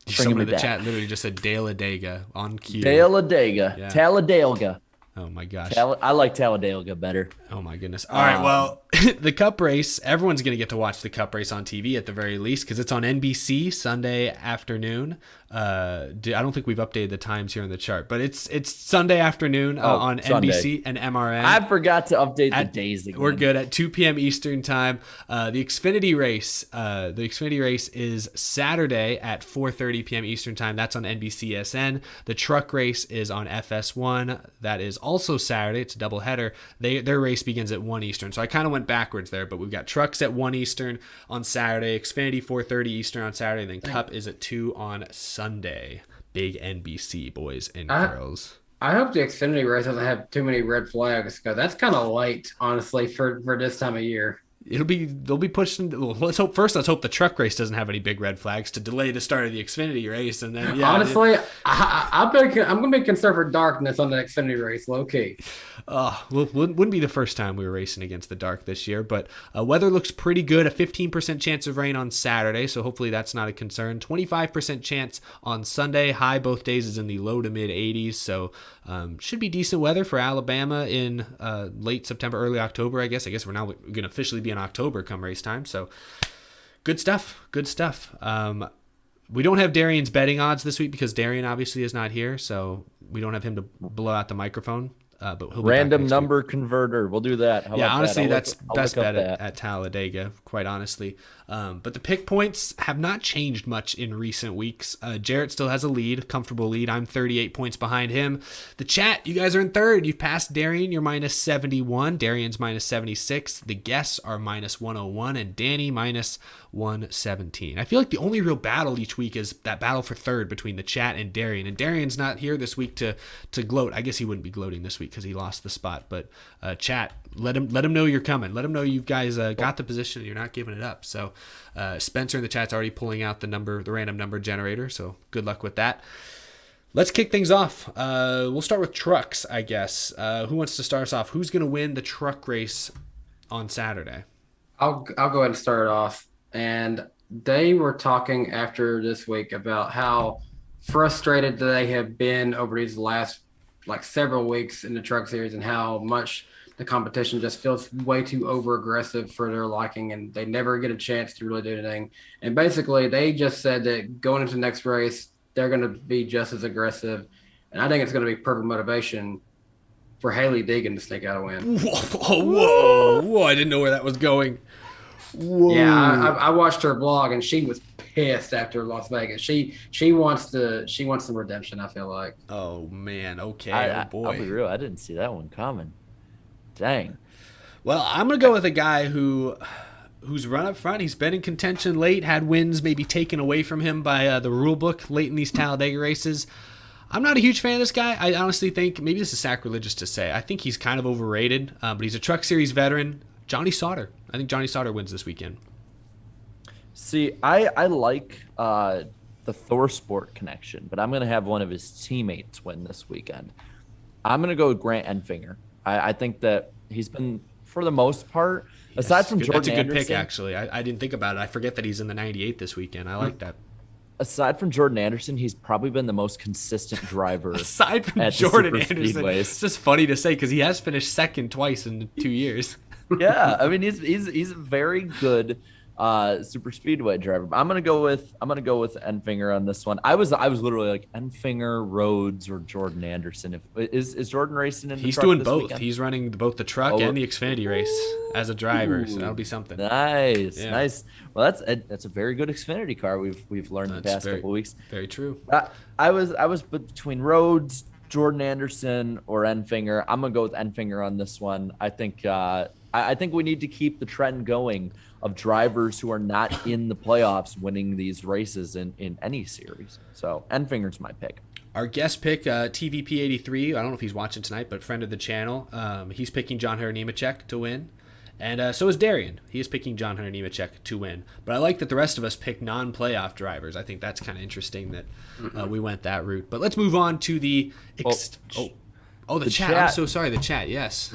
someone in the chat literally just said Talladega on cue. Talladega. Yeah. Talladega. Oh my gosh. I like Talladega better. Oh my goodness. All right. Well, the Cup race, everyone's going to get to watch the Cup race on TV at the very least because it's on NBC Sunday afternoon. I don't think we've updated the times here on the chart, but it's Sunday afternoon on Sunday. NBC and MRN. I forgot to update the days again. We're good at 2 p.m. Eastern time. The Xfinity race is Saturday at 4:30 p.m. Eastern time. That's on NBCSN. The truck race is on FS1. That is also Saturday. It's a doubleheader. Their race begins at 1 Eastern. So I kind of went backwards there, but we've got trucks at 1 Eastern on Saturday, Xfinity 4:30 Eastern on Saturday, and then Cup is at 2 on Sunday. Big NBC, boys and girls. I hope the Xfinity race doesn't have too many red flags because that's kind of late, honestly, for this time of year. They'll be pushing. Well, let's hope the truck race doesn't have any big red flags to delay the start of the Xfinity race, and then honestly, I'm going to be concerned for darkness on the Xfinity race, low key. Wouldn't be the first time we were racing against the dark this year, but weather looks pretty good. A 15% chance of rain on Saturday, so hopefully that's not a concern. 25% chance on Sunday. High both days is in the low to mid 80s, so should be decent weather for Alabama in late September, early October. I guess we're now going to officially be in October come race time, so good stuff. We don't have Darian's betting odds this week because Darian obviously is not here, so we don't have him to blow out the microphone. But he'll be random number converter. We'll do that. Honestly, that's best bet at Talladega, quite honestly. But the pick points have not changed much in recent weeks. Jarrett still has a lead, comfortable lead. I'm 38 points behind him. The chat, you guys are in third. You've passed Darian. You're minus 71. Darian's minus 76. The guests are minus 101, and Danny minus 117. I feel like the only real battle each week is that battle for third between the chat and Darian. And Darian's not here this week to gloat. I guess he wouldn't be gloating this week because he lost the spot. But chat, let him know you're coming. Let him know you guys got the position and you're not giving it up. So Spencer in the chat's already pulling out the random number generator. So good luck with that. Let's kick things off. We'll start with trucks, I guess. Who wants to start us off? Who's going to win the truck race on Saturday? I'll go ahead and start it off. And they were talking after this week about how frustrated they have been over these last several weeks in the truck series and how much the competition just feels way too over aggressive for their liking and they never get a chance to really do anything. And basically they just said that going into the next race, they're going to be just as aggressive. And I think it's going to be perfect motivation for Haley Deegan to sneak out a win. Whoa. I didn't know where that was going. Whoa. Yeah, I watched her blog and she was pissed after Las Vegas. She wants some redemption, I feel like. Oh man, okay. Oh boy. I'll be real, I didn't see that one coming. Dang. Well, I'm gonna go with a guy who's run up front. He's been in contention late, had wins maybe taken away from him by the rule book late in these Talladega races. I'm not a huge fan of this guy. I honestly think, maybe this is sacrilegious to say, I think he's kind of overrated, but he's a Truck Series veteran. Johnny Sauter. I think Johnny Sauter wins this weekend. See, I like the Thor Sport connection, but I'm going to have one of his teammates win this weekend. I'm going to go with Grant Enfinger. I think that he's been, for the most part, yes, aside from Jordan Anderson. That's a good Anderson, pick, actually. I didn't think about it. I forget that he's in the 98 this weekend. I like that. Aside from Jordan Anderson, he's probably been the most consistent driver. Aside from Jordan Anderson, it's just funny to say because he has finished second twice in 2 years. Yeah, I mean he's a very good super speedway driver. I'm gonna go with Enfinger on this one. I was literally like Enfinger, Rhodes, or Jordan Anderson. Is Jordan racing in the He's truck doing this both. weekend? He's running both the truck and the Xfinity race as a driver, so that'll be something. Nice, Yeah. nice. Well, that's a very good Xfinity car. We've learned the past couple weeks. Very true. I was between Rhodes, Jordan Anderson, or Enfinger. I'm gonna go with Enfinger on this one. I think we need to keep the trend going of drivers who are not in the playoffs winning these races in any series. So Enfinger's my pick. Our guest pick, TVP83, I don't know if he's watching tonight, but friend of the channel, he's picking John Hunter Nemechek to win. And so is Darian. He is picking John Hunter Nemechek to win. But I like that the rest of us pick non-playoff drivers. I think that's kind of interesting that we went that route. But let's move on to the the chat. I'm so sorry, the chat, yes.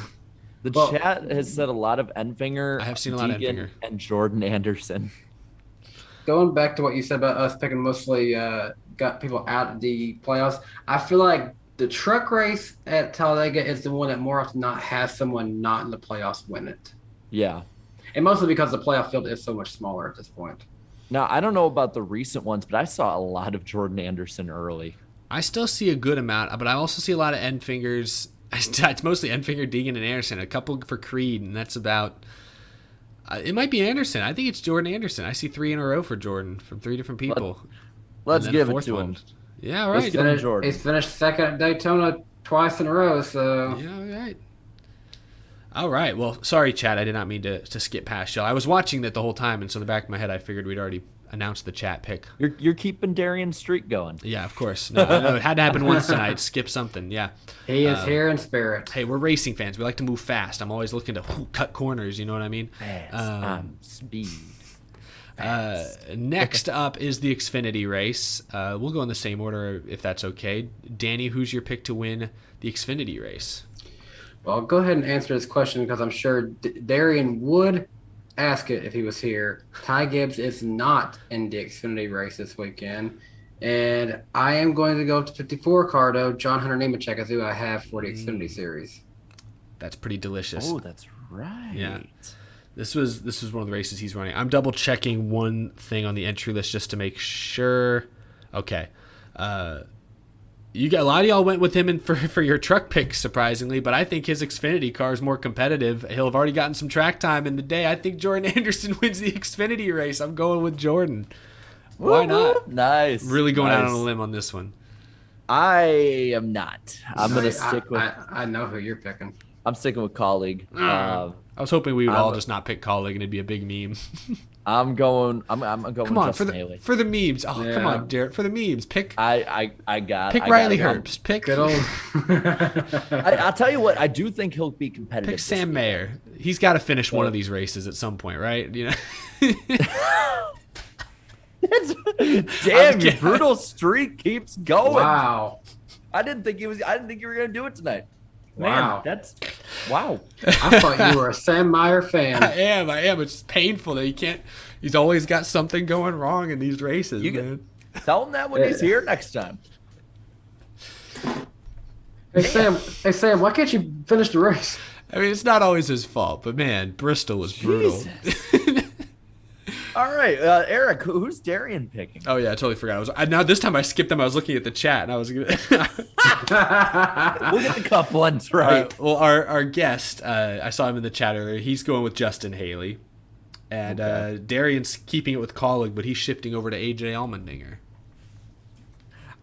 The chat has said a lot of Enfinger. I have seen a lot of Enfinger. And Jordan Anderson. Going back to what you said about us picking mostly got people out of the playoffs, I feel like the truck race at Talladega is the one that more often not has someone not in the playoffs win it. Yeah. And mostly because the playoff field is so much smaller at this point. Now, I don't know about the recent ones, but I saw a lot of Jordan Anderson early. I still see a good amount, but I also see a lot of Enfingers. It's mostly Enfinger, Deegan, and Anderson. A couple for Creed, and that's about... it might be Anderson. I think it's Jordan Anderson. I see 3 in a row for Jordan from 3 different people. Let's give it to him. Yeah, all right. He's finished second at Daytona twice in a row, so... Yeah, all right. All right. Well, sorry, Chad. I did not mean to skip past y'all. I was watching that the whole time, and so in the back of my head, I figured we'd already announced the chat pick. You're keeping Darian's streak going. Yeah, of course. No, I know it had to happen once tonight. Skip something. Yeah. He is here in spirit. Hey, we're racing fans. We like to move fast. I'm always looking to cut corners. You know what I mean? Fast. Speed. Next up is the Xfinity race. We'll go in the same order if that's okay. Danny, who's your pick to win the Xfinity race? Well, I'll go ahead and answer this question because I'm sure Darian would ask it if he was here. Ty Gibbs is not in the Xfinity race this weekend. And I am going to go to 54 car, though. John Hunter Nemechek is who I have for the Xfinity series. That's pretty delicious. Oh, that's right. Yeah. This was one of the races he's running. I'm double checking one thing on the entry list just to make sure. Okay. You got a lot of y'all went with him for your truck pick, surprisingly, but I think his Xfinity car is more competitive. He'll have already gotten some track time in the day. I think Jordan Anderson wins the Xfinity race. I'm going with Jordan. Why not? Nice. Really going out on a limb on this one. I am not. I'm going to stick with. I know who you're picking. I'm sticking with colleague. I was hoping we would all just not pick colleague and it'd be a big meme. I'm going. I'm going. Come on Justin Haley. for the memes. Oh, Yeah. come on, Jared. For the memes, pick. I got. Riley Herbst. Pick. Good old. I'll tell you what. I do think he'll be competitive. Pick Sam Mayer. He's got to finish one of these races at some point, right? You know. Damn, your brutal streak keeps going. Wow. I didn't think you were gonna do it tonight. Man, Wow. that's wow. I thought you were a Sam Meyer fan. I am. It's just painful that he can't. He's always got something going wrong in these races, man. Tell him that when he's here next time. Hey Sam, why can't you finish the race? I mean, it's not always his fault, but man, Bristol was brutal. All right, Eric, who's Darian picking? Oh yeah, I totally forgot. Now this time I skipped them. I was looking at the chat, and I was gonna. We'll get the cup ones right. Well, our guest, I saw him in the chat earlier. He's going with Justin Haley, and Darian's keeping it with colleague, but he's shifting over to AJ Allmendinger.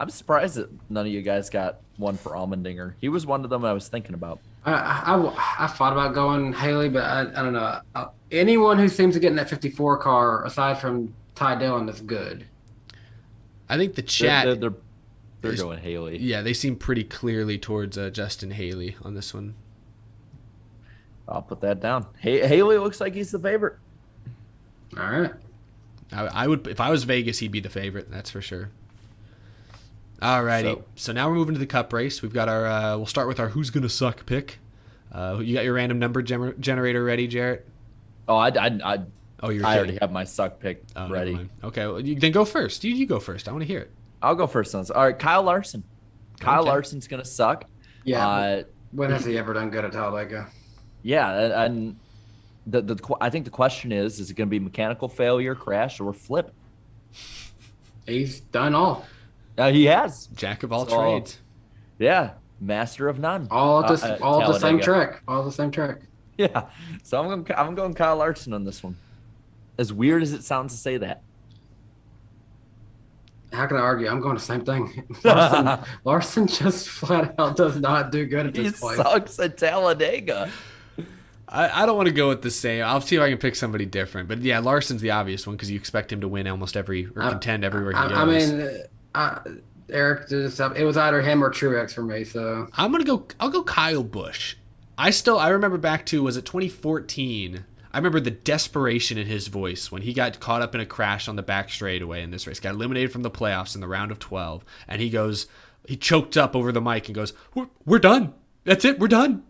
I'm surprised that none of you guys got one for Allmendinger. He was one of them I was thinking about. I thought about going Haley, but I don't know. Anyone who seems to get in that 54 car, aside from Ty Dillon, is good. I think the chat... They're going Haley. Yeah, they seem pretty clearly towards Justin Haley on this one. I'll put that down. Haley looks like he's the favorite. All right. I would, if I was Vegas, he'd be the favorite. That's for sure. Alrighty. So now we're moving to the Cup race. We've got our. We'll start with our who's gonna suck pick. You got your random number generator ready, Jarrett? Oh, I already have my suck pick ready. Okay, well, then go first. You go first. I want to hear it. I'll go first. All right, Kyle Larson. Kyle Larson's gonna suck. Yeah. When has he ever done good at Talladega? Yeah, and I think the question is it going to be mechanical failure, crash, or flip? He's done all. He has. Jack of all So, trades. Yeah, master of none. All the same Talladega. track. All the same track. Yeah, so I'm going Kyle Larson on this one. As weird as it sounds to say that. How can I argue? I'm going the same thing. Larson just flat out does not do good at He this place. sucks at Talladega. I don't want to go with the same. I'll see if I can pick somebody different. But yeah, Larson's the obvious one because you expect him to win almost contend everywhere he goes. Eric did this up. It was either him or Truex for me. So I'll go Kyle Busch. I remember back to, was it 2014? I remember the desperation in his voice when he got caught up in a crash on the back straightaway in this race. Got eliminated from the playoffs in the round of 12, and he choked up over the mic and goes, "We're done. That's it. We're done."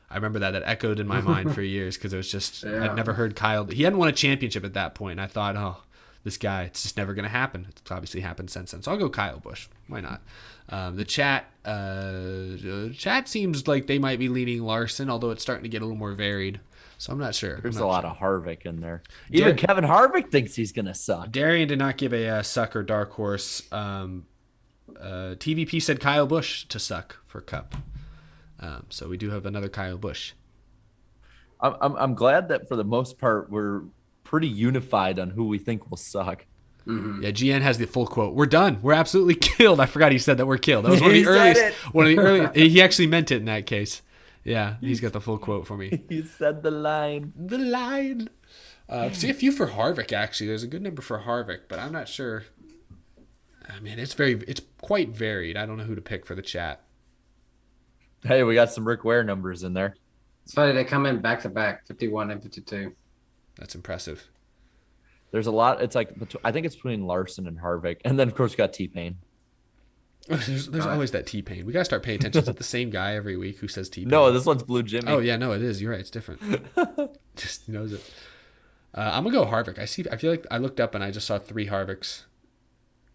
I remember that echoed in my mind for years because it was just I'd never heard Kyle. He hadn't won a championship at that point, and I thought, oh, this guy, it's just never going to happen. It's obviously happened since then. So I'll go Kyle Busch. Why not? The chat seems like they might be leaning Larson, although it's starting to get a little more varied. So I'm not sure. There's a lot of Harvick in there. Even Kevin Harvick thinks he's going to suck. Darian did not give a suck or dark horse. TVP said Kyle Busch to suck for Cup. So we do have another Kyle Busch. I'm glad that for the most part we're pretty unified on who we think will suck. Mm-hmm. Yeah, GN has the full quote. We're done. We're absolutely killed. I forgot he said that we're killed. That was one of the earliest. He actually meant it in that case. Yeah, he's got the full quote for me. He said the line. The line. See a few for Harvick, actually. There's a good number for Harvick, but I'm not sure. I mean, it's quite varied. I don't know who to pick for the chat. Hey, we got some Rick Ware numbers in there. It's funny, they come in back to back, 51 and 52. That's impressive. There's a lot. It's like, I think it's between Larson and Harvick. And then, of course, we got T-Pain. There's always that T-Pain. We got to start paying attention to the same guy every week who says T-Pain. No, this one's Blue Jimmy. Oh, yeah, no, it is. You're right. It's different. Just knows it. I'm going to go Harvick. I feel like I looked up and I just saw 3 Harvicks.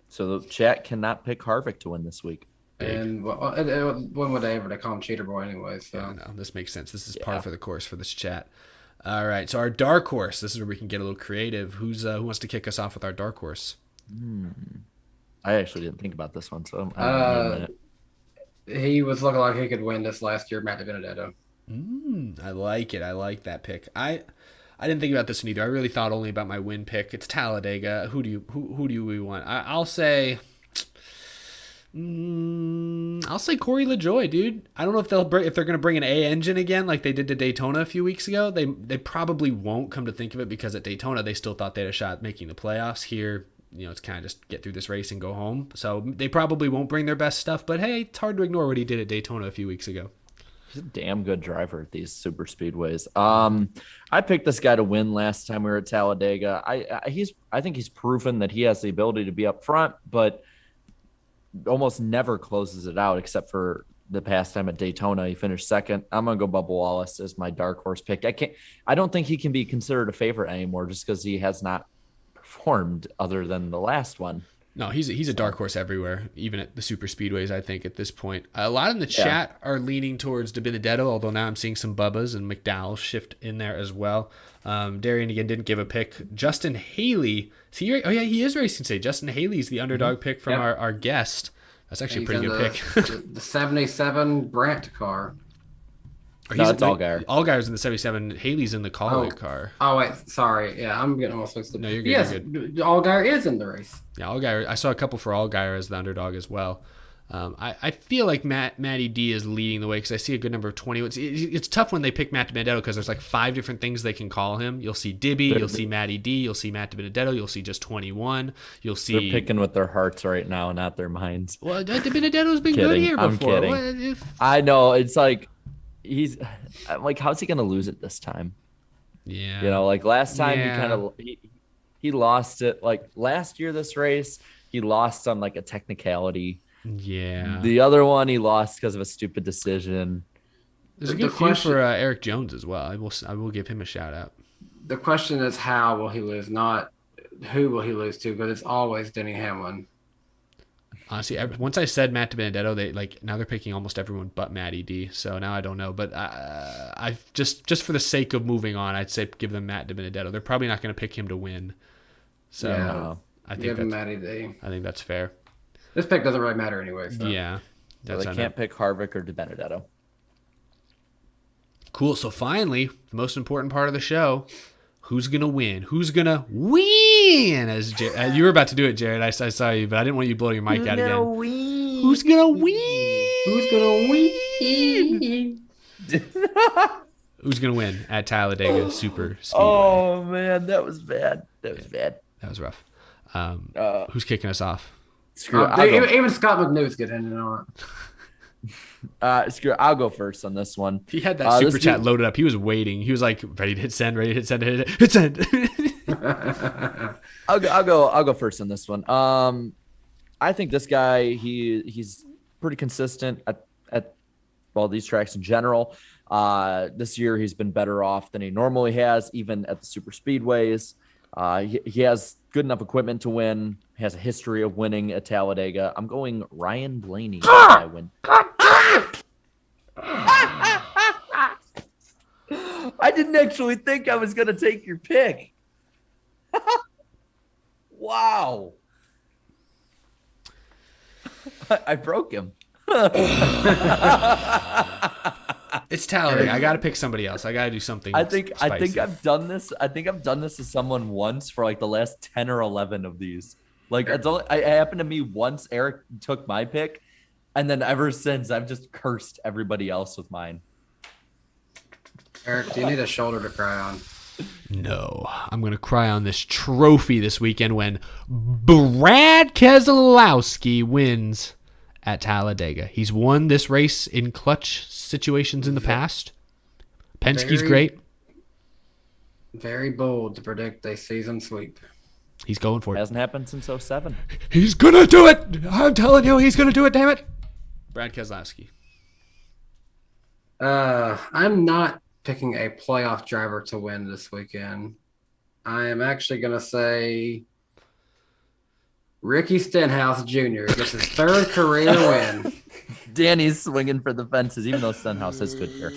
So the chat cannot pick Harvick to win this week. Big. And when would they ever? They call him Cheater Boy anyway. So yeah, no, this makes sense. This is par for the course for this chat. All right, so our dark horse. This is where we can get a little creative. Who wants to kick us off with our dark horse? I actually didn't think about this one, so he was looking like he could win this last year, Matt Benedetto. I like it. I like that pick. I didn't think about this one either. I really thought only about my win pick. It's Talladega. Who do we want? I'll say Corey LaJoie, dude. I don't know if they're going to bring an A engine again like they did to Daytona a few weeks ago. They probably won't, come to think of it, because at Daytona they still thought they had a shot at making the playoffs. Here, it's kind of just get through this race and go home. So they probably won't bring their best stuff, but hey, it's hard to ignore what he did at Daytona a few weeks ago. He's a damn good driver at these super speedways. I picked this guy to win last time we were at Talladega. I think he's proven that he has the ability to be up front, but almost never closes it out, except for the past time at Daytona. He finished second. I'm gonna go Bubba Wallace as my dark horse pick. I don't think he can be considered a favorite anymore just because he has not performed other than the last one. No, he's a dark horse everywhere, even at the super speedways, I think, at this point. A lot in the chat are leaning towards DiBenedetto, although now I'm seeing some Bubbas and McDowell shift in there as well. Darian, again, didn't give a pick. Justin Haley. Oh, yeah, he is racing today. Justin Haley's the underdog pick from our guest. That's actually a pretty good pick. The 77 Brandt car. No, it's Allgaier. Allgaier's in the 77. Haley's in the Callaway car. Oh, wait. Sorry. Yeah, I'm getting almost mixed up. No, you're good. Yes, you're good. Allgaier is in the race. Yeah, Allgaier. I saw a couple for Allgaier as the underdog as well. I feel like Matty D is leading the way because I see a good number of 20. It's tough when they pick Matt DiBenedetto because there's like 5 different things they can call him. You'll see Dibby, you'll see Matty D, you'll see Matt DiBenedetto, you'll see just 21. You'll see. They're picking with their hearts right now, not their minds. Well, DiBenedetto's been good here before. I'm kidding. I know. It's like I'm like, how's he gonna lose it this time? Yeah. Like last time he lost it. Like last year, this race he lost on like a technicality. Yeah. The other one he lost because of a stupid decision. There's a good few for Eric Jones as well. I will give him a shout out. The question is how will he lose, not who will he lose to, but it's always Denny Hamlin. Honestly, once I said Matt DiBenedetto, now they're picking almost everyone but Matty D. So now I don't know, but I just for the sake of moving on, I'd say give them Matt DiBenedetto. They're probably not going to pick him to win. So Yeah. I think Give him that's Matty D. I think that's fair. This pick doesn't really matter anyway. So. Yeah, So they can't pick Harvick or DiBenedetto. Cool. So finally, the most important part of the show. Who's going to win? Who's going to win? As you were about to do it, Jared. I saw you, but I didn't want you to blow your mic out again. Who's going to win? Who's going to win? Who's going to win at Talladega Super Speedway? Oh, man. That was bad. That was rough. Who's kicking us off? Screw it. Even Scott McNews get in on it. I'll go first on this one. He had that super chat loaded up. He was waiting. He was like ready to hit send, hit send. I'll go first on this one. I think this guy he's pretty consistent at all these tracks in general. This year he's been better off than he normally has, even at the super speedways. He has good enough equipment to win. He has a history of winning at Talladega. I'm going Ryan Blaney. I win. I didn't actually think I was going to take your pick. Wow. I broke him. It's Talladega. I got to pick somebody else. I got to do something. I think spicy. I've done this. I think I've done this to someone once for like the last 10 or 11 of these. Like it happened to me once. Eric took my pick, and then ever since I've just cursed everybody else with mine. Eric, do you need a shoulder to cry on? No, I'm going to cry on this trophy this weekend when Brad Keselowski wins at Talladega. He's won this race in clutch situations in the past. Penske's great. Very bold to predict a season sweep. He's going for it. Hasn't happened since 07. He's going to do it. I'm telling you, he's going to do it, damn it. Brad Keselowski. I'm not picking a playoff driver to win this weekend. I am actually going to say Ricky Stenhouse Jr. gets his third career win. Danny's swinging for the fences, even though Stenhouse has good hair.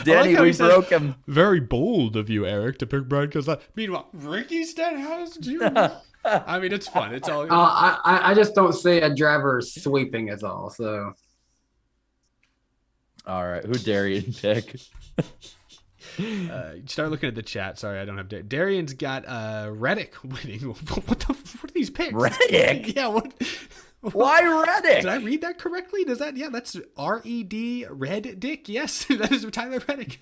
Danny, we broke him. Very bold of you, Eric, to pick Brad Keselowski. Meanwhile, Ricky Stenhouse Jr. I mean, it's fun. It's all. I just don't see a driver sweeping is all. So. All right, who Darian pick? Start looking at the chat. Sorry, I don't have Darian's got Reddick winning. What are these picks? Reddick? Yeah. Why Reddick? Did I read that correctly? Does that? Yeah, that's R-E-D Red Dick. Yes, that is Tyler Reddick.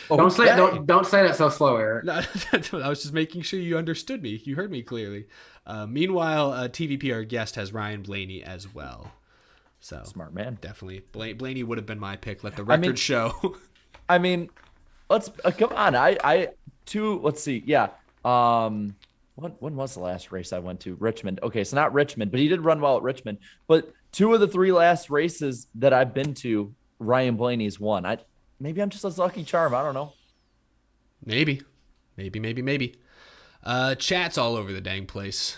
Don't say that so slow, Eric. No, I was just making sure you understood me. You heard me clearly. Meanwhile, TVP, our guest, has Ryan Blaney as well. So smart man. Definitely, Blaney would have been my pick. Let the record show. I mean, let's come on. Let's see. Yeah. When was the last race I went to? Richmond. Okay, so not Richmond, but he did run well at Richmond. But 2 of the 3 last races that I've been to, Ryan Blaney's won. Maybe I'm just a lucky charm. I don't know. Maybe. Chat's all over the dang place.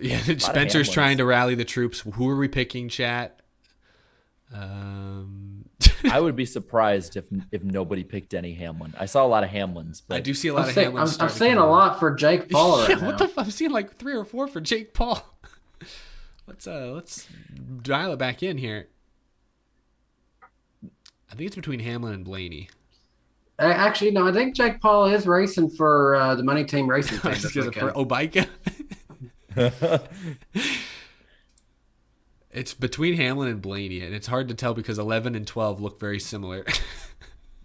Yeah, Spencer's trying to rally the troops. Who are we picking, chat? I would be surprised if nobody picked Denny Hamlin. I saw a lot of Hamlins. But I do see a lot of Hamlins. I'm seeing a lot for Jake Paul right now. What the I'm seeing like 3 or 4 for Jake Paul. Let's dial it back in here. I think it's between Hamlin and Blaney. Actually, no. I think Jake Paul is racing for the Money Team Racing Team this weekend. For Obika. It's between Hamlin and Blaney, and it's hard to tell because 11 and 12 look very similar.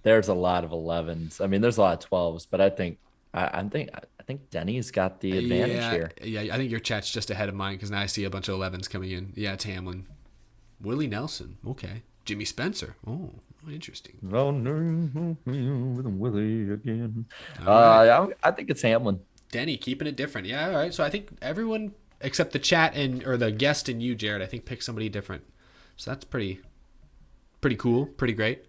There's a lot of 11s. I mean, there's a lot of 12s, but I think Denny's got the advantage here. Yeah, I think your chat's just ahead of mine because now I see a bunch of 11s coming in. Yeah, it's Hamlin. Willie Nelson. Okay. Jimmy Spencer. Oh, interesting. With Willie again. Right. I think it's Hamlin. Denny keeping it different. Yeah, all right. So I think everyone except the chat or the guest and you, Jared, I think pick somebody different. So that's pretty cool, pretty great.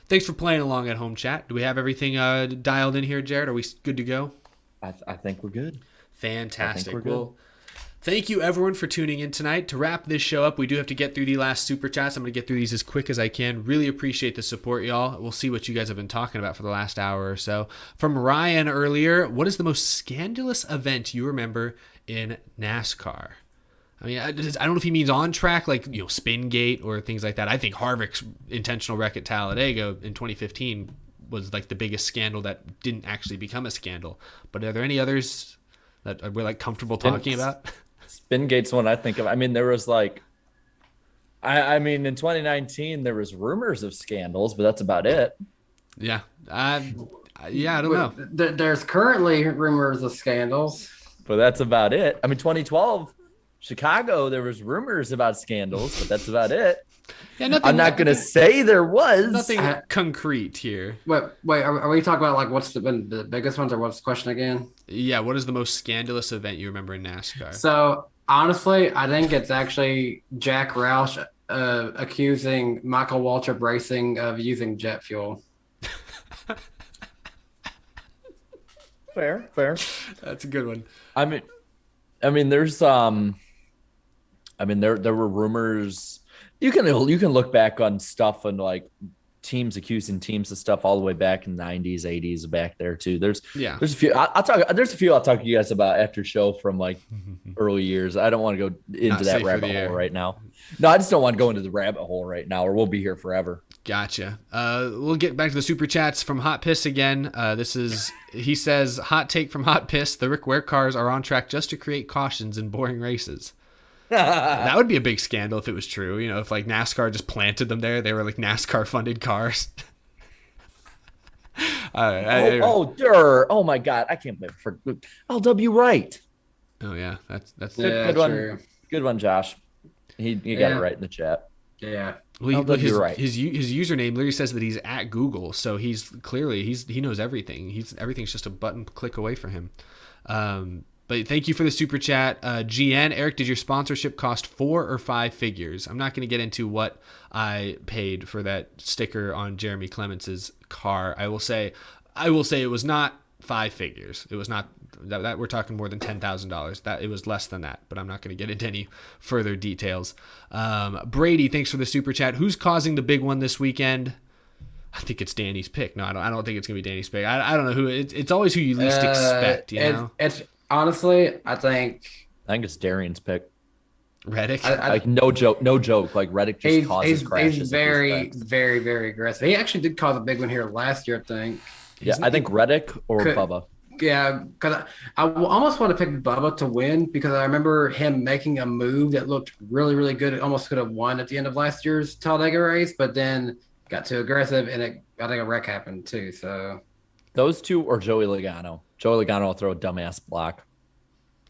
Thanks for playing along at home, chat. Do we have everything dialed in here, Jared? Are we good to go? I think we're good. Fantastic. We're good. Well, thank you everyone for tuning in tonight. To wrap this show up, we do have to get through the last super chats. I'm going to get through these as quick as I can. Really appreciate the support, y'all. We'll see what you guys have been talking about for the last hour or so. From Ryan earlier, what is the most scandalous event you remember in NASCAR? I mean, I don't know if he means on track, like, spin gate or things like that. I think Harvick's intentional wreck at Talladega in 2015 was like the biggest scandal that didn't actually become a scandal. But are there any others that we're like comfortable talking about? Spin gate's one I think of. I mean, there was like, I mean, in 2019 there was rumors of scandals, but that's about it. Yeah, I don't know. There's currently rumors of scandals, but that's about it. I mean, 2012. Chicago, there was rumors about scandals, but that's about it. Yeah, nothing. I'm not going to say there was nothing concrete here. Wait, are we talking about like what's been the biggest ones, or what's the question again? Yeah, what is the most scandalous event you remember in NASCAR? So honestly, I think it's actually Jack Roush accusing Michael Waltrip Racing of using jet fuel. Fair. That's a good one. I mean, there's there were rumors. You can look back on stuff and like teams accusing teams of stuff all the way back in the 90s, 80s, back there too. There's a few. There's a few I'll talk to you guys about after show from like early years. I don't want to go into that rabbit hole right now. No, I just don't want to go into the rabbit hole right now, or we'll be here forever. Gotcha. We'll get back to the super chats from Hot Piss again. He says, hot take from Hot Piss: the Rick Ware cars are on track just to create cautions in boring races. That would be a big scandal if it was true. If like NASCAR just planted them there, they were like NASCAR funded cars. Oh my God, I can't wait for LW Wright. Oh yeah, that's good one. Good one, Josh. He got it right in the chat. Yeah. Well, his username literally says that he's at Google, so he's clearly he knows everything. Everything's just a button click away from him. But thank you for the super chat. GN, Eric, did your sponsorship cost 4 or 5 figures? I'm not going to get into what I paid for that sticker on Jeremy Clements' car. I will say it was not 5 figures. It was not that we're talking more than $10,000. That it was less than that, but I'm not going to get into any further details. Brady, thanks for the super chat. Who's causing the big one this weekend? I think it's Danny's pick. No, I don't think it's going to be Danny's pick. I don't know who. It's always who you least expect, know? It's honestly, I think it's Darian's pick. Reddick? Like no joke. Like Reddick just causes crashes. He's very, very, very aggressive. He actually did cause a big one here last year, I think. I think Reddick or Bubba. Yeah, because I almost want to pick Bubba to win because I remember him making a move that looked really, really good. It almost could have won at the end of last year's Talladega race, but then got too aggressive, and I think a wreck happened too. So those two or Joey Logano. Joey Logano will throw a dumbass block.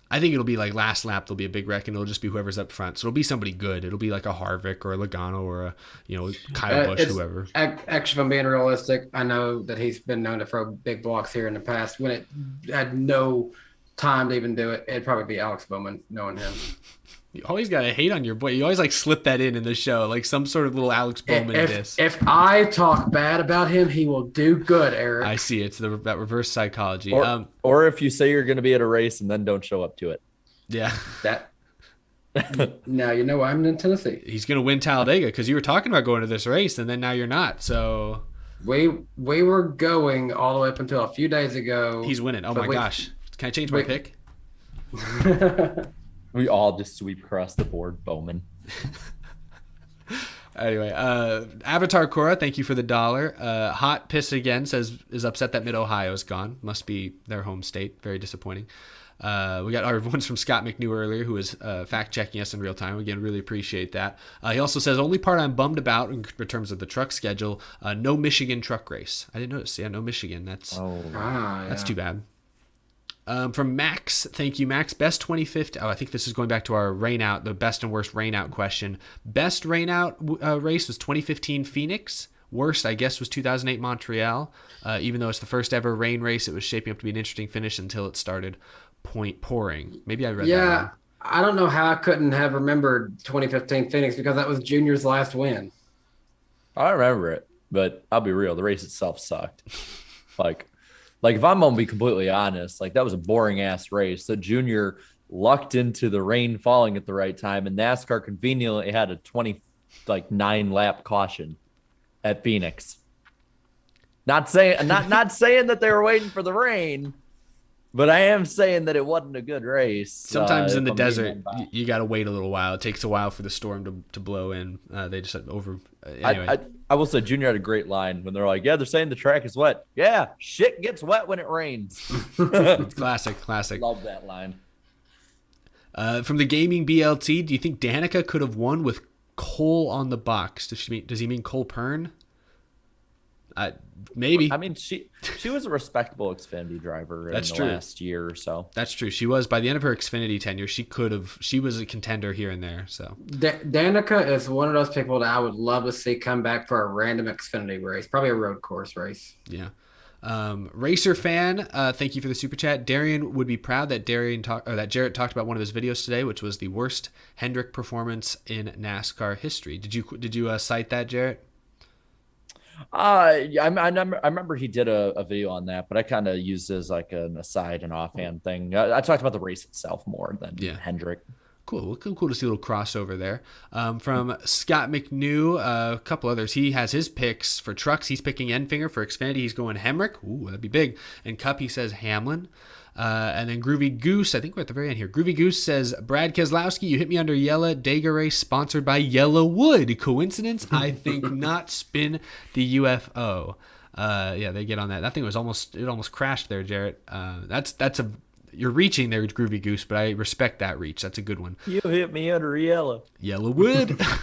I think it'll be like last lap. There'll be a big wreck, and it'll just be whoever's up front. So it'll be somebody good. It'll be like a Harvick or a Logano or a Kyle Busch, whoever. Actually, if I'm being realistic, I know that he's been known to throw big blocks here in the past. When it had no time to even do it, it'd probably be Alex Bowman, knowing him. You always gotta hate on your boy. You always like slip that in the show, like some sort of little Alex Bowman diss. If I talk bad about him, he will do good, Eric. I see. It's that reverse psychology. Or if you say you're going to be at a race and then don't show up to it. Yeah. That. Now you know I'm in Tennessee. He's gonna win Talladega because you were talking about going to this race, and then now you're not. So we were going all the way up until a few days ago. He's winning. Oh my gosh! Can I change my pick? We all just sweep across the board, Bowman. Anyway, Avatar Cora, thank you for the $1. Hot Piss again says is upset that Mid Ohio is gone. Must be their home state. Very disappointing. We got our ones from Scott McNew earlier, who was fact checking us in real time. Again, really appreciate that. He also says only part I'm bummed about in terms of the truck schedule, no Michigan truck race. I didn't notice. Yeah, no Michigan. That's too bad. From Max, thank you, Max. Best 2015. Oh, I think this is going back to our rain out, the best and worst rain out question. Best rain out race was 2015 Phoenix. Worst, I guess, was 2008 Montreal. Even though it's the first ever rain race, it was shaping up to be an interesting finish until it started pouring. Maybe I read that wrong. I don't know how I couldn't have remembered 2015 Phoenix because that was Junior's last win. I remember it, but I'll be real. The race itself sucked. Like, Like, if I'm gonna be completely honest, like that was a boring ass race. So Junior lucked into the rain falling at the right time, and NASCAR conveniently had a 29 lap caution at Phoenix. Not saying that they were waiting for the rain, but I am saying that it wasn't a good race. Sometimes in the desert, you got to wait a little while. It takes a while for the storm to blow in. They just anyway. I will say Junior had a great line when they're like, yeah, they're saying the track is wet. Yeah, shit gets wet when it rains. Classic. Love that line. From the Gaming BLT, do you think Danica could have won with Cole on the box? Does he mean Cole Pern? Maybe. I mean, she was a respectable Xfinity driver in the last year or so. That's true. She was. By the end of her Xfinity tenure, she was a contender here and there. So Danica is one of those people that I would love to see come back for a random Xfinity race, probably a road course race. Yeah. Racer fan, thank you for the super chat. Darian would be proud that Jarrett talked about one of his videos today, which was the worst Hendrick performance in NASCAR history. Did you cite that, Jarrett? I remember he did a video on that, but I kind of used it as like an aside and offhand thing. I talked about the race itself more than Hendrick. Cool to see a little crossover there. From Scott McNew, a couple others. He has his picks for trucks. He's picking Enfinger. For Xfinity, he's going Hemrick. Ooh, that'd be big. And Cup, he says Hamlin. And then Groovy Goose, I think we're at the very end here. Groovy Goose says, Brad Keselowski, you hit me under Talladega race sponsored by Yellowwood. Coincidence? I think not. Spin the UFO. Yeah, they get on that. That thing almost crashed there, Jarrett. You're reaching there, Groovy Goose, but I respect that reach. That's a good one. You hit me under Yellowwood.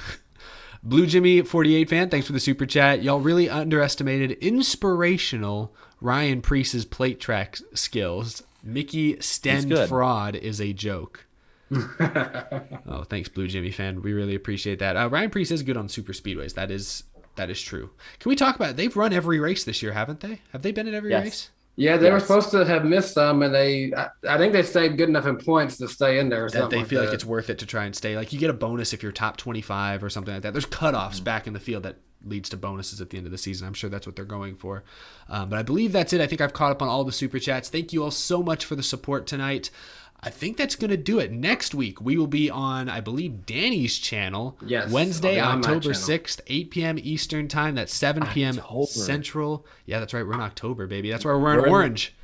Blue Jimmy 48 fan, thanks for the super chat. Y'all really underestimated inspirational Ryan Preece's plate track skills. Mickey Sten fraud is a joke. Oh, thanks, Blue Jimmy fan. We really appreciate that. Ryan Preece is good on super speedways. That is true. Can we talk about it? They've run every race this year, haven't they? Have they been at every race? Yeah, they were supposed to have missed some, and I think they stayed good enough in points to stay in there. Or something they feel like it's worth it to try and stay. Like you get a bonus if you're top 25 or something like that. There's cutoffs back in the field that leads to bonuses at the end of the season. I'm sure that's what they're going for. But I believe that's it. I think I've caught up on all the super chats. Thank you all so much for the support tonight. I think that's going to do it. Next week, we will be on, I believe, Danny's channel. Yes. Wednesday, October 6th, 8 p.m. Eastern time. That's 7 p.m. Central. Yeah, that's right. We're in October, baby. That's why we're in orange.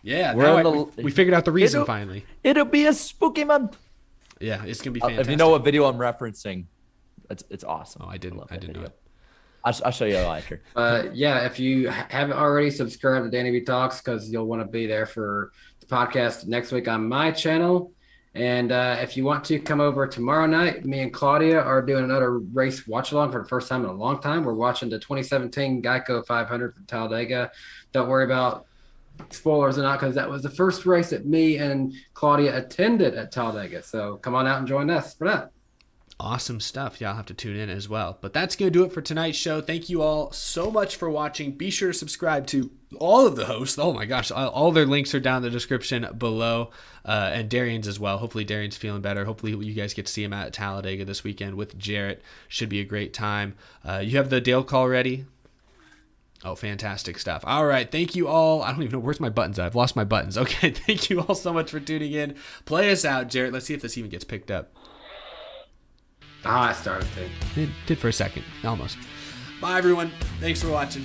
Yeah, we figured out the reason finally. It'll be a spooky month. Yeah, it's going to be fantastic. If you know what video I'm referencing, it's awesome. Oh, I didn't know it. I'll show you later. Yeah, if you haven't already, subscribe to Danny B Talks because you'll want to be there for the podcast next week on my channel. And if you want to come over tomorrow night, me and Claudia are doing another race watch along for the first time in a long time. We're watching the 2017 Geico 500 from Talladega. Don't worry about spoilers or not because that was the first race that me and Claudia attended at Talladega. So come on out and join us for that. Awesome stuff. Yeah, I'll have to tune in as well. But that's going to do it for tonight's show. Thank you all so much for watching. Be sure to subscribe to all of the hosts. Oh my gosh, all their links are down in the description below. And Darian's as well. Hopefully Darian's feeling better. Hopefully you guys get to see him at Talladega this weekend with Jarrett. Should be a great time. You have the Dale call ready? Oh, fantastic stuff. All right. Thank you all. I don't even know. Where's my buttons? I've lost my buttons. Okay. Thank you all so much for tuning in. Play us out, Jarrett. Let's see if this even gets picked up. I started to. It did for a second. Almost. Bye, everyone. Thanks for watching.